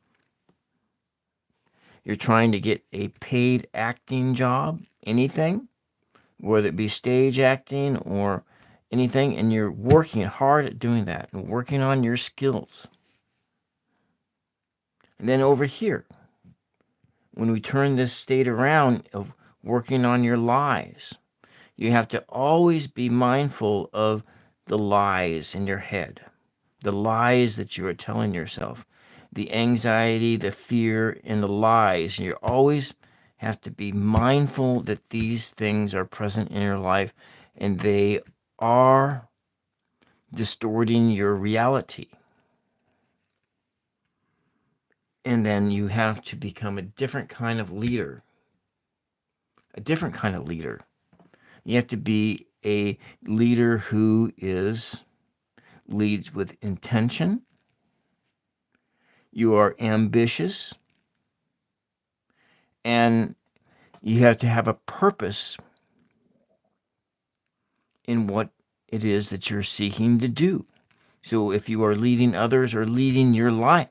You're trying to get a paid acting job. Anything, whether it be stage acting or anything, and you're working hard at doing that and working on your skills. And then over here, when we turn this state around of working on your lies, you have to always be mindful of the lies in your head, the lies that you are telling yourself, the anxiety, the fear, and the lies. And you always have to be mindful that these things are present in your life and they are distorting your reality. And then you have to become a different kind of leader. A different kind of leader. You have to be a leader who leads with intention. You are ambitious. And you have to have a purpose in what it is that you're seeking to do. So if you are leading others or leading your life,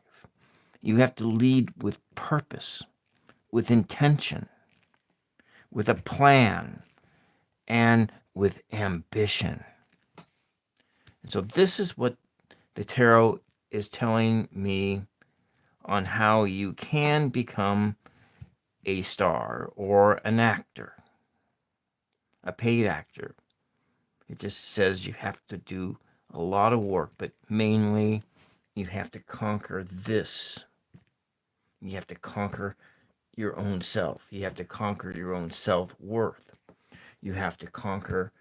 you have to lead with purpose, with intention, with a plan, and with ambition. And so this is what the tarot is telling me on how you can become a star or an actor, a paid actor. It just says you have to do a lot of work, but mainly you have to conquer this. You have to conquer your own self. You have to conquer your own self-worth. You have to conquer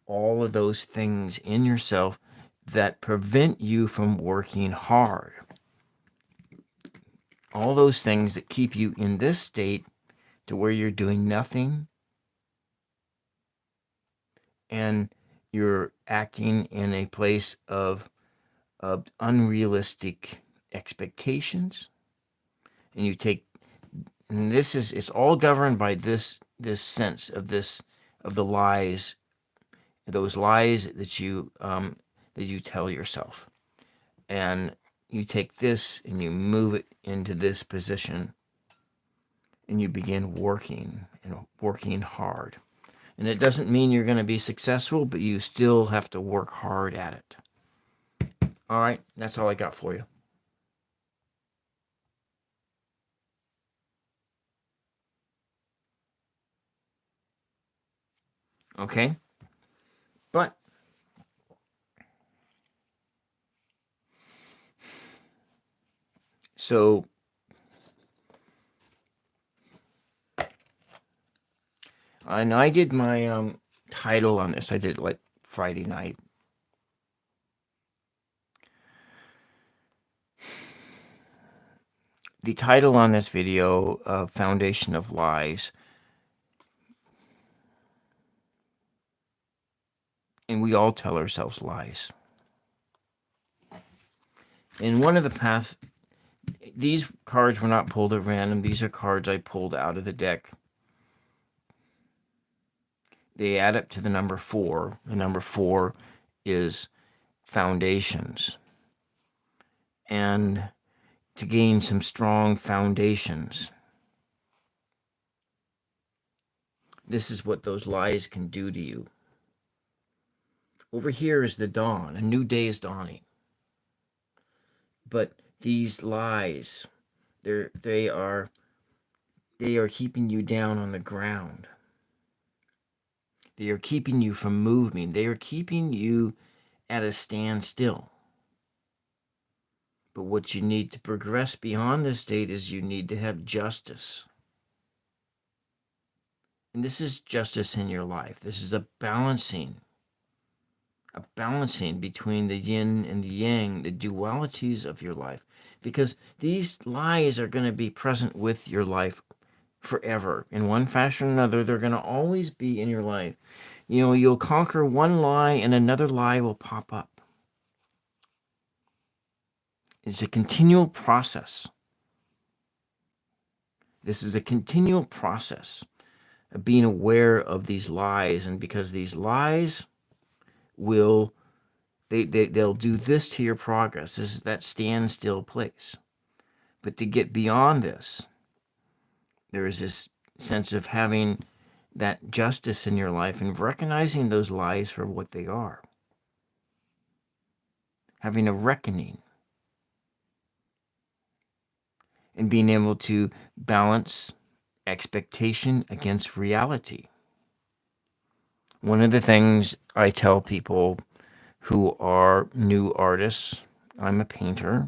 all of those things in yourself that prevent you from working hard. All those things that keep you in this state to where you're doing nothing and you're acting in a place of unrealistic expectations. And you take, and it's all governed by this sense of the lies, those lies that you tell yourself. And you take this and you move it into this position and you begin working hard. And it doesn't mean you're going to be successful, but you still have to work hard at it. All right, that's all I got for you. Okay? But so and I did my title on this. I did it like Friday night. The title on this video, Foundation of Lies. And we all tell ourselves lies. In one of the past, these cards were not pulled at random. These are cards I pulled out of the deck. They add up to the number 4. The number 4 is foundations. And to gain some strong foundations, this is what those lies can do to you. Over here is the dawn. A new day is dawning. But these lies, they are keeping you down on the ground. They are keeping you from moving. They are keeping you at a standstill. But what you need to progress beyond this state is you need to have justice. And this is justice in your life. This is a balancing between the yin and the yang, the dualities of your life. Because these lies are going to be present with your life forever. In one fashion or another, they're going to always be in your life. You know, you'll conquer one lie and another lie will pop up. It's a continual process. This is a continual process of being aware of these lies, and because these lies will they'll do this to your progress. This is that standstill place. But to get beyond this, there is this sense of having that justice in your life and recognizing those lies for what they are. Having a reckoning and being able to balance expectation against reality. One of the things I tell people who are new artists, I'm a painter,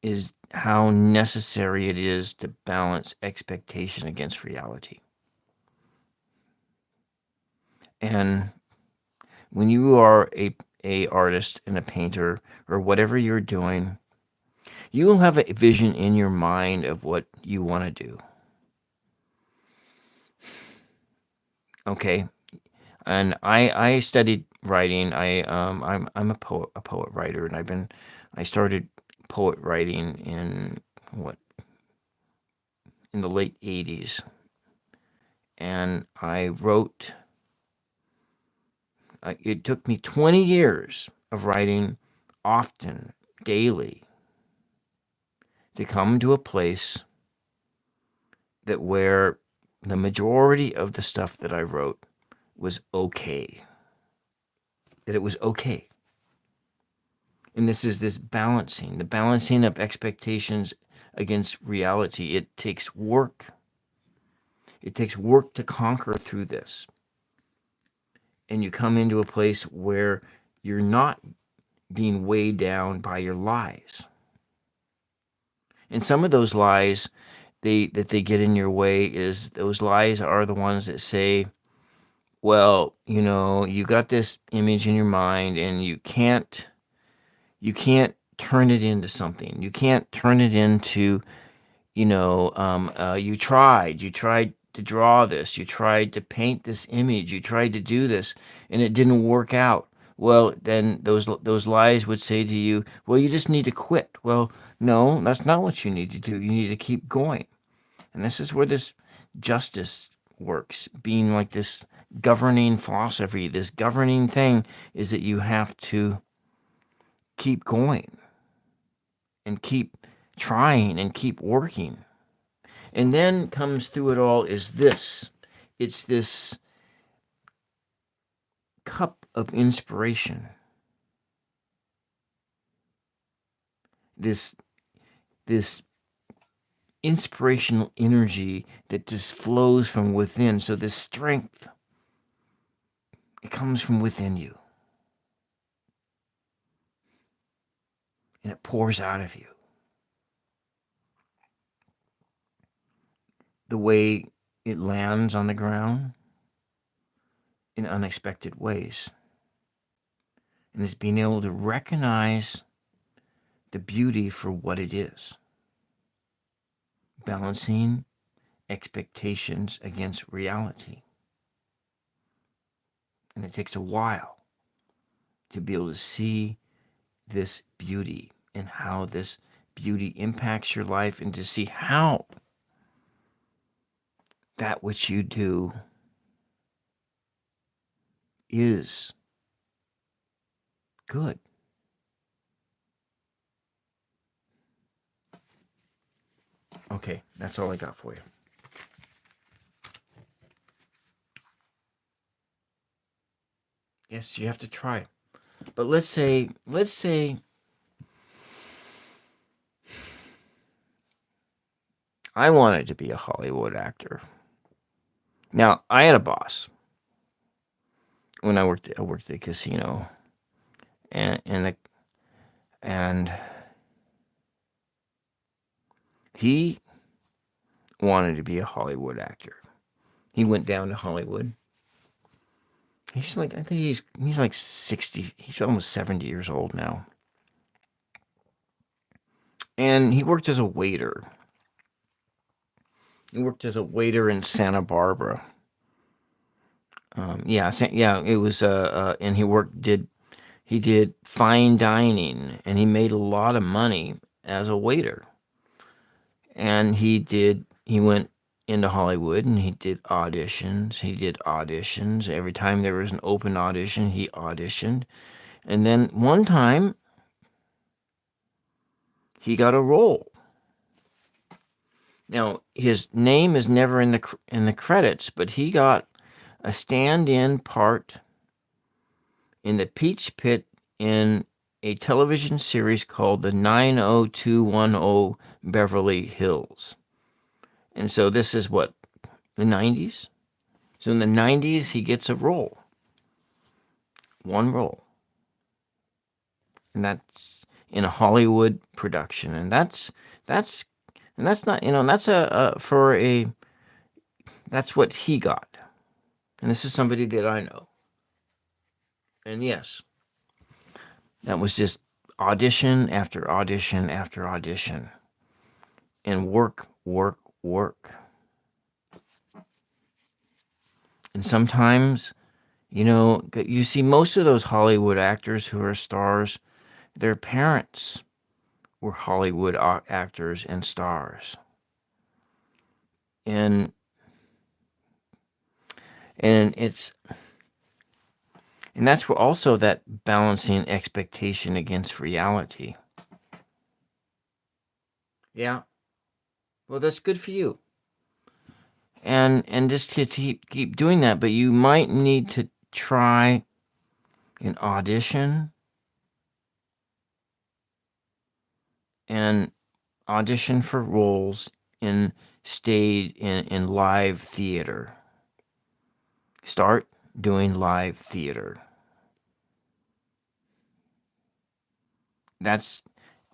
is how necessary it is to balance expectation against reality. And when you are a artist and a painter or whatever you're doing, you will have a vision in your mind of what you want to do. Okay, and I studied writing. I'm a poet writer, and I started poet writing in the late 80s, and I wrote. It took me 20 years of writing, often daily, to come to a place that where the majority of the stuff that I wrote was okay. That it was okay. And this is the balancing of expectations against reality. It takes work. It takes work to conquer through this. And you come into a place where you're not being weighed down by your lies. And some of those lies that they get in your way is those lies are the ones that say, well, you know, you got this image in your mind and you can't turn it into something. You can't turn it into, you tried to draw this, you tried to paint this image, you tried to do this, and it didn't work out. Well, then those lies would say to you, well, you just need to quit. Well, no, that's not what you need to do. You need to keep going. And this is where this justice works, being like this governing philosophy, this governing thing is that you have to keep going and keep trying and keep working. And then comes through it all is this. It's this cup of inspiration. This inspirational energy that just flows from within. So this strength, it comes from within you. And it pours out of you. The way it lands on the ground in unexpected ways. And it's being able to recognize the beauty for what it is. Balancing expectations against reality. And it takes a while to be able to see this beauty and how this beauty impacts your life, and to see how that which you do is good. Okay, that's all I got for you. Yes, you have to try it. But let's say I wanted to be a Hollywood actor. Now, I had a boss when I worked at a casino, and he wanted to be a Hollywood actor. He went down to Hollywood. I think he's like 60. He's almost 70 years old now. And he worked as a waiter. He worked as a waiter in Santa Barbara. It was and he did fine dining, and he made a lot of money as a waiter. And he went into Hollywood, and he did auditions. Every time there was an open audition, he auditioned. And then one time, he got a role. Now, his name is never in the credits, but he got a stand-in part in the Peach Pit in a television series called the 90210 Beverly Hills. And so this is what, the 90s? So in the 90s, he gets a role. One role. And that's in a Hollywood production. And that's not, that's what he got. And this is somebody that I know. And yes, that was just audition after audition after audition. And work. And sometimes, you see most of those Hollywood actors who are stars, their parents were Hollywood actors and stars. And that's where also that balancing expectation against reality. Yeah. Well, that's good for you. And just to keep doing that, but you might need to try an audition and audition for roles in live theater. Start doing live theater. That's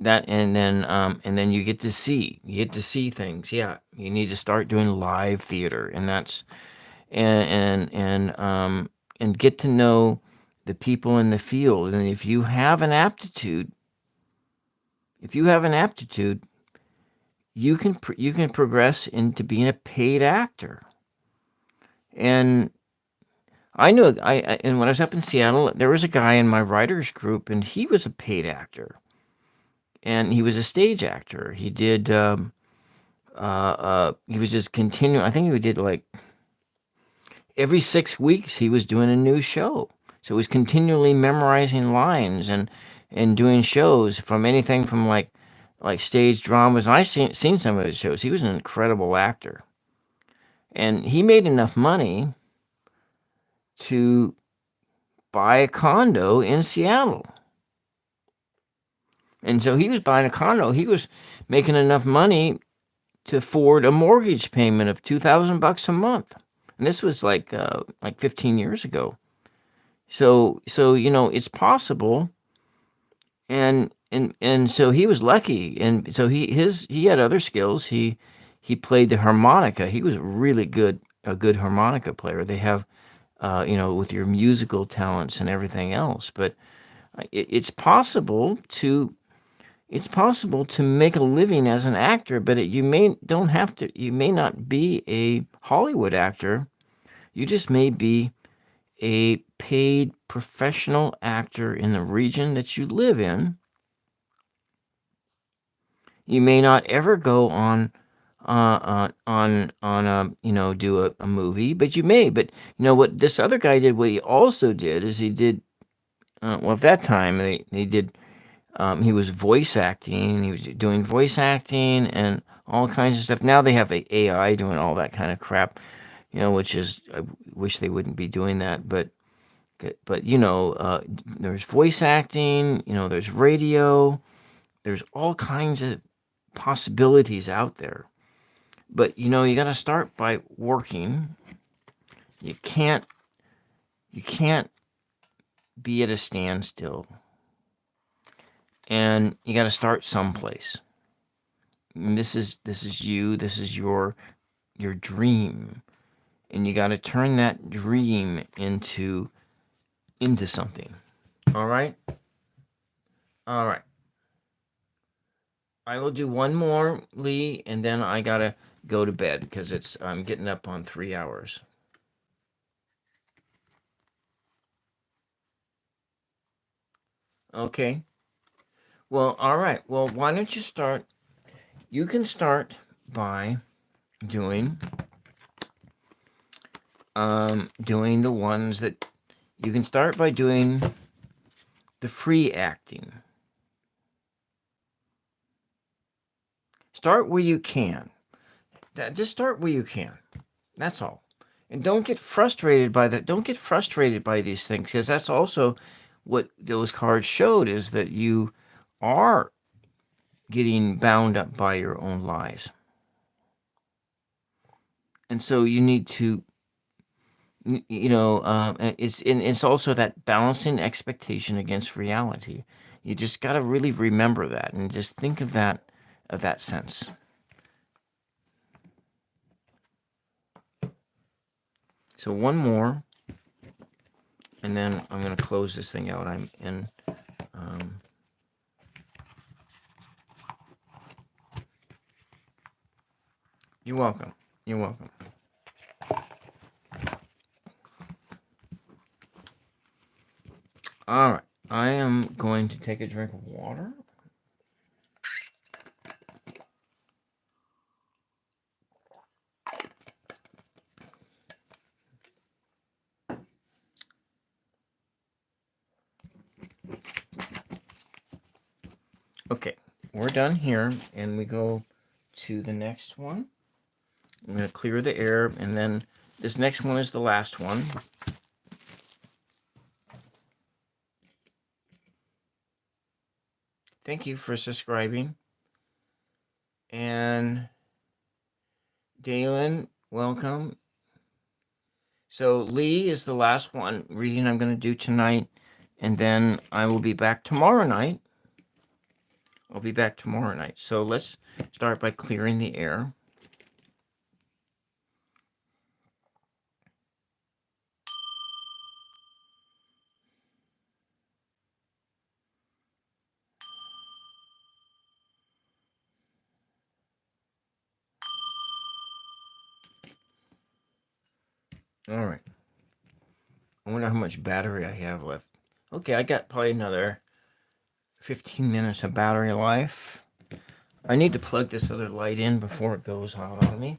that, and then you get to see things. Yeah, you need to start doing live theater, and that's and get to know the people in the field. And if you have an aptitude, you can progress into being a paid actor. And and when I was up in Seattle, there was a guy in my writers group, and he was a paid actor. And he was a stage actor. He did, he was just continuing. I think he did like every 6 weeks he was doing a new show. So he was continually memorizing lines and doing shows from anything from like stage dramas. And I've seen some of his shows. He was an incredible actor. And he made enough money to buy a condo in Seattle. And so he was buying a condo. He was making enough money to afford a mortgage payment of $2,000 a month. And this was like 15 years ago. So it's possible. And so he was lucky. And so he had other skills. He played the harmonica. He was a good harmonica player. They have with your musical talents and everything else. But it's possible to make a living as an actor, but you may not be a Hollywood actor. You just may be a paid professional actor in the region that you live in. You may not ever go on do a movie, but you may. But what this other guy did, what he also did is he did, at that time they did. He was voice acting. He was doing voice acting and all kinds of stuff. Now they have AI doing all that kind of crap, which is, I wish they wouldn't be doing that. But there's voice acting. There's radio. There's all kinds of possibilities out there. But you got to start by working. You can't be at a standstill. And you got to start someplace. And this is you. This is your dream, and you got to turn that dream into something. All right. I will do one more, Lee, and then I gotta go to bed because I'm getting up on 3 hours. Okay. Well, all right. Well, why don't you start? You can start by doing doing the ones that you can start by doing the free acting. Start where you can. Just start where you can. That's all. And don't get frustrated by that. Don't get frustrated by these things because that's also what those cards showed is that you are getting bound up by your own lies. And so you need to, it's also that balancing expectation against reality. You just got to really remember that and just think of that sense. So one more, and then I'm going to close this thing out. I'm in. You're welcome. You're welcome. All right. I am going to take a drink of water. Okay, we're done here, and we go to the next one. I'm going to clear the air, and then this next one is the last one. Thank you for subscribing. And Dalen, welcome. So Lee is the last one reading I'm going to do tonight, and then I will be back tomorrow night. I'll be back tomorrow night. So let's start by clearing the air. All right. I wonder how much battery I have left. Okay, I got probably another 15 minutes of battery life. I need to plug this other light in before it goes out on me.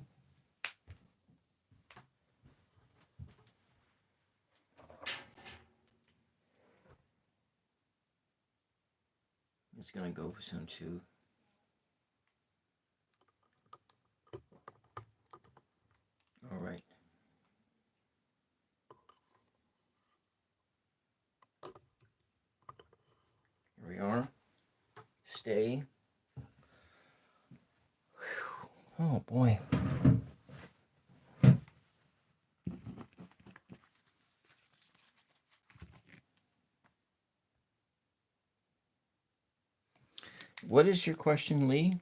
It's going to go soon too. All right. Here we are. Stay. Oh boy. What is your question, Lee?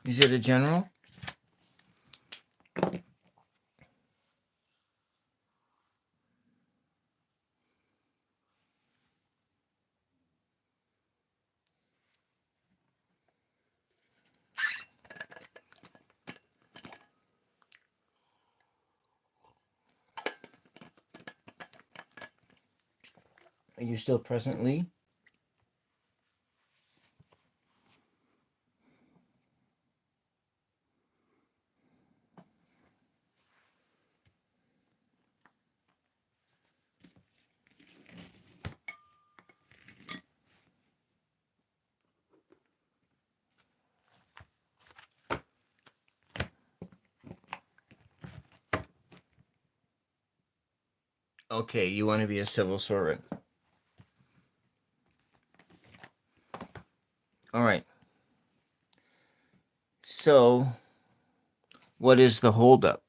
Is it a general? Are you still present, Lee? Okay, you want to be a civil servant. All right. So, what is the holdup?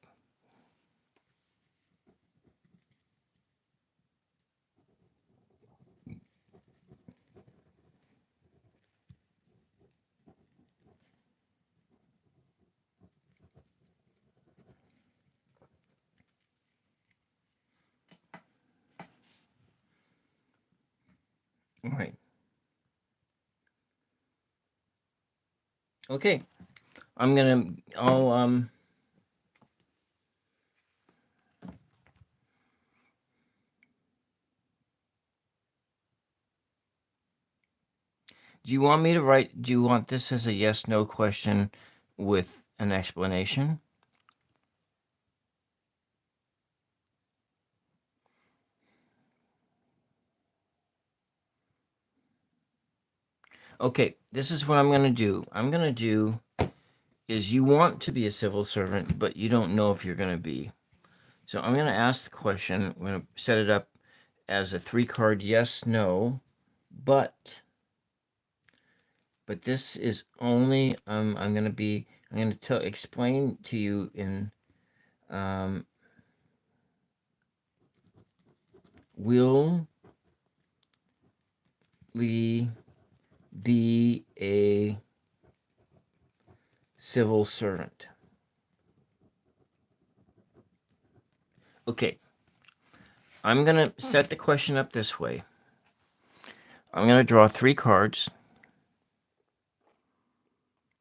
All right. Okay, I'll do you want me to write, do you want this as a yes, no question with an explanation? Okay, this is what I'm going to do. I'm going to do is you want to be a civil servant, but you don't know if you're going to be. So I'm going to ask the question. I'm going to set it up as a 3-card yes, no, but this is only I'm going to explain to you in will Lee be a civil servant? Okay, I'm going to set the question up this way. I'm going to draw 3 cards.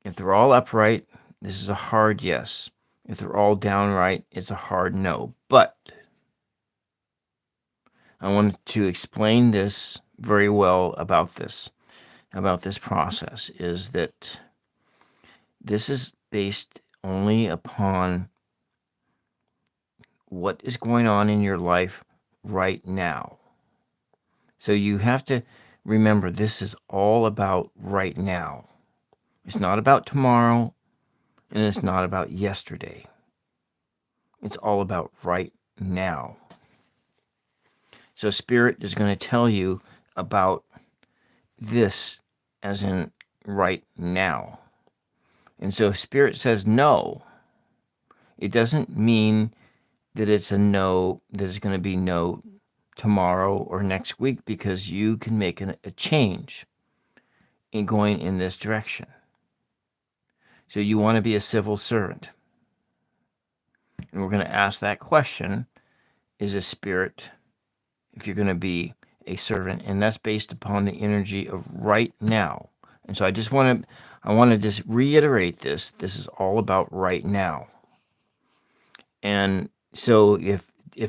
If they're all upright, this is a hard yes. If they're all downright, it's a hard no. But I want to explain this very well about this process, is that this is based only upon what is going on in your life right now. So you have to remember this is all about right now. It's not about tomorrow, and it's not about yesterday. It's all about right now. So Spirit is going to tell you about this as in right now. And so if Spirit says no, it doesn't mean that it's a no, that it's going to be no tomorrow or next week, because you can make a change in going in this direction. So you want to be a civil servant. And we're going to ask that question, is a Spirit, if you're going to be a servant, and that's based upon the energy of right now. And so I want to just reiterate this. This is all about right now. And so if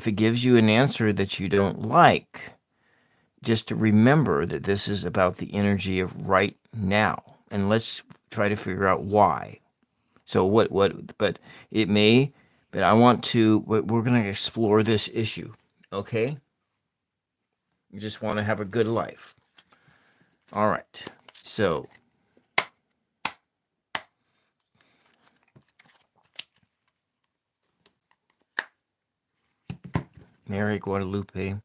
it gives you an answer that you don't like, just to remember that this is about the energy of right now. And let's try to figure out why. So but it may, but I want to, we're going to explore this issue. Okay? You just want to have a good life. All right. So Mary Guadalupe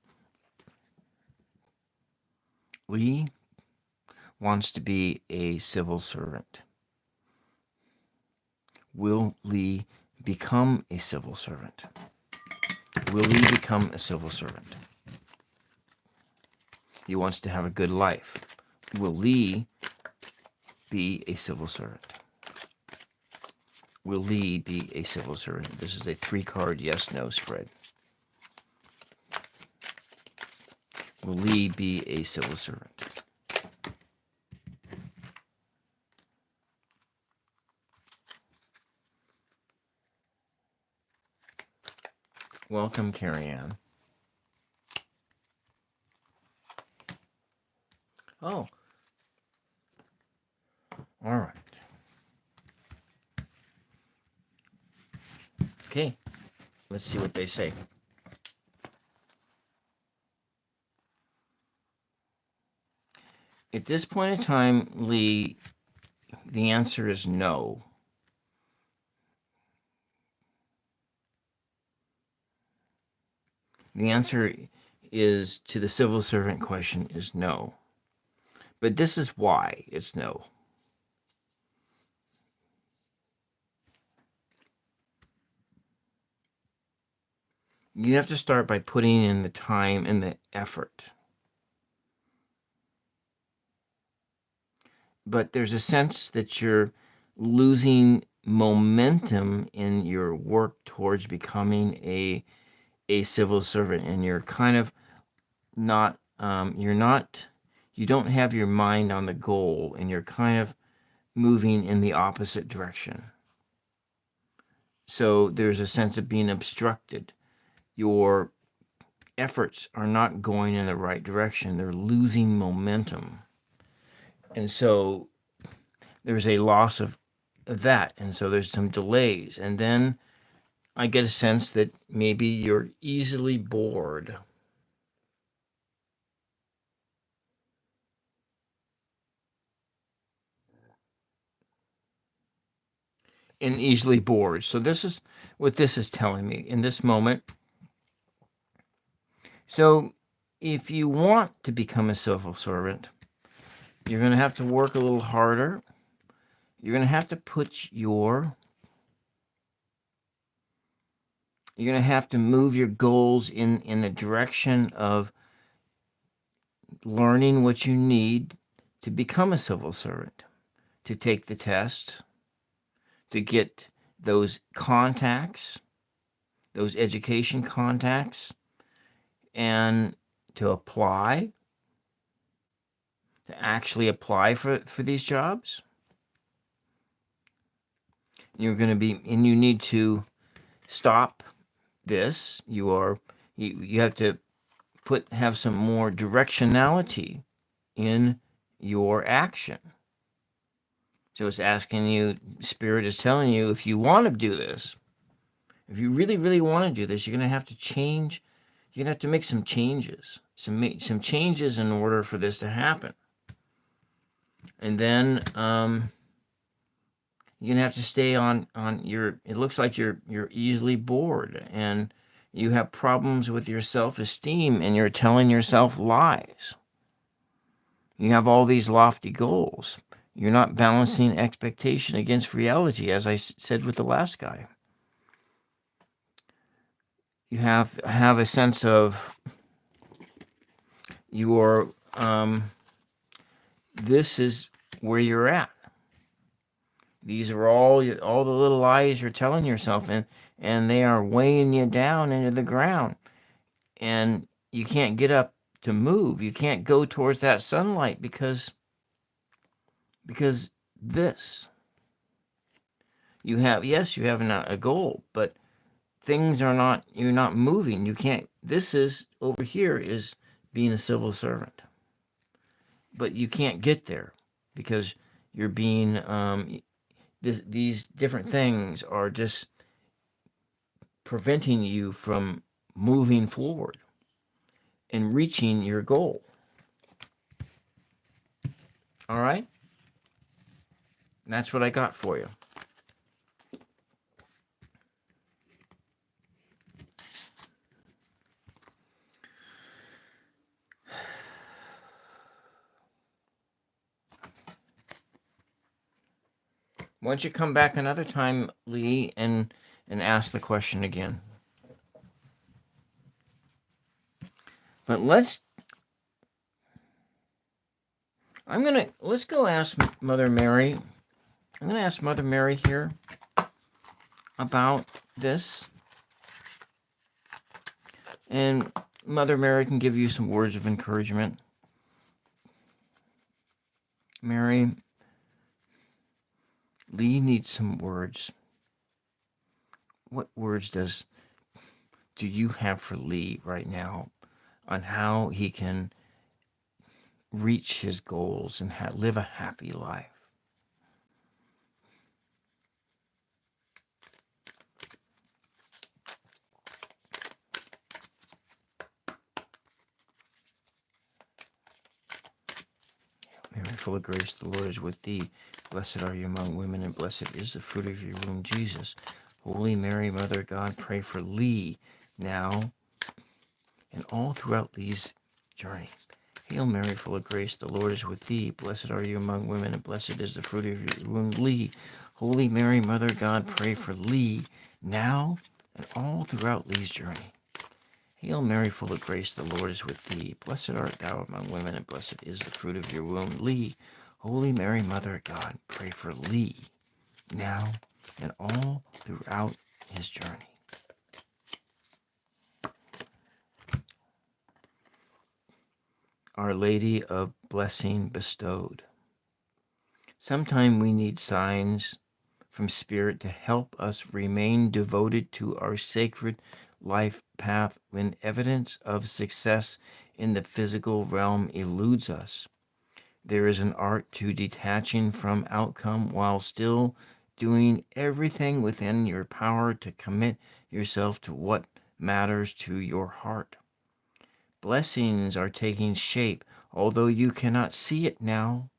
Lee wants to be a civil servant. Will Lee become a civil servant? Will Lee become a civil servant? He wants to have a good life. Will Lee be a civil servant? Will Lee be a civil servant? This is a 3-card yes-no spread. Will Lee be a civil servant? Welcome, Carrie Ann. Oh. All right. Okay. Let's see what they say. At this point in time, Lee, the answer is no. The answer is to the civil servant question is no. But this is why it's no. You have to start by putting in the time and the effort. But there's a sense that you're losing momentum in your work towards becoming a civil servant, and you're kind of not you don't have your mind on the goal, and you're kind of moving in the opposite direction. So there's a sense of being obstructed. Your efforts are not going in the right direction. They're losing momentum. And so there's a loss of that. And so there's some delays. And then I get a sense that maybe you're easily bored. And easily bored. So this is what this is telling me in this moment. So if you want to become a civil servant, you're going to have to work a little harder. You're going to have to you're going to have to move your goals in the direction of learning what you need to become a civil servant, to take the test, to get those contacts, those education contacts, and to apply, to actually apply for these jobs. You're going to be, and you need to stop this. You have to have some more directionality in your action. So it's asking you, Spirit is telling you, if you want to do this, if you really, really want to do this, you're going to have to change. You're going to have to make some changes, some changes in order for this to happen. And then you're going to have to stay on your, it looks like you're easily bored and you have problems with your self-esteem and you're telling yourself lies. You have all these lofty goals. You're not balancing expectation against reality, as I said with the last guy. You have a sense of your, this is where you're at. These are all the little lies you're telling yourself, and they are weighing you down into the ground. And you can't get up to move. You can't go towards that sunlight because this. You have a goal, but things are not, you're not moving. You can't, this is, over here is being a civil servant. But you can't get there because you're being, these different things are just preventing you from moving forward and reaching your goal. All right? And that's what I got for you. Why don't you come back another time, Lee, and ask the question again? But let's go ask Mother Mary. I'm going to ask Mother Mary here about this. And Mother Mary can give you some words of encouragement. Mary, Lee needs some words. What words do you have for Lee right now on how he can reach his goals and live a happy life? Mary, full of grace, the Lord is with thee. Blessed are you among women, and blessed is the fruit of your womb, Jesus. Holy Mary, Mother of God, pray for Lee now and all throughout Lee's journey. Hail Mary, full of grace, the Lord is with thee. Blessed are you among women, and blessed is the fruit of your womb, Lee. Holy Mary, Mother of God, pray for Lee now and all throughout Lee's journey. Hail Mary, full of grace, the Lord is with thee. Blessed art thou among women, and blessed is the fruit of your womb, Lee. Holy Mary, Mother of God, pray for Lee now and all throughout his journey. Our Lady of Blessing Bestowed, Sometimes we need signs from Spirit to help us remain devoted to our sacred life path when evidence of success in the physical realm eludes us. There is an art to detaching from outcome while still doing everything within your power to commit yourself to what matters to your heart. Blessings are taking shape, although you cannot see it now.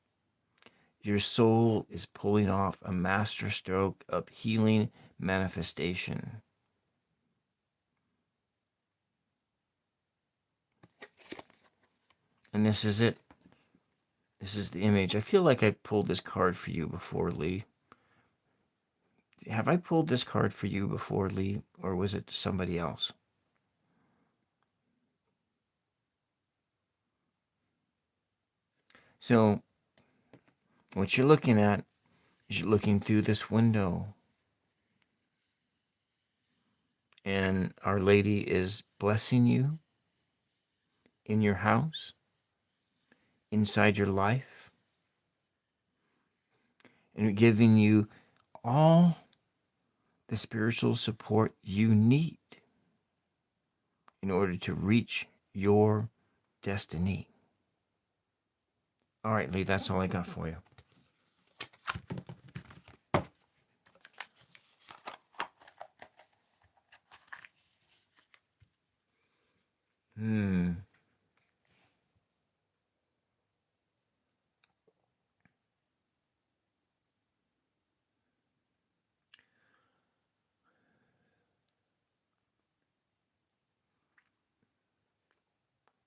Your soul is pulling off a masterstroke of healing manifestation. And this is it. This is the image. I feel like I pulled this card for you before, Lee. Have I pulled this card for you before, Lee, or was it somebody else? So, what you're looking at is you're looking through this window, and Our Lady is blessing you in your house, inside your life, and giving you all the spiritual support you need in order to reach your destiny. All right, Lee, that's all I got for you.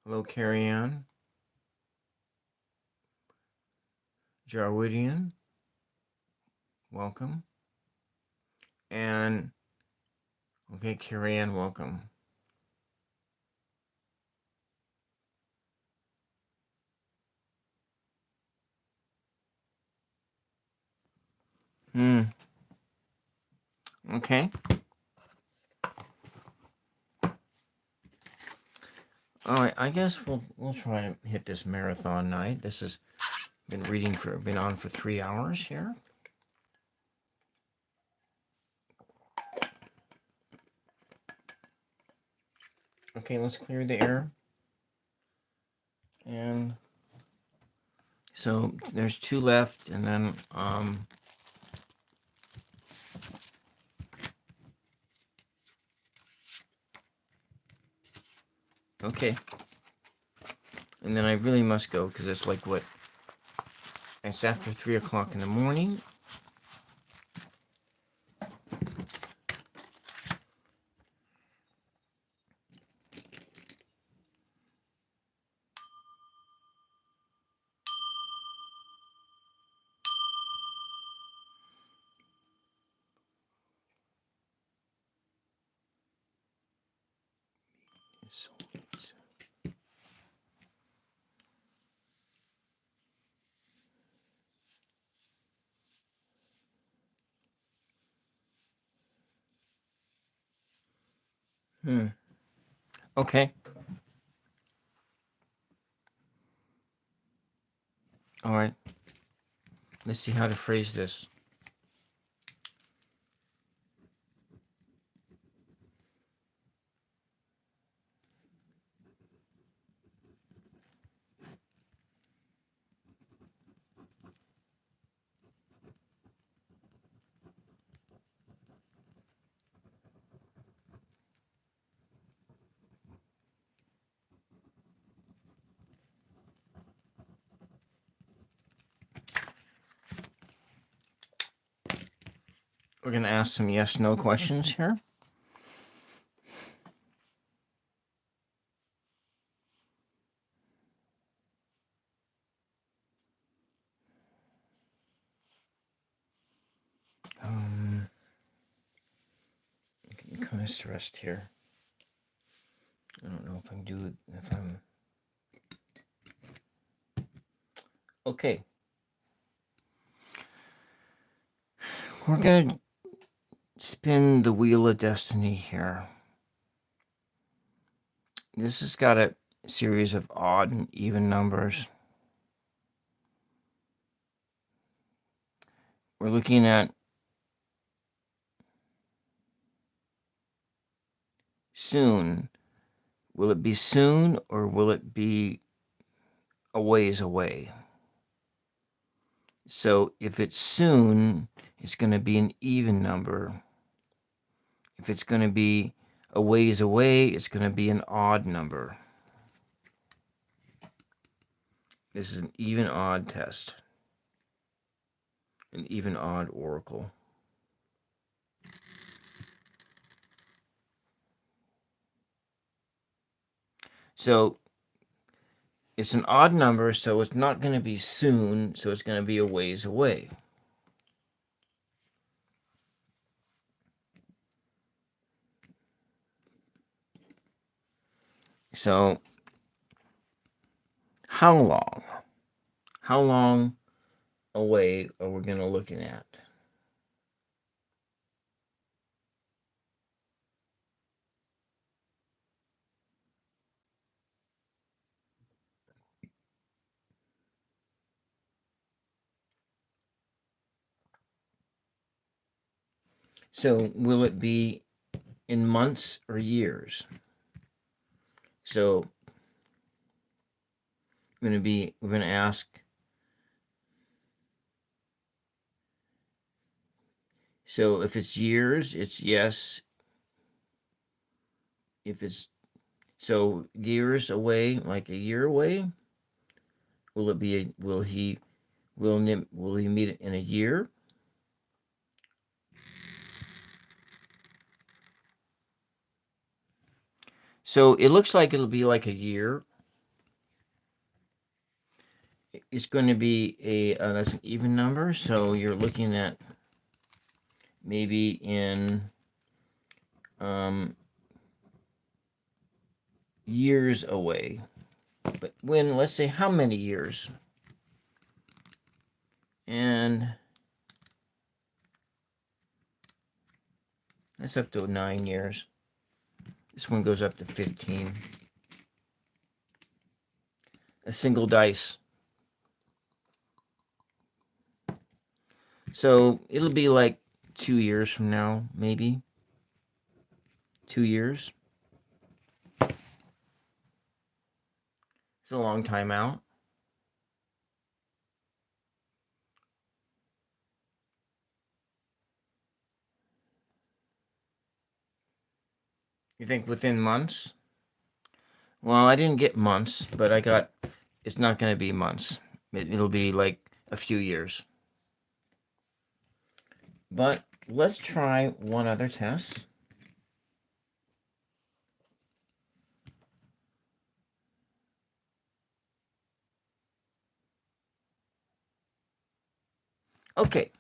Hello, Carrie Ann. Jarwoodian, welcome. And, okay, Carrie Ann, welcome. Okay. All right, I guess we'll try to hit this marathon night. This has been on for 3 hours here. Okay, let's clear the air. And so there's 2 left, and then okay. And then I really must go because it's like what? It's after 3 o'clock in the morning. Okay. All right. Let's see how to phrase this. We're going to ask some yes/no questions here. I'm kind of stressed here. I don't know if I'm doing if I'm okay. We're gonna spin the wheel of destiny here. This has got a series of odd and even numbers. we're looking at soon. Will it be soon or will it be a ways away? So if it's soon, it's going to be an even number. If it's going to be a ways away, it's going to be an odd number. This is an even odd test, an even odd oracle. So it's an odd number, so it's not going to be soon, so it's going to be a ways away. So how long? How long away are we going to looking at? So will it be in months or years? So we're going to ask, so if it's years, it's yes. If it's so years away, like a year away, will it be will he meet in a year? So it looks like it'll be like a year. It's going to be that's an even number, so you're looking at maybe in years away. But when, let's say, how many years? And that's up to 9 years. This one goes up to 15. A single dice. So it'll be like 2 years from now, maybe. 2 years. It's a long time out. You think within months? Well, I didn't get months, but I got, it's not going to be months. It'll be like a few years. But let's try one other test. Okay.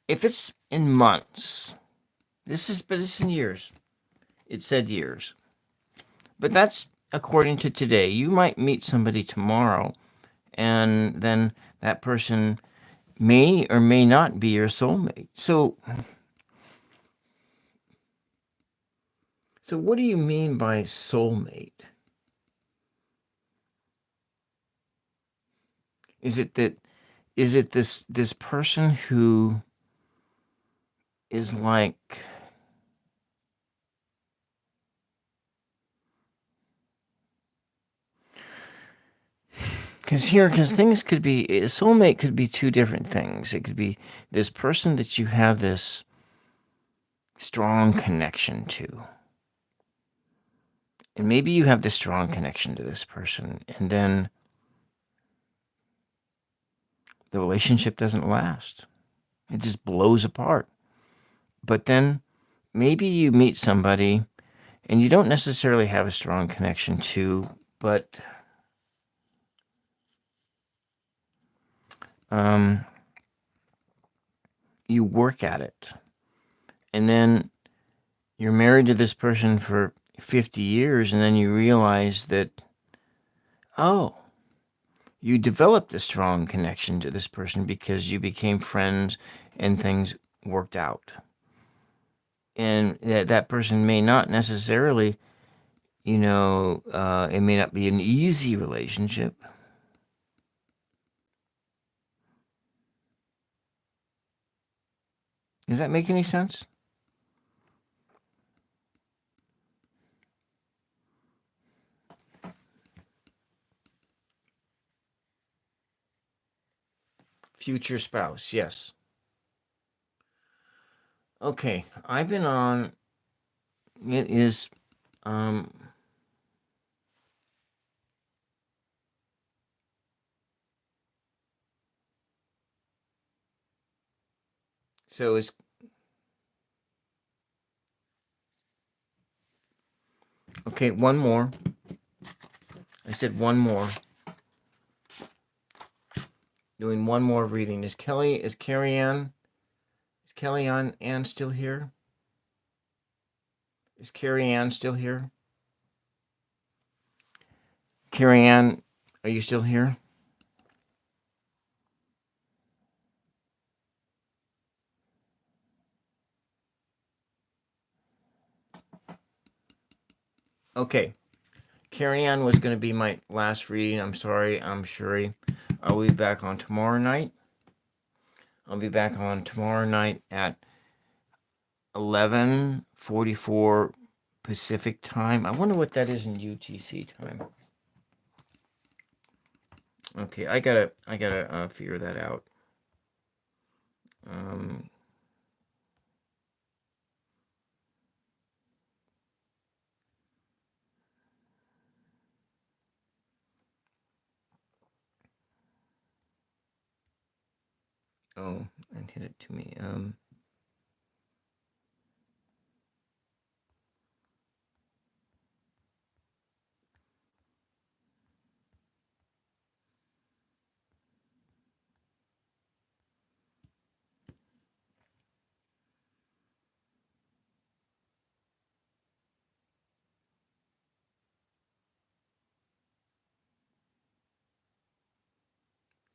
If it's in months, but it's in years. It said years. But that's according to today. You might meet somebody tomorrow, and then that person may or may not be your soulmate. So what do you mean by soulmate? Is it this person who is like, because things could be, a soulmate could be two different things. It could be this person that you have this strong connection to. And maybe you have this strong connection to this person, and then the relationship doesn't last. It just blows apart. But then maybe you meet somebody and you don't necessarily have a strong connection to, but you work at it. And then you're married to this person for 50 years, and then you realize that, oh, you developed a strong connection to this person because you became friends and things worked out. And that person may not necessarily, it may not be an easy relationship. Does that make any sense? Future spouse, yes. Okay, I've been on. It is. Um, so it's okay. One more. I said one more. Doing one more reading. Is Carrie Ann? Is Kelly Ann still here? Is Carrie Ann still here? Carrie Ann, are you still here? Okay. Carrie Ann was going to be my last reading. I'm sorry. I'm Shuri. I'll be back on tomorrow night. I'll be back on tomorrow night at 11:44 Pacific time. I wonder what that is in UTC time. Okay, I gotta figure that out. Um, oh, and hit it to me.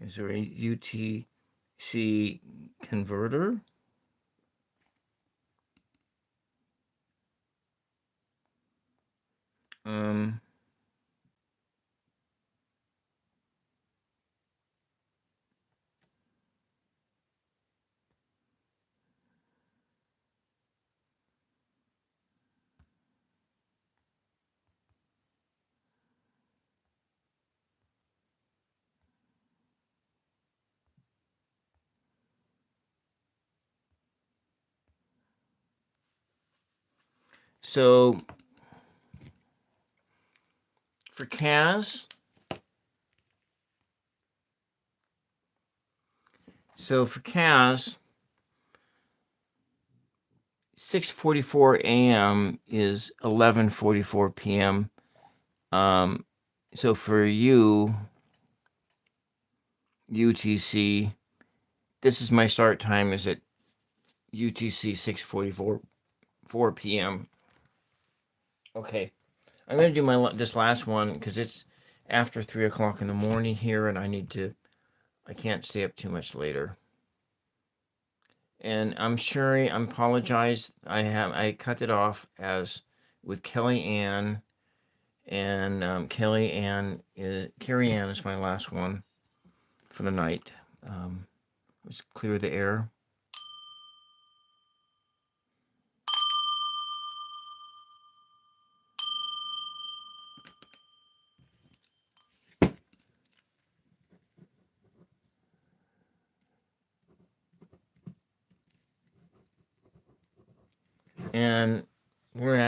Is there a UTC converter? Um, so for Kaz, so for Kaz, 6:44 a.m. is 11:44 p.m. So for you, UTC, this is my start time is at UTC 6:44 p.m. Okay, I'm gonna do this last one because it's after 3 o'clock in the morning here, and I can't stay up too much later. And I'm sure I apologize. I cut it off as with Kelly Ann, and Carrie Ann is my last one for the night. Let's clear the air. And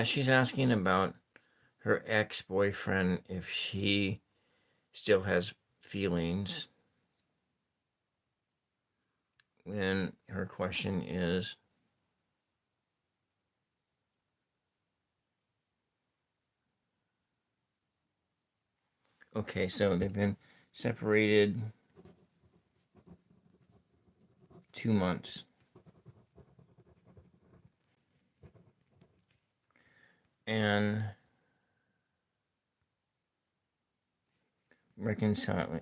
she's asking about her ex-boyfriend, if she still has feelings. And her question is, okay, so they've been separated 2 months. And reconciling.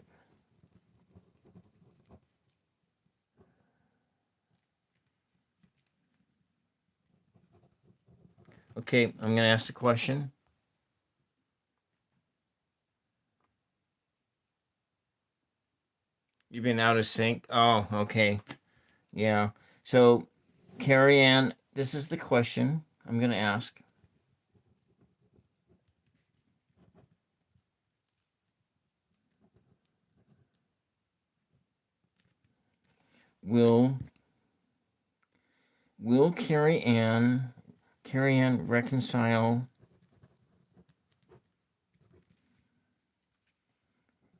Okay, I'm gonna ask the question. You've been out of sync. Oh, okay. Yeah. So Carrie Ann, this is the question I'm going to ask. Will Carrie Ann reconcile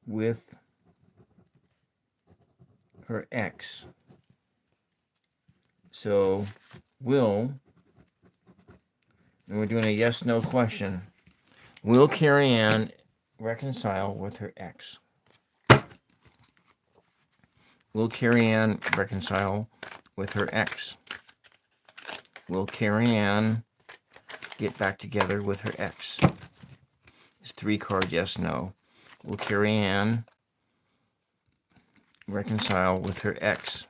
with her ex? So, and we're doing a yes/no question. Will Carrie Ann reconcile with her ex? Will Carrie Ann reconcile with her ex? Will Carrie Ann get back together with her ex? It's 3-card yes/no. Will Carrie Ann reconcile with her ex?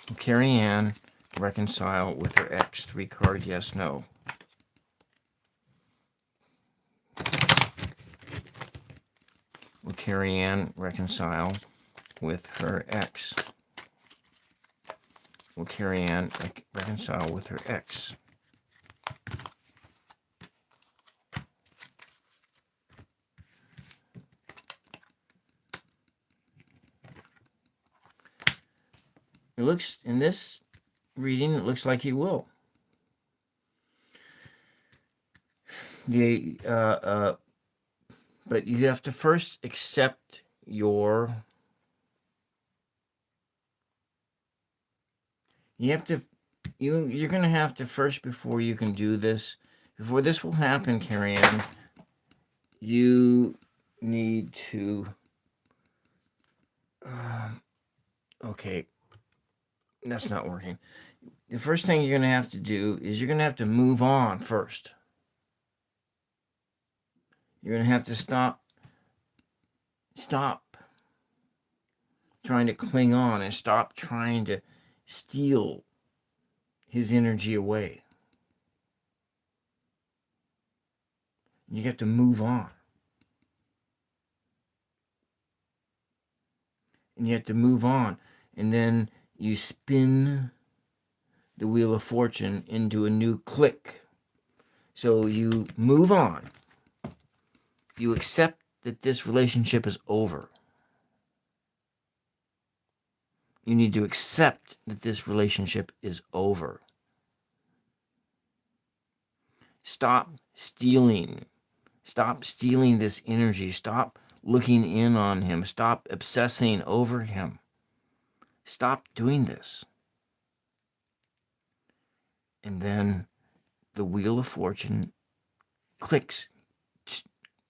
Will Carrie Ann reconcile with her ex? 3-card yes/no. Will Carrie Ann reconcile with her ex? Will Carrie Ann reconcile with her ex? It looks, in this reading, it looks like he will. But you have to first accept you're going to have to first, before you can do this, before this will happen, Carrie Ann, you need to, okay, that's not working. The first thing you're going to have to do is you're going to have to move on first. You're going to have to stop trying to cling on and stop trying to steal his energy away. You have to move on. And you have to move on. And then you spin the Wheel of Fortune into a new click. So you move on. You accept that this relationship is over. You need to accept that this relationship is over. Stop stealing. Stop stealing this energy. Stop looking in on him. Stop obsessing over him. Stop doing this. And then the Wheel of Fortune clicks,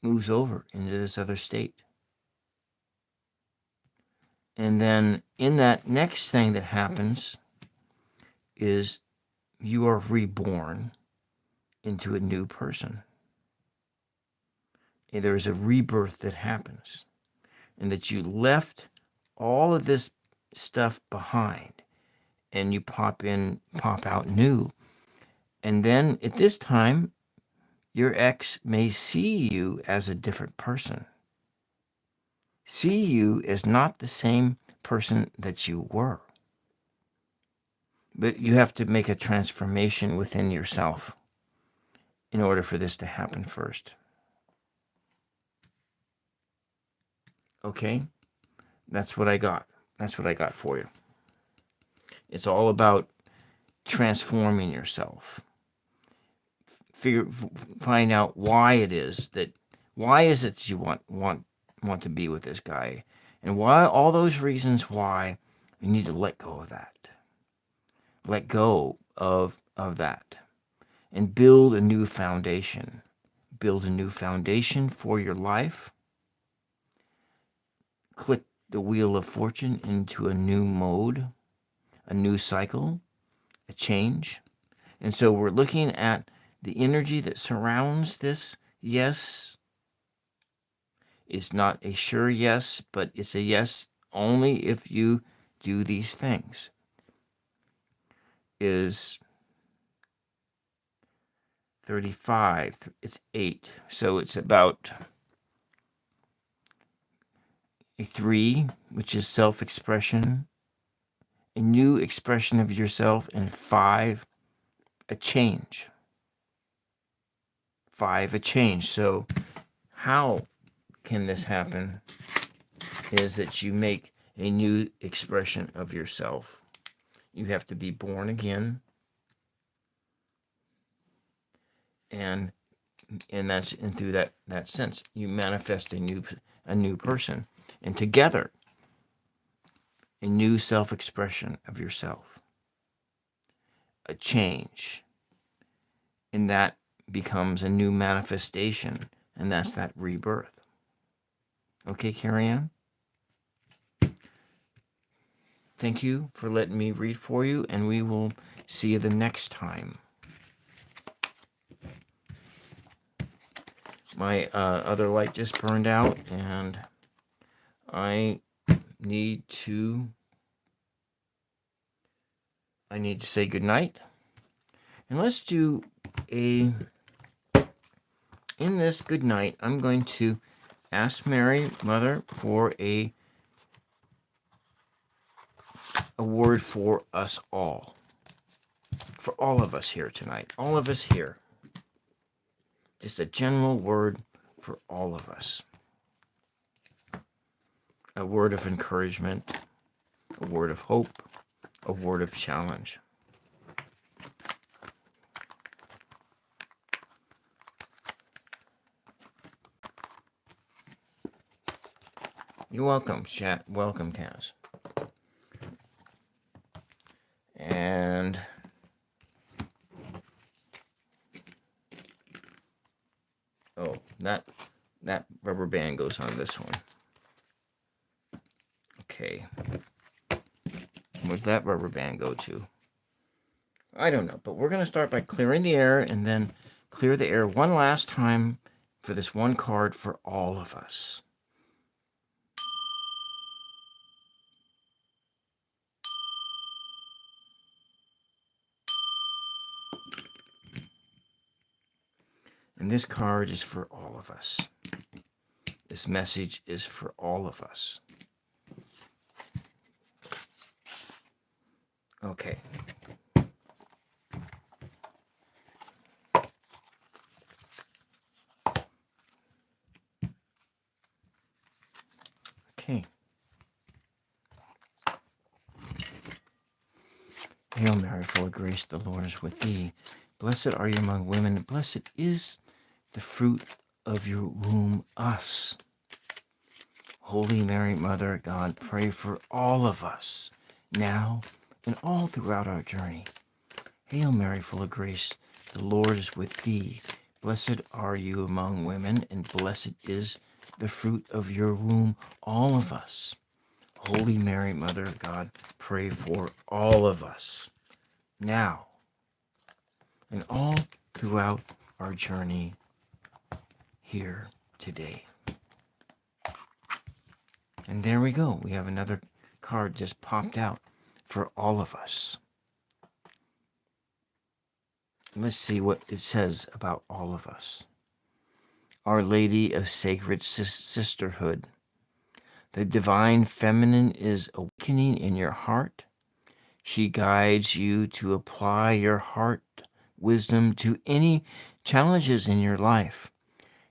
moves over into this other state. And then in that next thing that happens is you are reborn into a new person. And there's a rebirth that happens. And that you left all of this stuff behind. And you pop out new. And then at this time, your ex may see you as a different person. See you as not the same person that you were. But you have to make a transformation within yourself in order for this to happen first. Okay? That's what I got. That's what I got for you. It's all about transforming yourself. Find out why it is that you want to be with this guy, and why all those reasons why you need to let go of that. Let go of that and build a new foundation. Build a new foundation for your life. Click the Wheel of Fortune into a new mode, a new cycle, a change. And so we're looking at the energy that surrounds this yes. It's not a sure yes, but it's a yes only if you do these things. Is 35, it's 8. So it's about a 3, which is self-expression, a new expression of yourself. And 5, a change. 5, a change. So how can this happen is that you make a new expression of yourself. You have to be born again, and through that sense you manifest a new person, and together a new self-expression of yourself, a change, and that becomes a new manifestation, and that's that rebirth. Okay, Carrie Ann? Thank you for letting me read for you, and we will see you the next time. My other light just burned out, and I need to say goodnight. And let's do in this good night, I'm going to ask Mary, Mother, for a word for us all. For all of us here tonight. All of us here. Just a general word for all of us. A word of encouragement, a word of hope, a word of challenge. You're welcome, chat. Welcome, Kaz. And oh, that rubber band goes on this one. Okay. Where'd that rubber band go to? I don't know, but we're going to start by clearing the air and then clear the air one last time for this one card for all of us. And this card is for all of us. This message is for all of us. Okay. Okay. Hail Mary, full of grace, the Lord is with thee. Blessed are you among women, and blessed is the fruit of your womb, us. Holy Mary, Mother of God, pray for all of us, now and all throughout our journey. Hail Mary, full of grace, the Lord is with thee. Blessed are you among women, and blessed is the fruit of your womb, all of us. Holy Mary, Mother of God, pray for all of us, now and all throughout our journey here today. And there we go. We have another card just popped out for all of us. Let's see what it says about all of us. Our Lady of Sacred Sisterhood. The divine feminine is awakening in your heart. She guides you to apply your heart wisdom to any challenges in your life,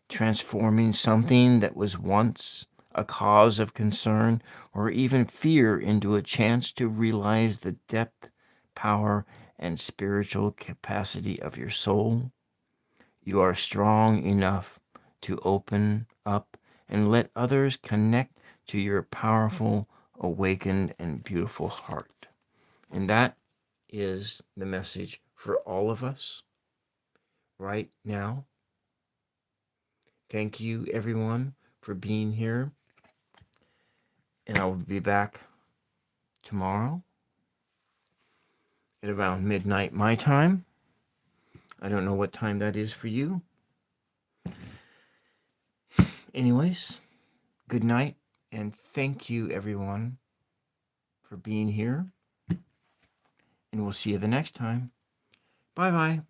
transforming something that was once a cause of concern or even fear into a chance to realize the depth, power, and spiritual capacity of your soul. You are strong enough to open up and let others connect to your powerful, awakened, and beautiful heart. And that is the message for all of us right now. Thank you, everyone, for being here. And I will be back tomorrow at around midnight my time. I don't know what time that is for you. Anyways, good night, and thank you, everyone, for being here. And we'll see you the next time. Bye-bye.